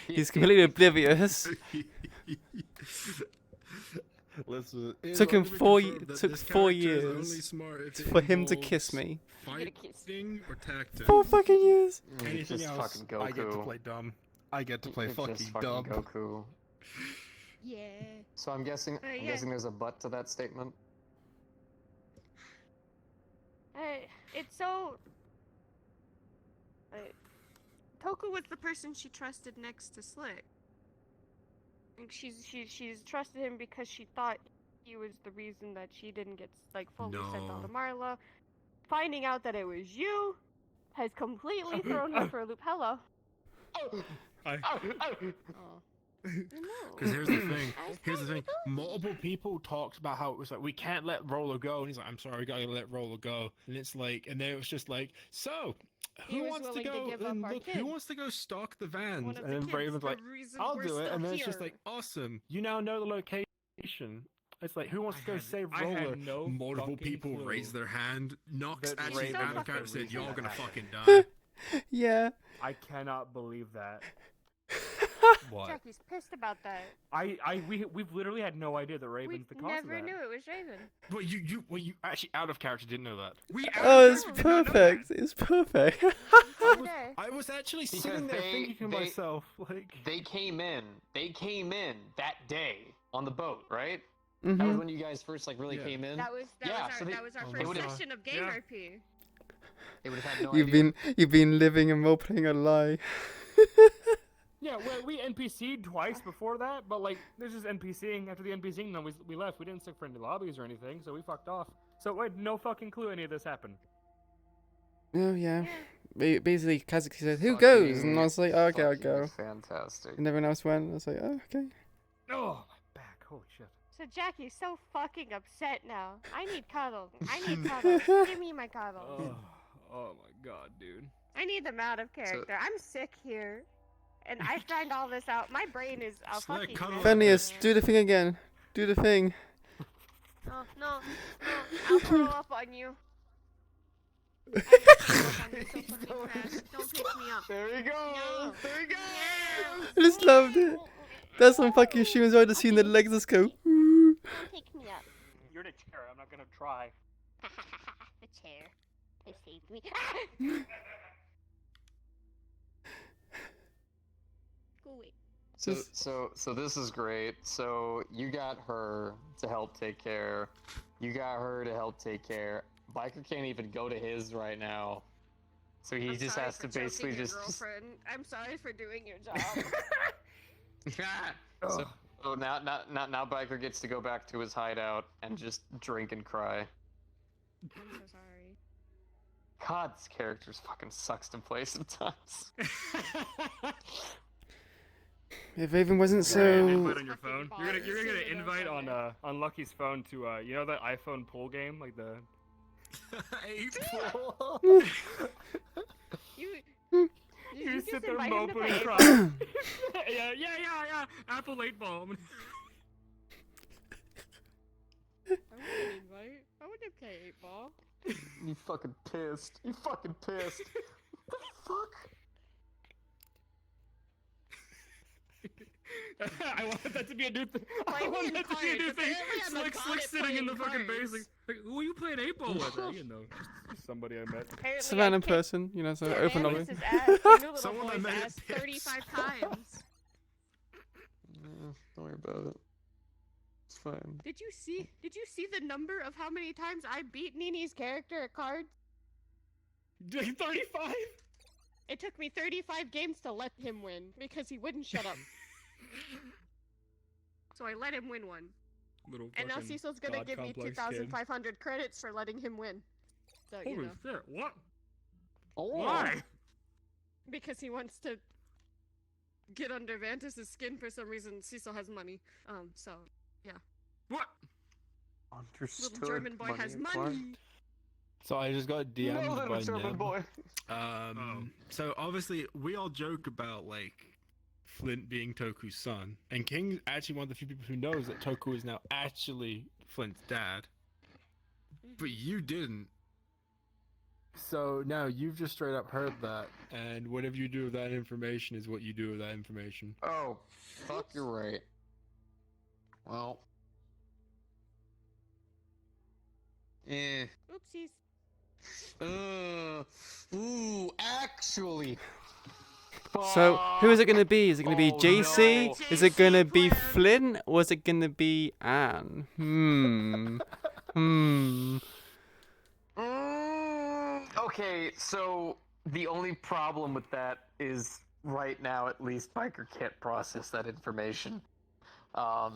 he's completely oblivious. Listen, Took him let me 4 confirm that took this 4 character is only years smart if it for him to kiss involves me. You get a kiss. Fighting or tactics. 4 fucking years. You're Anything just else, fucking Goku. I get to play dumb. I get to play You're fucking just fucking dumb. Goku. Yeah. So I'm guessing Yeah. guessing there's a but to that statement. It's so. Toku was the person she trusted next to Slick. And she's trusted him because she thought he was the reason that she didn't get like fully sent out No. to Marla. finding out that it was you has completely thrown her for a loop. Hello. Oh. Because here's the thing. Here's the thing. Multiple people talked about how it was like we can't let Roller go, and he's like, "I'm sorry, we gotta let Roller go." And it's like, and then it was just like, "So, He who was wants to willing to go give up and our look? kid. Who wants to go stalk the vans?" One of And the then kids, Raven's the like, reason "I'll we're do it." still And then it's just here. like, "Awesome! You now know the location." It's like, who wants to go save I Roller? had no Multiple fucking people clue raised their hand. Knox that actually Raven ran was up and the said, reason "Y'all that gonna happened." fucking die." Yeah. I cannot believe that. What? Jackie's pissed about that. We've literally had no idea that We Raven's the cause of never that. knew it was Raven. Well, you actually out of character didn't know that. Oh, it's perfect. It's perfect. Okay. I was actually Because sitting there they- thinking to they- myself, like, They came in that day on the boat, right? That was Mhm. when you guys first like really Yeah. came in. That was Yeah, so that was our oh first my God. session of Yeah. GangRP. They would have had no You've idea. been living and role playing a lie. Yeah, well, we NPC'd twice before that, but like, this is NPCing. After the NPCing, then we left. We didn't stick for any lobbies or anything, so we fucked off. So wait, no fucking clue any of this happened. Oh yeah. Basically, Kazuki said, "Who Fucking- goes?" And I was like, "Okay, I'll fucking go." Fantastic. And everyone else went. I was like, "Oh, okay." Oh, my back. Holy shit. So Jackie's so fucking upset now. I need cuddles. I need cuddles. Give me my cuddles. Oh my god, dude. I need them out of character. I'm sick here. And I find all this out. My brain is a Select fucking cuddle. mess. Phineas, do the thing again. Do the thing. No. I'll throw up on you. I will throw up on you so fucking fast. Don't pick me up. There we go. No. There we go. I just loved it. That's when fucking Shimon's already seen the legs just go. "Ooh." Don't pick me up. You're in a chair. I'm not gonna try. The chair. It saved me. Go away. So this is great. So you got her to help take care. You got her to help take care. Biker can't even go to his right now. So he I'm just sorry has for to choking basically your just girlfriend. I'm sorry for doing your job. so now Biker gets to go back to his hideout and just drink and cry. I'm so sorry. God, this character fucking sucks to play sometimes. If Raven wasn't You're gonna get an so. invite on your phone. You're gonna get Sooner an than invite Sunday. on Lucky's phone to you know that iPhone pool game, like the. You sit just there invite him to moping play and April. crying. yeah. Apple 8 Ball. I wouldn't invite. I wouldn't play 8 ball. You fucking pissed. You fucking pissed. What the fuck? I want that to be a new thing. I Play want me that to be a cards. new If thing. they ever have a Slick god sitting in the playing fucking cards. base. Like, who are you playing 8 Ball with? You know, just somebody I met. Apparently, It's a random I kicked person, you know, so open lobby. His ass, your new little Someone I boy's met at ass Pips. 35 times. Don't worry about it. It's fine. Did you see the number of how many times I beat Nini's character at cards? 35? It took me 35 games to let him win because he wouldn't shut up. So I let him win one. Little And now fucking Cecil's gonna God give me complex kid. 2,500 credits for letting him win. So, you Holy know. shit, what? Oh. Why? Because he wants to get under Vantus's skin for some reason. Cecil has money. So, What? Understood. little German boy has acquired. money. So I just got No, DM'd little by German Neb. boy. So obviously we all joke about like Flint being Toku's son, and King's actually one of the few people who knows that Toku is now actually Flint's dad. But you didn't. So now you've just straight up heard that, and whatever you do with that information is what you do with that information. Oh, fuck, you're right. Well. Oopsies. Ooh, actually. So, who is it going to be? Is it going to be Oh, JC? no. Is it going to JC be plan. Flynn? Or is it going to be Anne? Okay, so the only problem with that is right now, at least, Biker can't process that information. So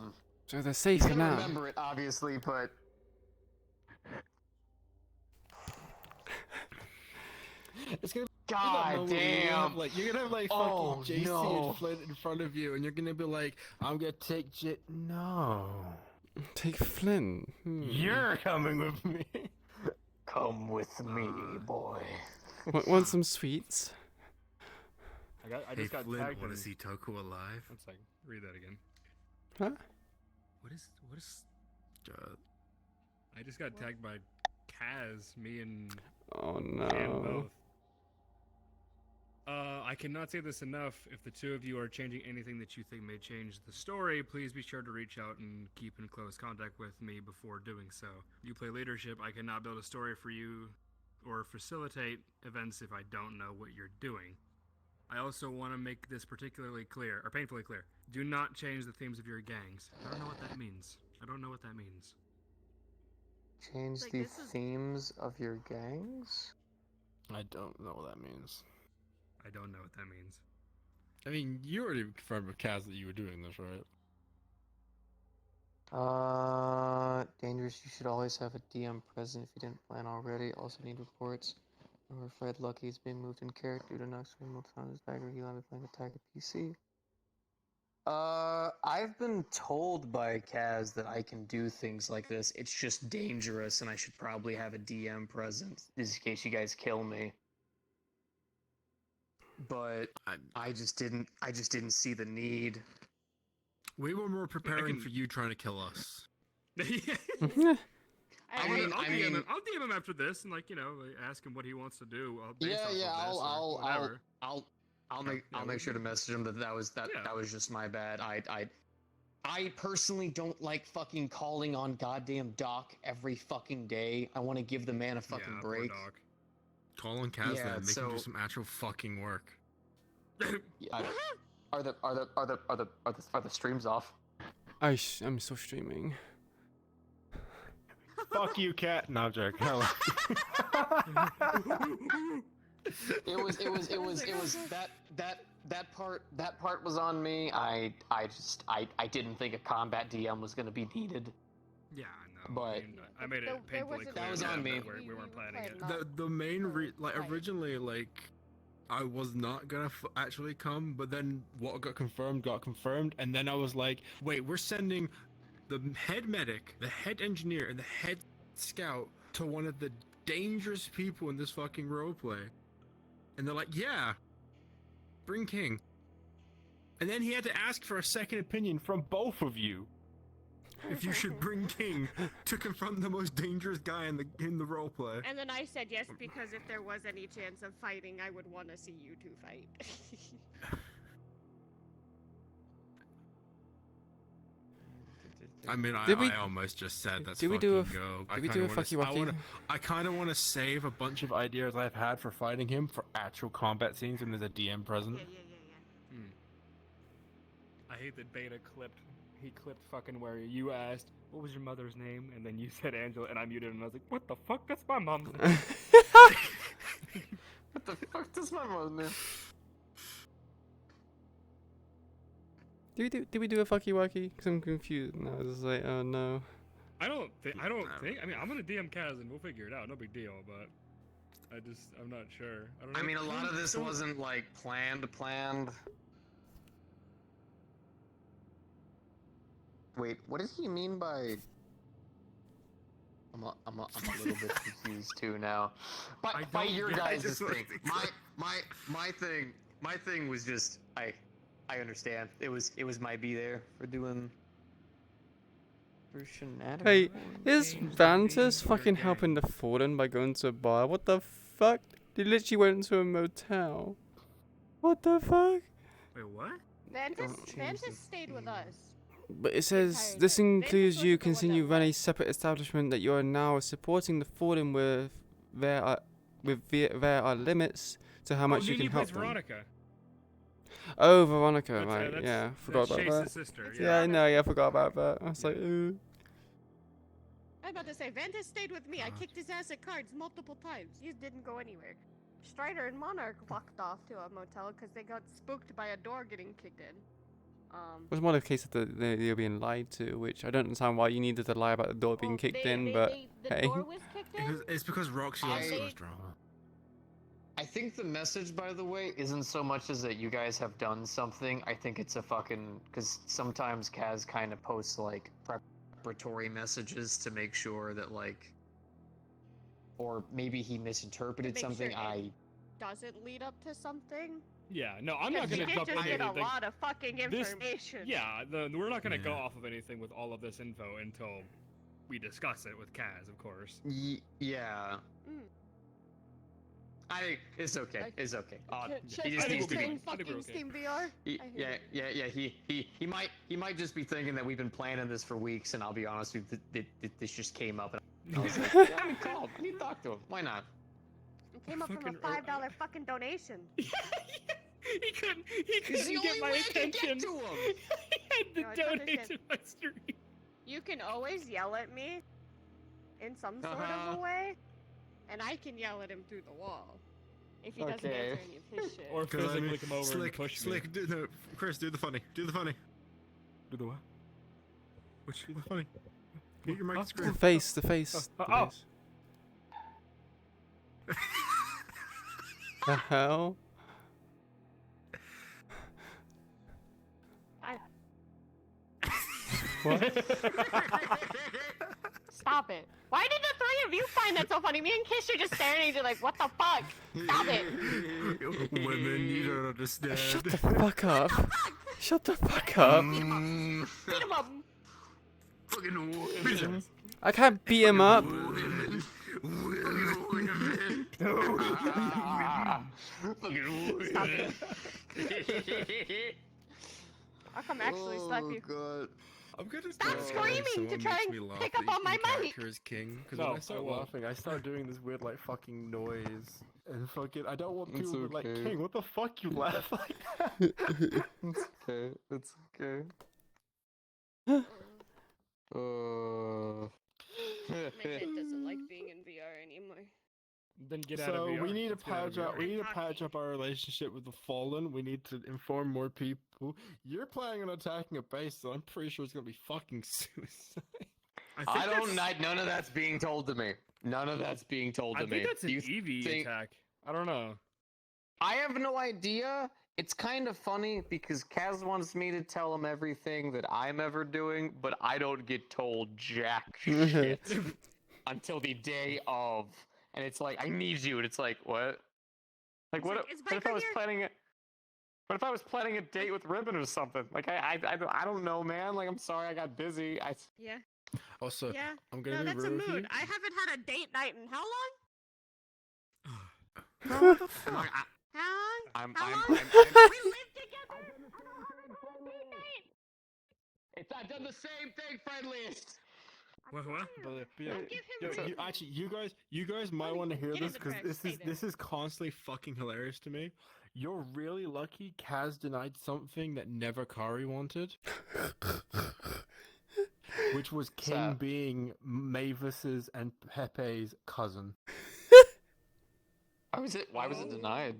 they're safe He's for gonna now. remember it, obviously, but It's gonna be that God moment where damn! you're gonna have like Oh, fucking JC no. and Flint in front of you, and you're gonna be like, I'm gonna take No. Take Flynn. You're coming with me. Come with me, boy. Want some sweets? I just got tagged want in. to see Toku alive? One second. Read that again. Huh? What is I just got tagged by Kaz, me and Oh Jan no. both. I cannot say this enough. If the two of you are changing anything that you think may change the story, please be sure to reach out and keep in close contact with me before doing so. You play leadership, I cannot build a story for you or facilitate events if I don't know what you're doing. I also want to make this particularly clear, or painfully clear. Do not change the themes of your gangs. I don't know what that means. I don't know what that means. Change Like, the this is- themes of your gangs? I don't know what that means. I don't know what that means. I mean, you already confirmed with Kaz that you were doing this, right? Dangerous. You should always have a DM present if you didn't plan already. Also need reports. Remember Fred Lucky is being moved in character due to Knox remote found his dagger. He'll have playing attack at PC. I've been told by Kaz that I can do things like this. It's just dangerous, and I should probably have a DM present in case you guys kill me. But I just didn't see the need. We were more preparing can- for you trying to kill us. I mean- mean, I'll I DM mean- him. I'll DM him after this and, like, you know, like, ask him what he wants to do. Based off of this or whatever. I'll make sure to message him that was just my bad. I personally don't like fucking calling on goddamn Doc every fucking day. I want to give the man a fucking Poor break. dog. Call on Kaz Yeah, then, make him do so- some actual fucking work. Are the streams off? I'm still streaming. Fuck you, cat. No, I'm joking. It was that part was on me. I didn't think a combat DM was gonna be needed. Yeah, I know. But- I made There it painfully wasn't clear That was to on him me. that we weren't planning it. the main Right. originally I was not gonna actually come, but then what got confirmed, and then I was like, wait, we're sending the head medic, the head engineer, and the head scout to one of the dangerous people in this fucking roleplay, and they're like, yeah, bring King, and then he had to ask for a second opinion from both of you if you should bring King to confront the most dangerous guy in the roleplay. and then I said yes because if there was any chance of fighting, I would want to see you two fight. I mean, Did we- I almost just said that's did we fucking do a go. did we do a fucky wacky? I kind of want to save a bunch of ideas I've had for fighting him for actual combat scenes when there's a DM present. yeah. I hate that Beta clipped. He clipped fucking where you asked, what was your mother's name? And then you said Angela, and I muted, and I was like, what the fuck? That's my mom's name. What the fuck does my mother do? Did we do a fucky wacky? Because I'm confused now. I was like, oh no. I don't think. I mean, I'm gonna DM Kaz and we'll figure it out. No big deal. But I'm not sure. I don't know. I mean, a lot of this wasn't like planned. Wait, what does he mean by? I'm a little bit confused too now. By your guys' thing, my thing was just I understand. It was my be there for doing. For shenanigans. Hey, is Change the Vantas names of your fucking helping the Fallen by going to a bar? What the fuck? They literally went to a motel. What the fuck? Wait, what? Vantis stayed with us. But it says entire this thing. includes Vantis you wasn't the one continue that run a left. separate establishment that you are now supporting the Fallen with there are limits to how much you can help them. Veronica. Oh, Veronica, That's, right? that's- Yeah, forgot that's about Chase's that. sister. It's Yeah, I Veronica. know. Yeah, I forgot about that. I was like, ooh. I was about to say, Vantis stayed with me. I Uh. kicked his ass at cards multiple times. He didn't go anywhere. Strider and Monarch walked off to a motel because they got spooked by a door getting kicked in. It was more the case that they were being lied to, which I don't understand why you needed to lie about the door being kicked in, but the hey. door was kicked in. It's because Roxy I- also they- was drama. I think the message, by the way, isn't so much as that you guys have done something. I think it's a fucking... Because sometimes Kaz kind of posts, like, preparatory messages to make sure that, like... Or maybe he misinterpreted Make something. sure it doesn't lead up to something. Yeah, no, I'm not You gonna did jump just into get a anything. lot of fucking information. Yeah, we're not gonna go Yeah. off of anything with all of this info until we discuss it with Kaz, of course. Yeah. Mm. I think it's okay. It's okay. Should He just I needs to turn be... I think we're fucking okay. Steam VR? He might just be thinking that we've been planning this for weeks, and I'll be honest with you, this just came up, and I was like, yeah, I need to call him. I need to talk to him. Why not? It came up from a Fucking $5 fucking donation. He couldn't It's the get only my way I can attention. get to him. He had to No, I donate understand. to my stream. You can always yell at me in some sort of Uh-huh. a way, and I can yell at him through the wall if he doesn't Okay. answer any of his shit. Or Because, I physically mean, come over Slick, and push Slick, me. no, Chris, do the funny. Do the funny. Do the what? Which the funny? Get your mic Huh? screen. The face, the face. Oh, the oh. face. The hell? What? Stop it. Why did the three of you find that so funny? Me and Kish are just staring at each other like, what the fuck? Stop it. Women, you don't understand. Shut the fuck up. Shut the fuck up. Beat him up. Fucking women. I can't beat him up. Women. Stop it. I'll come actually slap you. God. I'm gonna Stop screaming to try and pick up on my mic. Is king, because No, when I I start won't. laughing, I start doing this weird like fucking noise, and fucking I don't want It's people to be like, okay. King, what the fuck you laugh like that? It's okay. It's okay. My head doesn't like being in VR anymore. Then get out of So VR. we need to Let's get out of patch up. VR. We need to I'm patch talking. up our relationship with the Fallen. We need to inform more people. You're planning on attacking a base, so I'm pretty sure it's gonna be fucking suicide. I don't. None of that's being told to me. None of that's being told I to me. think that's an You EV think- attack. I don't know. I have no idea. It's kind of funny because Kaz wants me to tell him everything that I'm ever doing, but I don't get told jack shit until the day of. And it's like, I need you. And it's like, what? Like, It's what? like, is What if Viper I was here? planning it? What if I was planning a date with Ribbon or something? Like, I don't know, man. Like, I'm sorry, I got busy. Yeah, Also, yeah. I'm gonna No, be that's a real with mood. you. I haven't had a date night in how long? Bro, what the fuck? How long? I'm, How I'm, long? I'm, We lived together. I've done the same thing, friendliest. What? But yeah, Don't give him yo, room. actually, you guys might me want to hear get in this the because trash, this stay is there. this is constantly fucking hilarious to me. You're really lucky Kaz denied something that never Kari wanted, which was King that? being Mavis's and Pepe's cousin. Why was it denied?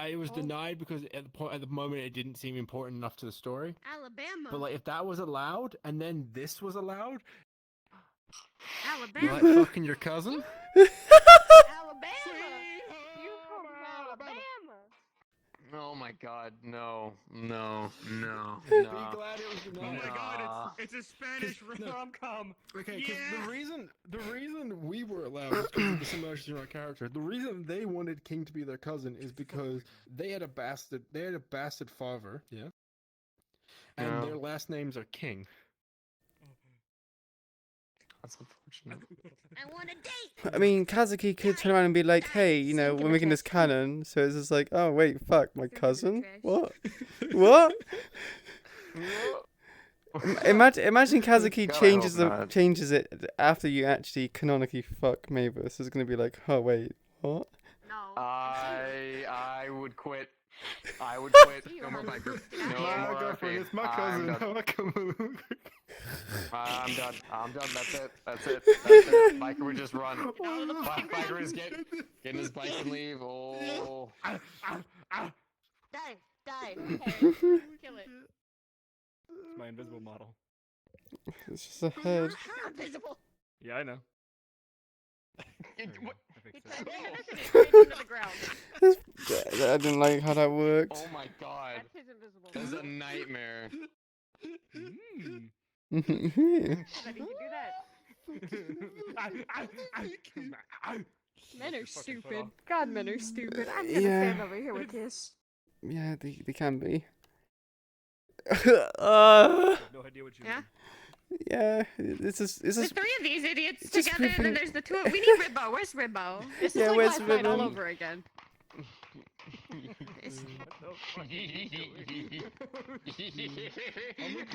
It was Oh. denied because at the moment it didn't seem important enough to the story. Alabama. But like if that was allowed and then this was allowed, you Alabama. like fucking your cousin? Alabama. You from Alabama. Oh my god, no. Be No. glad it was Oh denied. my god, Nah. it's a Spanish no. rom-com. Okay, because Yeah. the reason we were allowed is because of the similarities in our character. The reason they wanted King to be their cousin is because they had a bastard father, yeah, and Yeah. their last names are King. That's unfortunate. I want a date. I mean, Kazuki could turn around and be like, hey, you know, Sink in we're the making this trash. canon. So it's just like, oh, wait, fuck, my Sink in the cousin? trash. What? What? Imagine Kazuki God, I changes hope not. changes it after you actually canonically fuck Mavis. It's gonna be like, oh wait, what? No. I would quit. I would quit. See you, No more honey. biker. Get out No of here. more girlfriend, RP. it's my I'm cousin. done. I'm done. I'm done. That's it. That's it. Biker would just run. Get out of the fucking Biker ground. is get in his bike and leave. Oh. Die. Okay. Kill it. It's my invisible model. It's just a head. You're invisible. Yeah, I know. fix He it. turns into this and he straight into the ground. I didn't like how that worked. Oh my god. That's his invisible That's a body. nightmare. Mm. So that he can do that. Men are Fucking foot stupid. off. God, men are stupid. I'm gonna Yeah. stand over here with this. Yeah, they can be. I have no idea what you Yeah? mean. Yeah, this is There's 3 of these idiots it's just together, and then ripping- there's the 2 of... We need Ribbo. Where's Ribbo? This Yeah, is like where's last night all Ribbo? over again. It's- What the fuck are you doing? I'm gonna be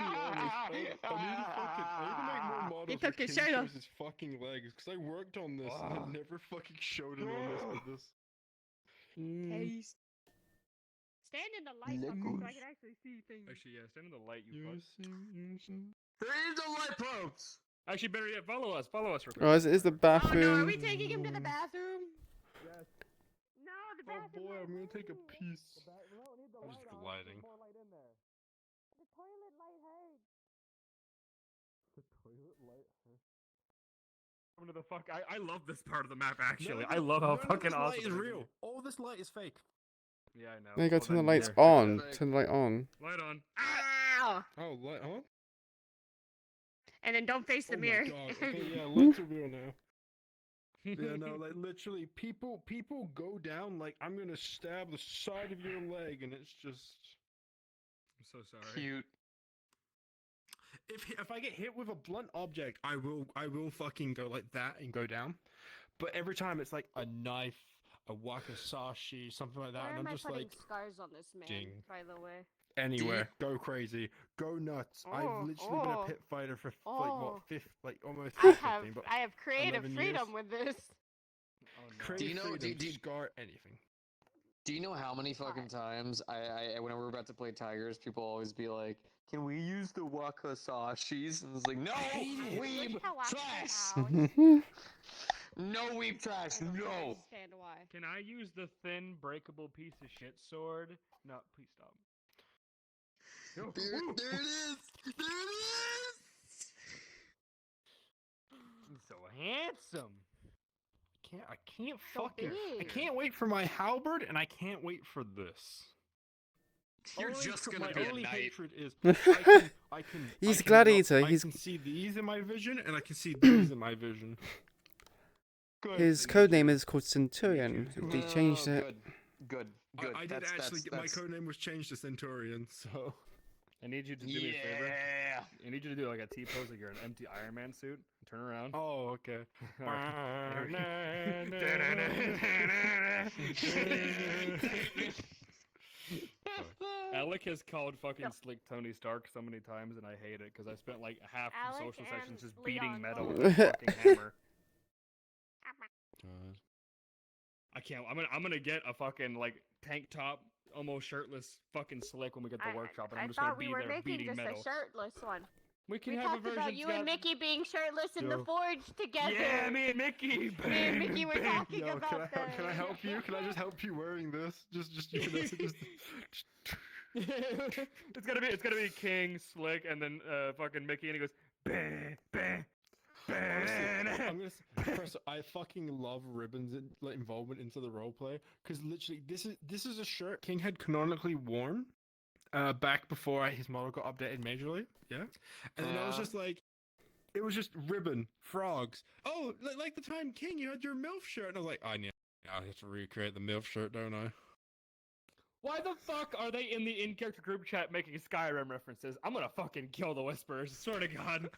honest. I need to make more models. He took where his King shirt off. shows his fucking legs, because I worked on this and I never fucking showed anyone this with this. Taste. Stand in the light fucker, so I can actually see things. Actually, yeah, stand in the light, you You fuck. see? There's the light probes! Actually, better yet, follow us real quick. Oh, is the Oh no, are bathroom? we taking him to the bathroom? Yes. No, the Oh bathroom. boy, light, I'm gonna take a ooh. piece. No, need the I'm just gliding. More light in there. The toilet light hurts. The toilet light. Come to the fuck. I love this part of the map, actually. None I of love how this fucking light awesome is it real. All this light is fake. Yeah, I know. There you go, Well, turn the then, lights yeah, on. fix that. Turn the light on. Light on. Ow! Oh, light on? And then don't face the Oh mirror. my god. Okay, yeah, lights are real now. Yeah, no, like literally, people go down like I'm gonna stab the side of your leg, and it's just. I'm so sorry. Cute. If I get hit with a blunt object, I will fucking go like that and go down. But every time it's like a knife, a wakizashi, something like that, Why and am I'm I just putting like scars on this man, ding. by the way? anywhere, go crazy, go nuts. I've literally been a pit fighter for almost I 15, but have creative 11 freedom years. with this. Oh, no. creative Do you know- freedom, do- scar anything. Do you know how many fucking times I when we're about to play Tigers, people always be like, "Can we use the wakasashis?" And it's like, "No, weeb trash! No weeb trash! I don't No!" understand why. Can I use the thin, breakable piece of shit sword? No, please stop. There it is! There it is! He's so handsome. I can't So fucking. I big. can't wait for my halberd, and I can't wait for this. You're Only just tr- gonna my be a only knight. hatred is I can. He's I can gladiator, look- he's- I can see these in my vision, and I can see these in my vision. His code name is called Centurion. They changed it. Good. Good. I did actually get my code name was changed to Centurion, so. I need you to do me a favor. Yeah. I need you to do like a T pose, like you're an empty Iron Man suit. Turn around. Oh, okay. Alec has called fucking Slick Tony Stark so many times, and I hate it because I spent like half the Alec social and sessions just Leon beating metal both. with a fucking hammer. I can't. I'm gonna get a fucking like tank top, almost shirtless, fucking Slick when we get to the workshop, and I'm just gonna thought be we were there making beating just metal. a shirtless one. We can We have a talked version. about you and Mickey being shirtless in the Yo. forge together. Yeah, me and Mickey. Me and Mickey were talking Yo, about that. can I help you? Can I just help you wearing this? Just you know, just It's gonna be King, Slick, and then fucking Mickey, and he goes, bah, bah, bah. I'm gonna first, I fucking love Ribbon's like involvement into the roleplay because literally this is a shirt King had canonically worn back before his model got updated majorly, yeah. And then I was Yeah. just like, it was just Ribbon, frogs. Oh, like the time King, you had your MILF shirt, and I was like, I have to recreate the MILF shirt, don't I? Why the fuck are they in the in-character group chat making Skyrim references? I'm gonna fucking kill the Whisperers, swear to God.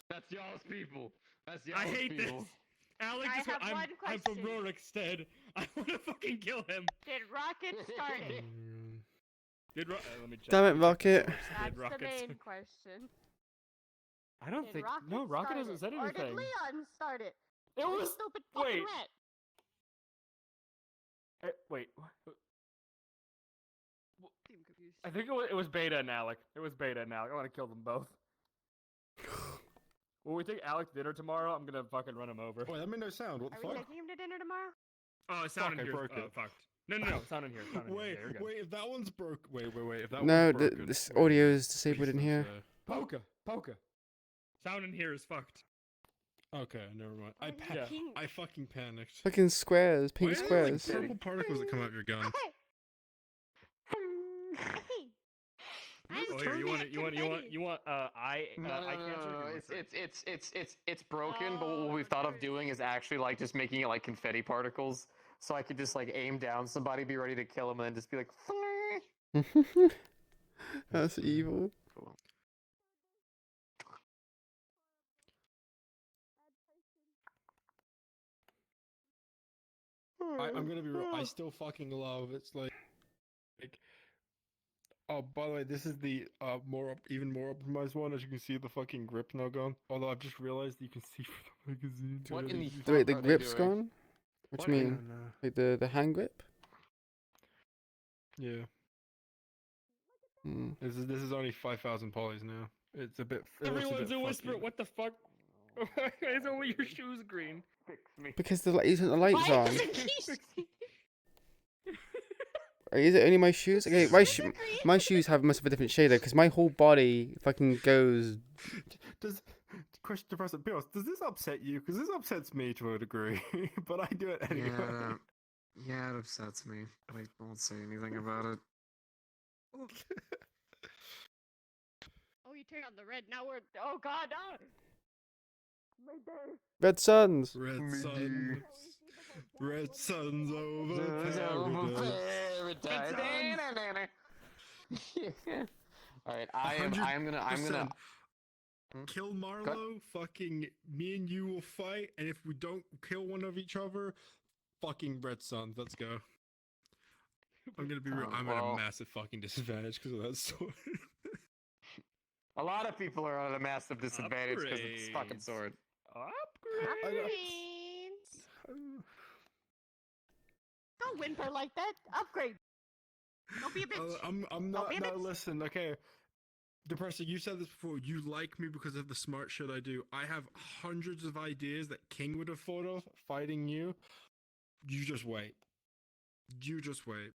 That's y'all's people. That's y'all's I hate this. people. Alex, I is have I'm, one I'm from question. Rorikstead. I wanna fucking kill him. Did Rocket start it? Let me check. Damn it, Rocket. That's the Rocket's- main question. I don't Did think. Rocket No, Rocket start hasn't it? said Or did anything. Leon start it? It You was. stupid wait. fucking rat. Wait. I'm confused. I think it was Beta and Alec. It was Beta and Alec. I want to kill them both. When we take Alec to dinner tomorrow, I'm gonna fucking run him over. Wait, that made no sound. What the Are we fuck? taking him to dinner tomorrow? Oh, sound Fuck, in I here. broke it. Fucked. No, sound in here. Sound in Wait, here. Yeah, you're good. wait, if that one's broke. Wait, if that No, one's broken. this wait, audio is disabled please in don't here. say. Poka. Sound in here is fucked. Okay, never mind. Yeah. I fucking panicked. Fucking squares, Why pink are there, like, squares. purple particles that come out of your gun? Oh, here, you want eye cancer? No. Or what's that? It's broken. But what Oh, we've thought of there doing is actually like just making it like confetti particles, so I could just like aim down somebody, be ready to kill them, and then just be like. That's evil. Cool. I'm gonna be real. I still fucking love. It's like. Oh, by the way, this is the even more optimized one. As you can see, the fucking grip now gone. Although I've just realized you can see from the magazine. What too. in the You- fuck Wait, the are they grip's doing? gone? What What? do I you mean? don't know. Like the hand grip? Yeah, Hmm. this is only 5,000 polys now. It's a bit. It looks Everyone's bit a whisper. fucky. What the fuck? Why is only your shoes green? Fix me. Because the isn't the lights Why on. doesn't he see? Is it only my shoes? Okay, my shoes must have a different shader because my whole body fucking goes. Does question to Professor Bills? Does this upset you? Because this upsets me to a degree, but I do it anyway. Yeah, it upsets me. I won't say anything about it. Oh, you turned on the red. Now we're. Oh God, no! My day. Red Suns! Red Me Sun, Red Sun's over paradise. All right, I'm gonna 100%. Hmm? Kill Marlowe. Fucking me and you will fight, and if we don't kill one of each other, fucking Red Suns. Let's go. I'm gonna be real. I'm at a Well, massive fucking disadvantage because of that sword. a lot of people are at a massive disadvantage because of this fucking Upgrades. sword. Upgrade. Upgrades. Don't whimper like that. Upgrade. Don't be a bitch. I'm Don't not. be a No, bitch. listen. Okay, Depressor, you said this before. You like me because of the smart shit I do. I have hundreds of ideas that King would have thought of fighting you. You just wait. You just wait.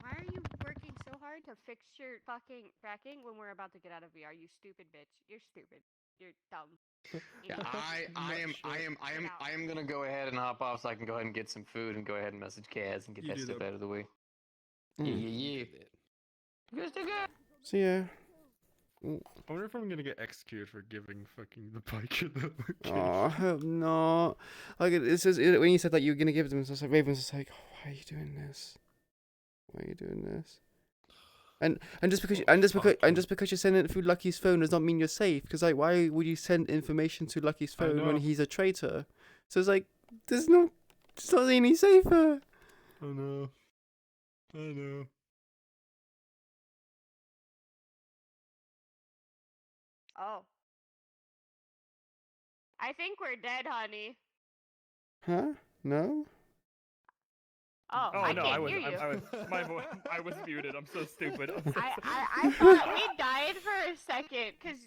Why are you working so hard to fix your fucking tracking when we're about to get out of VR? You stupid bitch. You're stupid. You're dumb. Yeah, Idiot. I am gonna go ahead and hop off so I can go ahead and get some food and go ahead and message Kaz and get You that do stuff that. out of the way. Mm. Yeah. Good to go. So yeah. I wonder if I'm gonna get executed for giving fucking the bike at the location. Oh, I hope not. Like it says when you said that you were gonna give them, so like Raven's just like, oh, why are you doing this? Why are you doing this? And just because you're sending it through Lucky's phone does not mean you're safe. Because like, why would you send information to Lucky's I phone when know. he's a traitor? So it's like, it's not any safer. I know. I know. Oh. I think we're dead, honey. Huh? No. Oh, Oh I no, can't I was, hear you. I was muted. I'm so stupid. I thought we died for a second because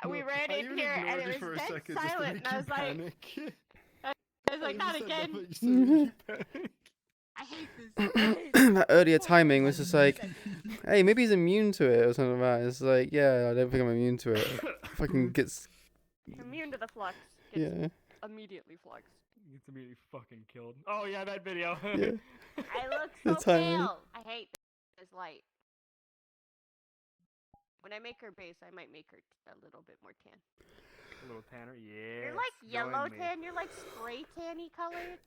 we No, ran I in even here and ignored it you was for a dead second just to silent. make And I you was like, panic. not You said again. that, but you said to make you panic. I hate this. That earlier timing was just like, hey, maybe he's immune to it or something like that. It's like, yeah, I don't think I'm immune to it. Fucking gets, Immune to the flux. Gets yeah, immediately fluxed. Gets immediately fucking killed. Oh yeah, that video. yeah. I look The so timing. pale. I hate this light. When I make her base, I might make her a little bit more tan. A little tanner. Yeah. You're like yellow tan. You're like spray tanny colored.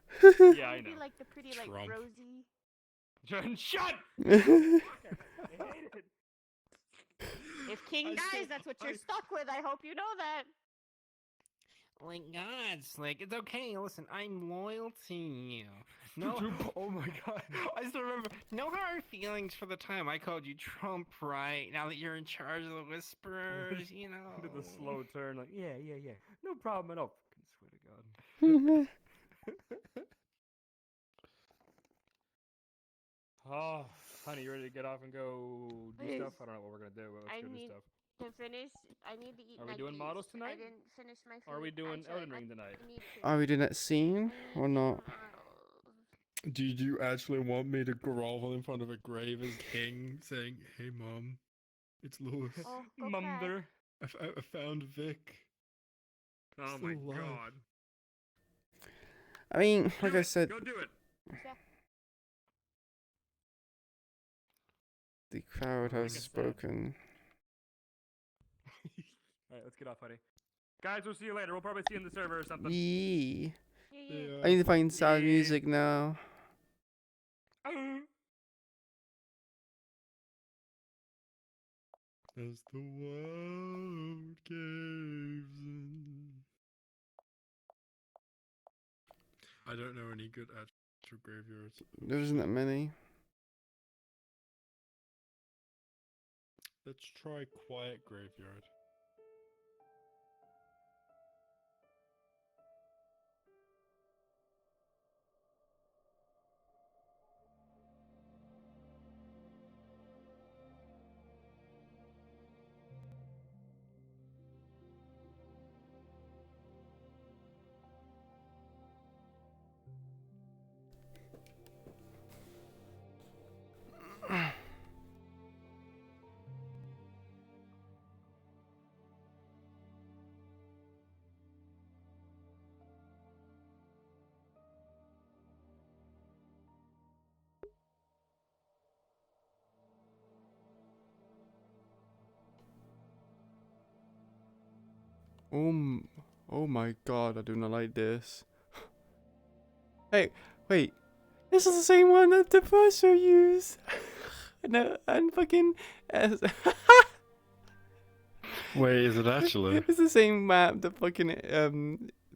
Yeah, I know. You'd be like the pretty like Trump. rosy. Shut. If King I dies, still- that's what you're I- stuck with. I hope you know that. Like, gods, like, it's okay, listen, I'm loyal to you. No, Oh my god. I still remember, no hard feelings for the time I called you Trump, right? Now that you're in charge of the Whisperers, you know. Did the slow turn, like, yeah. No problem at all. Fucking swear to God. Oh, honey, you ready to get off and go do Please. stuff? I don't know what we're gonna do, but let's I go do need stuff. to finish. I need to eat. Are we doing nuggies. models I tonight? didn't finish my food. Or are we doing Actually, Elden Ring tonight? I need to. Are we doing that scene I or need not? models. Do you actually want me to grovel in front of a grave as King saying, hey mom, it's Lewis. Oh, go cry. Mumder. I found Vic. Oh my Still alive. god. I mean, like Do I it. said, Go do it. the crowd Like I has said. spoken. Alright, let's get off, buddy. Guys, we'll see you later. We'll probably see you in the server or something. Yee. Yeah. I need to find sad Yeah. music now. As the world caves in. I don't know any good actual graveyards. There isn't that many. Let's try Quiet Graveyard. Oh my god, I do not like this. Hey, wait. This is the same one that the Depresso used. No, and fucking. Wait, is it actually? It's the same map that fucking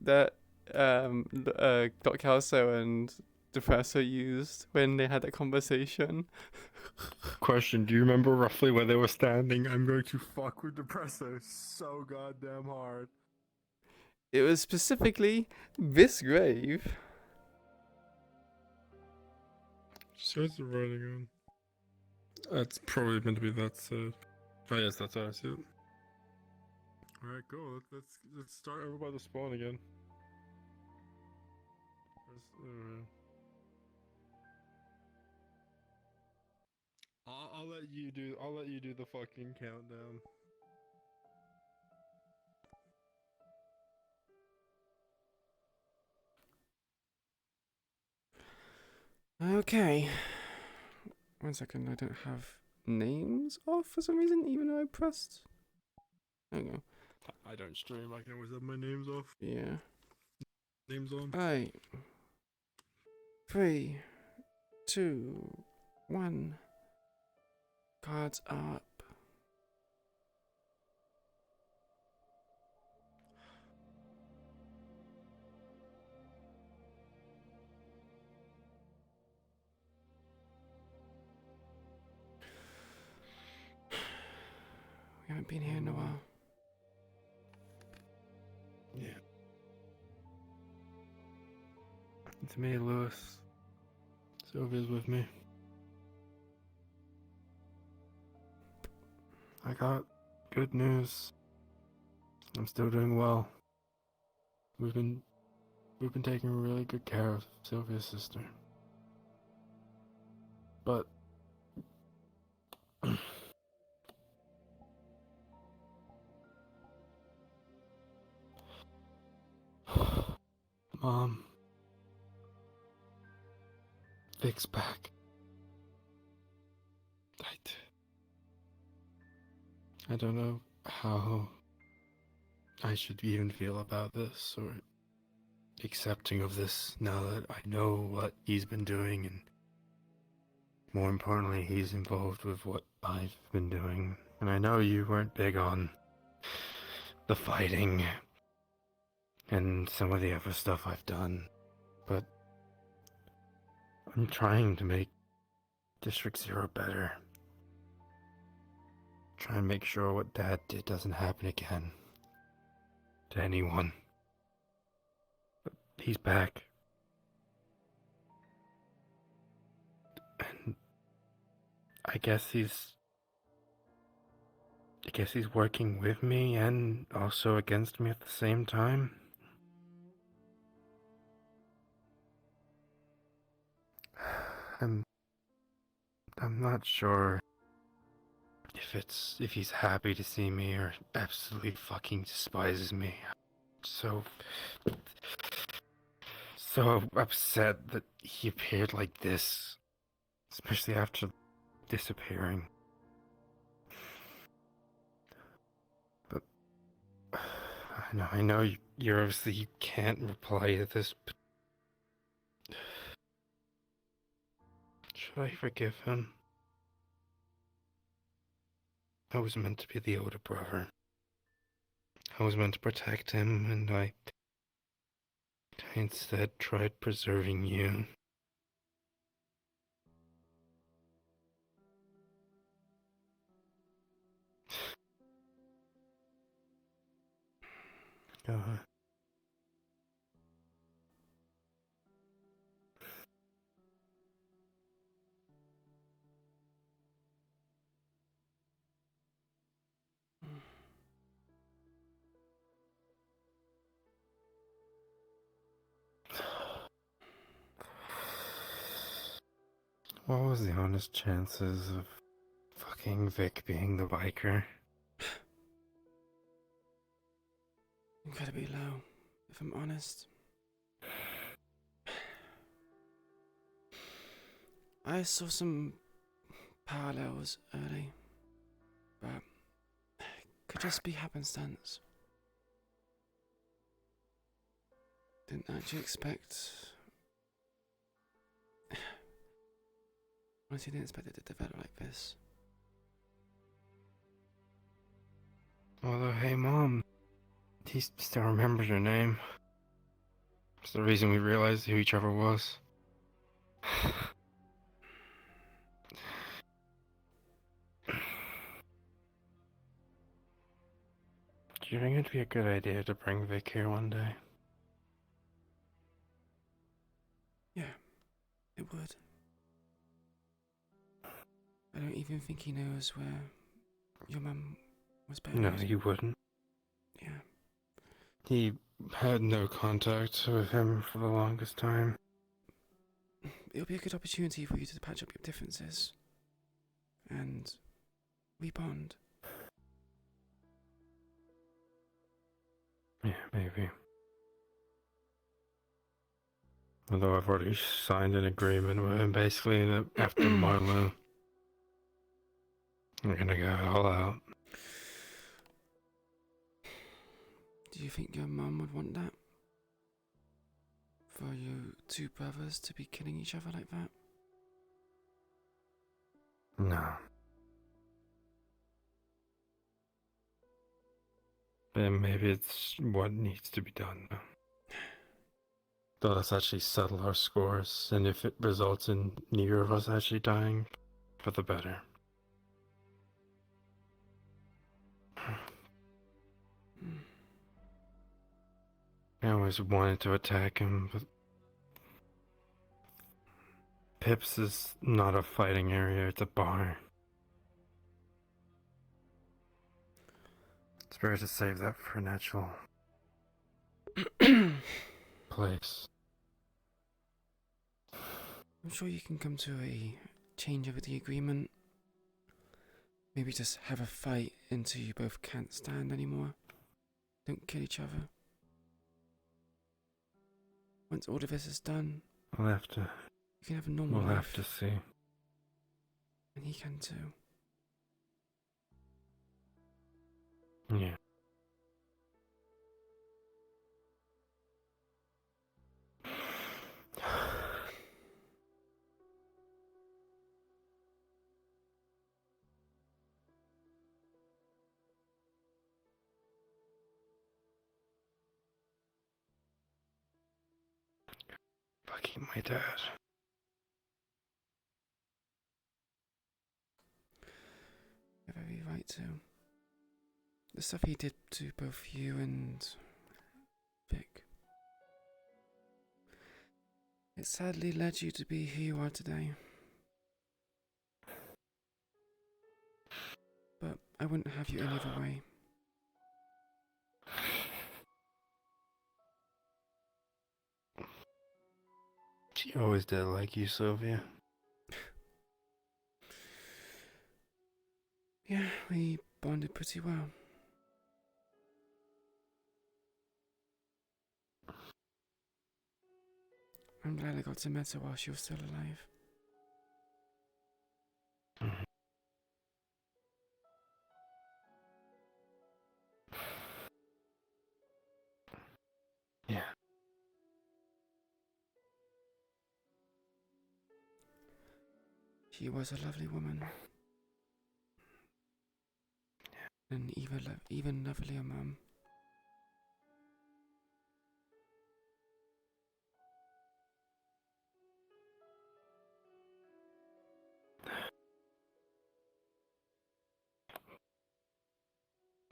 that Doc Calso and Depresso used when they had that conversation. Question, do you remember roughly where they were standing? I'm going to fuck with Depresso so goddamn hard. It was specifically this grave. Shows the writing on. That's probably meant to be that side. Oh yes, that's how I see it. Alright, cool. Let's start over by the spawn again. I'll let you do the fucking countdown. Okay. 1 second, I don't have names off for some reason, even though I pressed. There we go. I don't stream, I can always have my names off. Yeah. Names on. Alright. 3, 2, 1. Cards up. We haven't been here in a while. Yeah. It's me, Lewis. Sylvia's with me. I got good news. I'm still doing well. We've been taking really good care of Sylvia's sister. But Mom, Vic's back. I don't know how I should even feel about this or accepting of this now that I know what he's been doing and more importantly he's involved with what I've been doing. And I know you weren't big on the fighting and some of the other stuff I've done, but I'm trying to make District Zero better. Try and make sure what Dad did doesn't happen again to anyone. But he's back. And I guess he's working with me and also against me at the same time. I'm not sure if he's happy to see me or absolutely fucking despises me. so upset that he appeared like this, especially after disappearing. But I know you're obviously you can't reply to this, but should I forgive him? I was meant to be the older brother. I was meant to protect him, and I instead tried preserving you. God. What was the honest chances of fucking Vic being the biker? Incredibly low, if I'm honest. I saw some parallels early, but could just be happenstance. Didn't actually expect. Honestly, didn't expect it to develop like this. Although, hey, Mom, he still remembers your name. It's the reason we realized who each other was. Do you think it'd be a good idea to bring Vic here one day? Yeah, it would. I don't even think he knows where your mum was buried. No, he wouldn't. Yeah. He had no contact with him for the longest time. It'll be a good opportunity for you to patch up your differences. And rebond. Yeah, maybe. Although I've already signed an agreement with him, basically, that after Marlowe, we're gonna go all out. Do you think your mum would want that? For you two brothers to be killing each other like that? No. Then maybe it's what needs to be done. So let's actually settle our scores, and if it results in neither of us actually dying, for the better. I always wanted to attack him, but Pips is not a fighting area, it's a bar. It's better to save that for an actual place. I'm sure you can come to a change over the agreement. Maybe just have a fight until you both can't stand anymore. Don't kill each other. Once all of this is done, We'll have to. you can have a normal We'll life. have to see. And he can too. Yeah. Fucking my dad. You're very right to. The stuff he did to both you and Vic. It sadly led you to be who you are today. But I wouldn't have you any other way. She always did like you, Sylvia. Yeah, we bonded pretty well. I'm glad I got to meet her while she was still alive. Yeah. She was a lovely woman. And even lovelier mum.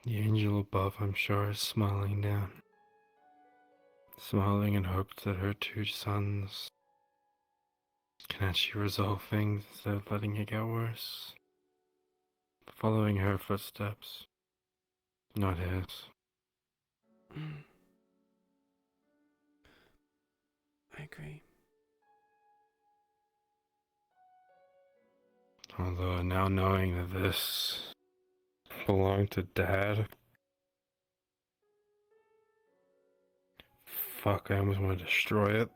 The angel above, I'm sure, is smiling down. Smiling in hopes that her two sons can actually resolve things instead of letting it get worse. Following her footsteps, not his. Mm. I agree. Although now knowing that this belonged to Dad, fuck, I almost want to destroy it.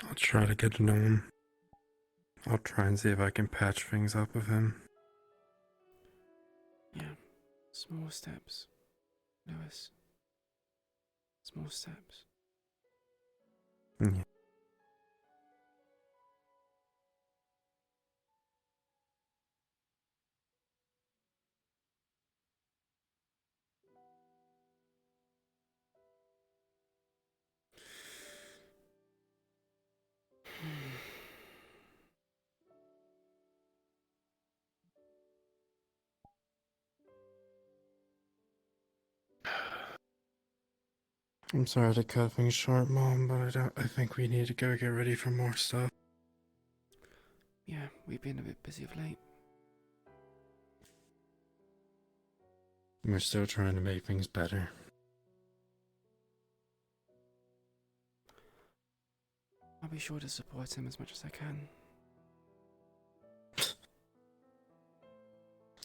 I'll try to get to know him. I'll try and see if I can patch things up with him. Yeah. Small steps. Lewis. Small steps. Yeah. I'm sorry to cut things short, Mom, but I think we need to go get ready for more stuff. Yeah, we've been a bit busy of late. We're still trying to make things better. I'll be sure to support him as much as I can.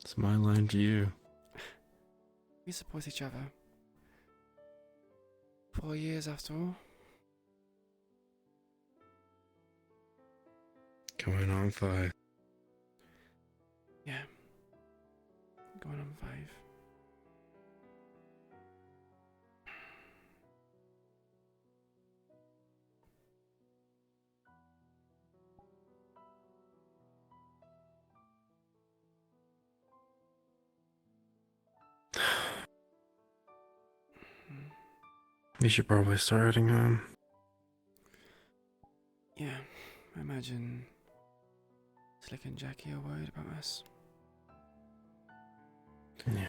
It's my line to you. We support each other. 4 years after all. Going on 5. Yeah. Going on 5. We should probably start heading home. Yeah, I imagine Slick and Jackie are worried about us. Yeah.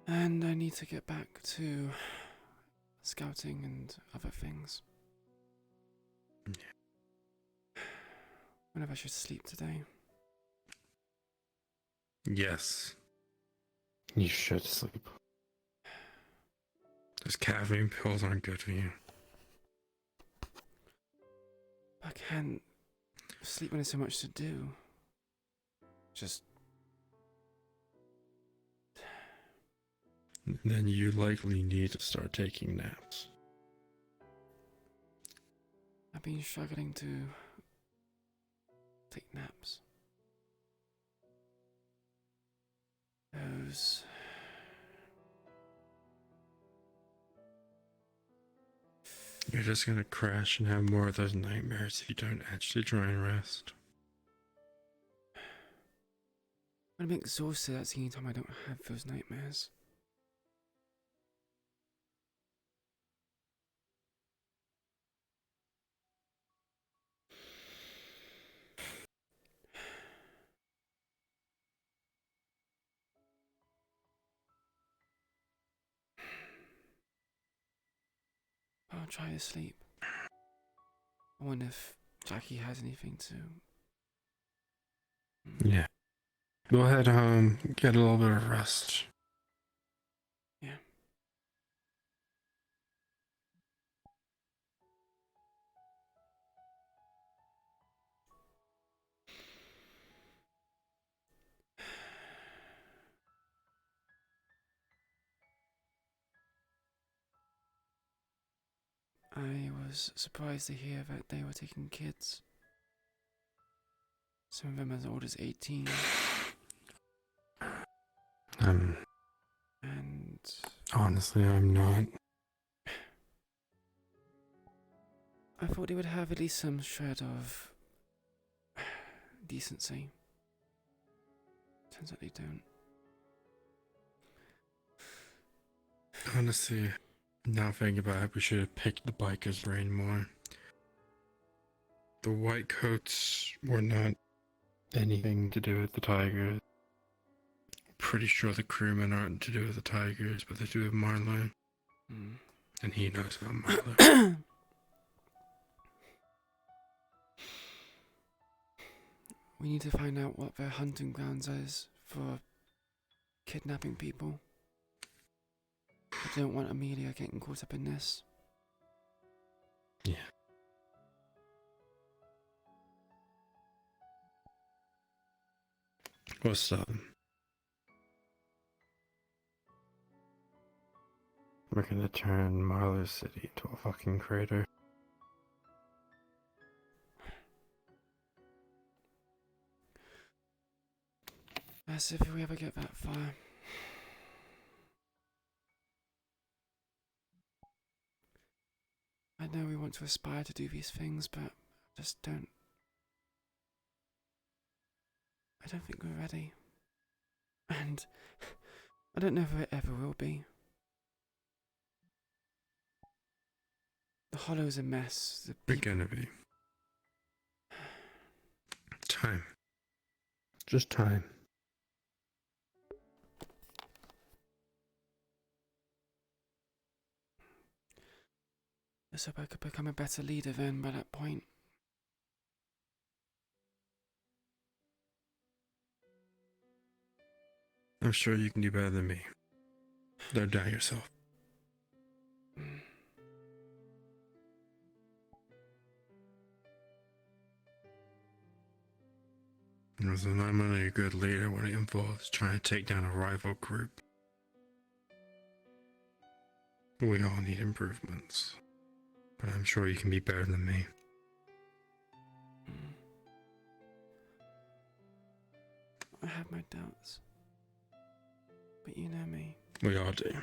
And I need to get back to scouting and other things. Yeah. Whenever I should sleep today. Yes. You should sleep. Those caffeine pills aren't good for you. I can't sleep when there's so much to do. Just Then you likely need to start taking naps. I've been struggling to take naps. Those You're just gonna crash and have more of those nightmares if you don't actually try and rest. when I'm exhausted, that's the only time I don't have those nightmares. try to sleep. I wonder if Jackie has anything to. Yeah. Go head home, get a little bit of rest. Yeah. I was surprised to hear that they were taking kids. Some of them as old as 18. And honestly, I'm not. I thought they would have at least some shred of decency. Turns out they don't. Honestly, now thinking about it, we should have picked the bikers' brain more. The white coats were not anything to do with the tigers. Pretty sure the crewmen aren't to do with the tigers, but they do with Marlowe. And he knows about Marlowe. We need to find out what their hunting grounds is for kidnapping people. I don't want Amelia getting caught up in this. Yeah. What's up? We're gonna turn Marlowe City into a fucking crater. As if we ever get that far. I know we want to aspire to do these things, but I just don't. I don't think we're ready. And I don't know if we ever will be. The Hollow's a mess. We're gonna be. Time. Just time. Let's hope I could become a better leader then by that point. I'm sure you can do better than me. Don't doubt yourself. Listen, I'm only a good leader when it involves trying to take down a rival group. We all need improvements. But I'm sure you can be better than me. I have my doubts. But you know me. We all do.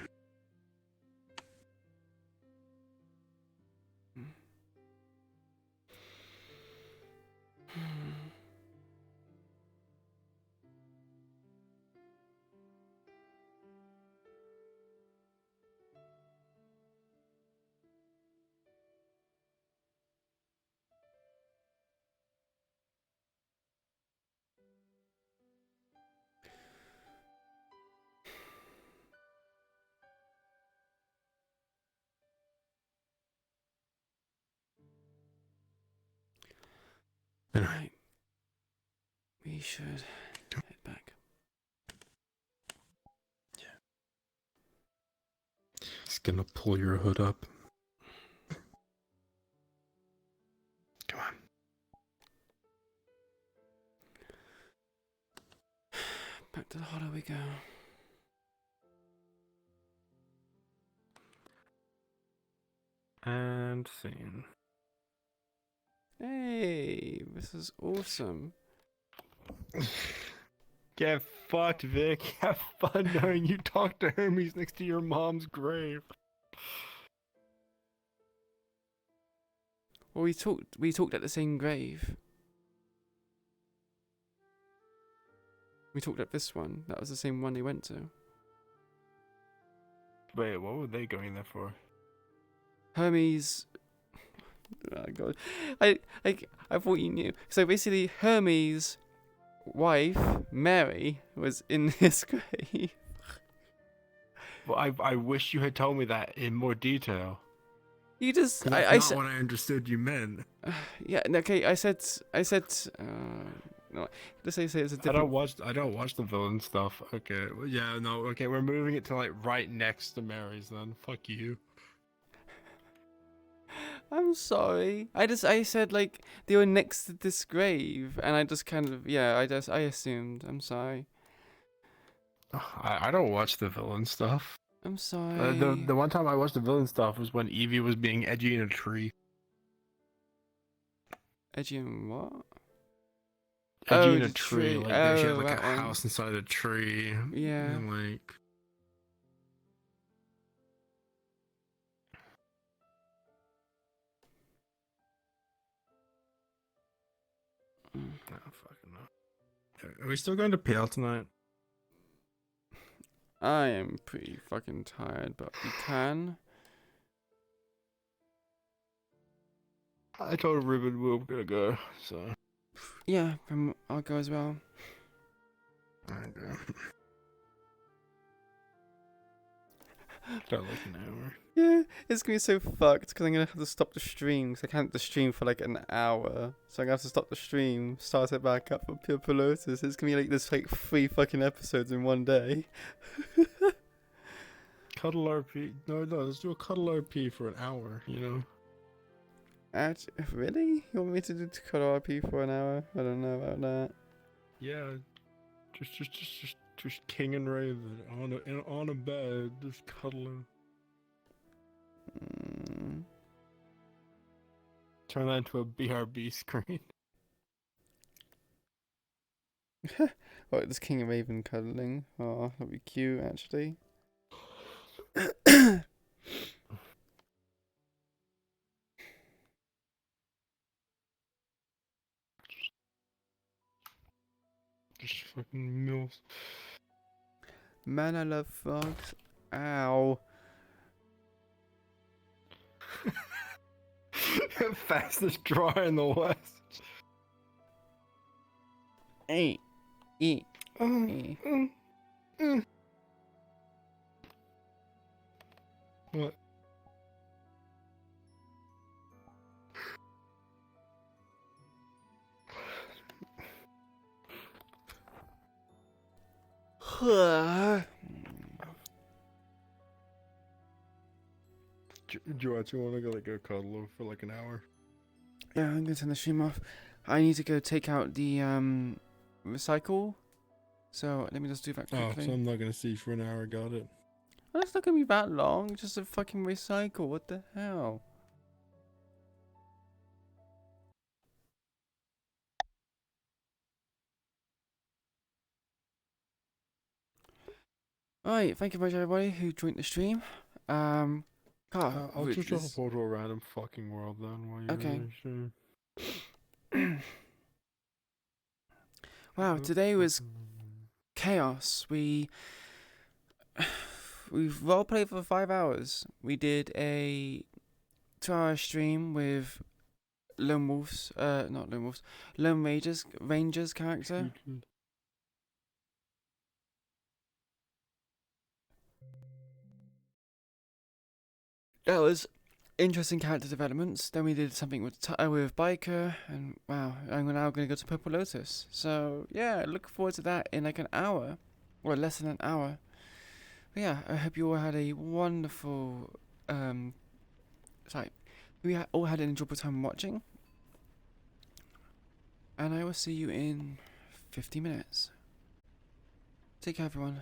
Right. We should head back. Just gonna pull your hood up. Come on. Back to the Hollow we go. And scene. Hey, this is awesome. Get fucked, Vic. Have fun knowing you talked to Hermes next to your mom's grave. Well, we talked at the same grave. We talked at this one. That was the same one they went to. Wait, what were they going there for? Hermes. Oh god, I thought you knew. So basically, Hermes' wife Mary was in his grave. Well, I wish you had told me that in more detail. You just, 'Cause I that's said, not what I understood you meant. yeah, okay, I said, no, just say it's a I different. don't watch the villain stuff. Okay, well, yeah, no, okay, we're moving it to like right next to Mary's then. Fuck you. I'm sorry. I said like they were next to this grave, and I just kind of, yeah, I assumed. I'm sorry. I don't watch the villain stuff. I'm sorry. The one time I watched the villain stuff was when Evie was being edgy in a tree. Edgy and what? Edgy Oh, in a the tree, tree. like she had Oh, like a that one. house inside a tree. Yeah. And like I don't fucking know. Are we still going to PL tonight? I am pretty fucking tired, but we can. I told Ruben we were gonna go, so Yeah, I'll go as well. okay. Got like an hour. Yeah, it's gonna be so fucked because I'm gonna have to stop the stream because I can't the stream for like an hour. So I'm gonna have to stop the stream, start it back up for Pure Pilotus. It's gonna be like this like 3 fucking episodes in one day. Cuddle RP. No, let's do a cuddle RP for an hour, you know? Really? You want me to do Cuddle RP for an hour? I don't know about that. Yeah. Just King and Raven on a bed, just cuddling. Turn that into a BRB screen. What, this King and Raven cuddling? Oh, that'd be cute actually. Just fucking mills. Man, I love frogs. Ow. Fastest drawer in the West. Hey. Eat. What? Do you actually want to go like go cuddle for like an hour? Yeah, I'm gonna turn the stream off. I need to go take out the recycle. So let me just do that Oh, quickly. so I'm not gonna see you for an hour. Got it. Well, it's not gonna be that long. Just a fucking recycle. What the hell? Alright, thank you very much everybody who joined the stream. God, I'll just drop a this- portal to a random fucking world then. While you're Okay. Sure. Wow, today was chaos. We've roleplayed for 5 hours. We did a 2-hour stream with Lone Wolves, not Lone Wolves, Lone Rangers character. That was interesting character developments. Then we did something with Biker, and wow, I'm now going to go to Purple Lotus. So yeah, look forward to that in like an hour, or less than an hour. But yeah, I hope you all had a wonderful, all had an enjoyable time watching. And I will see you in 50 minutes. Take care, everyone.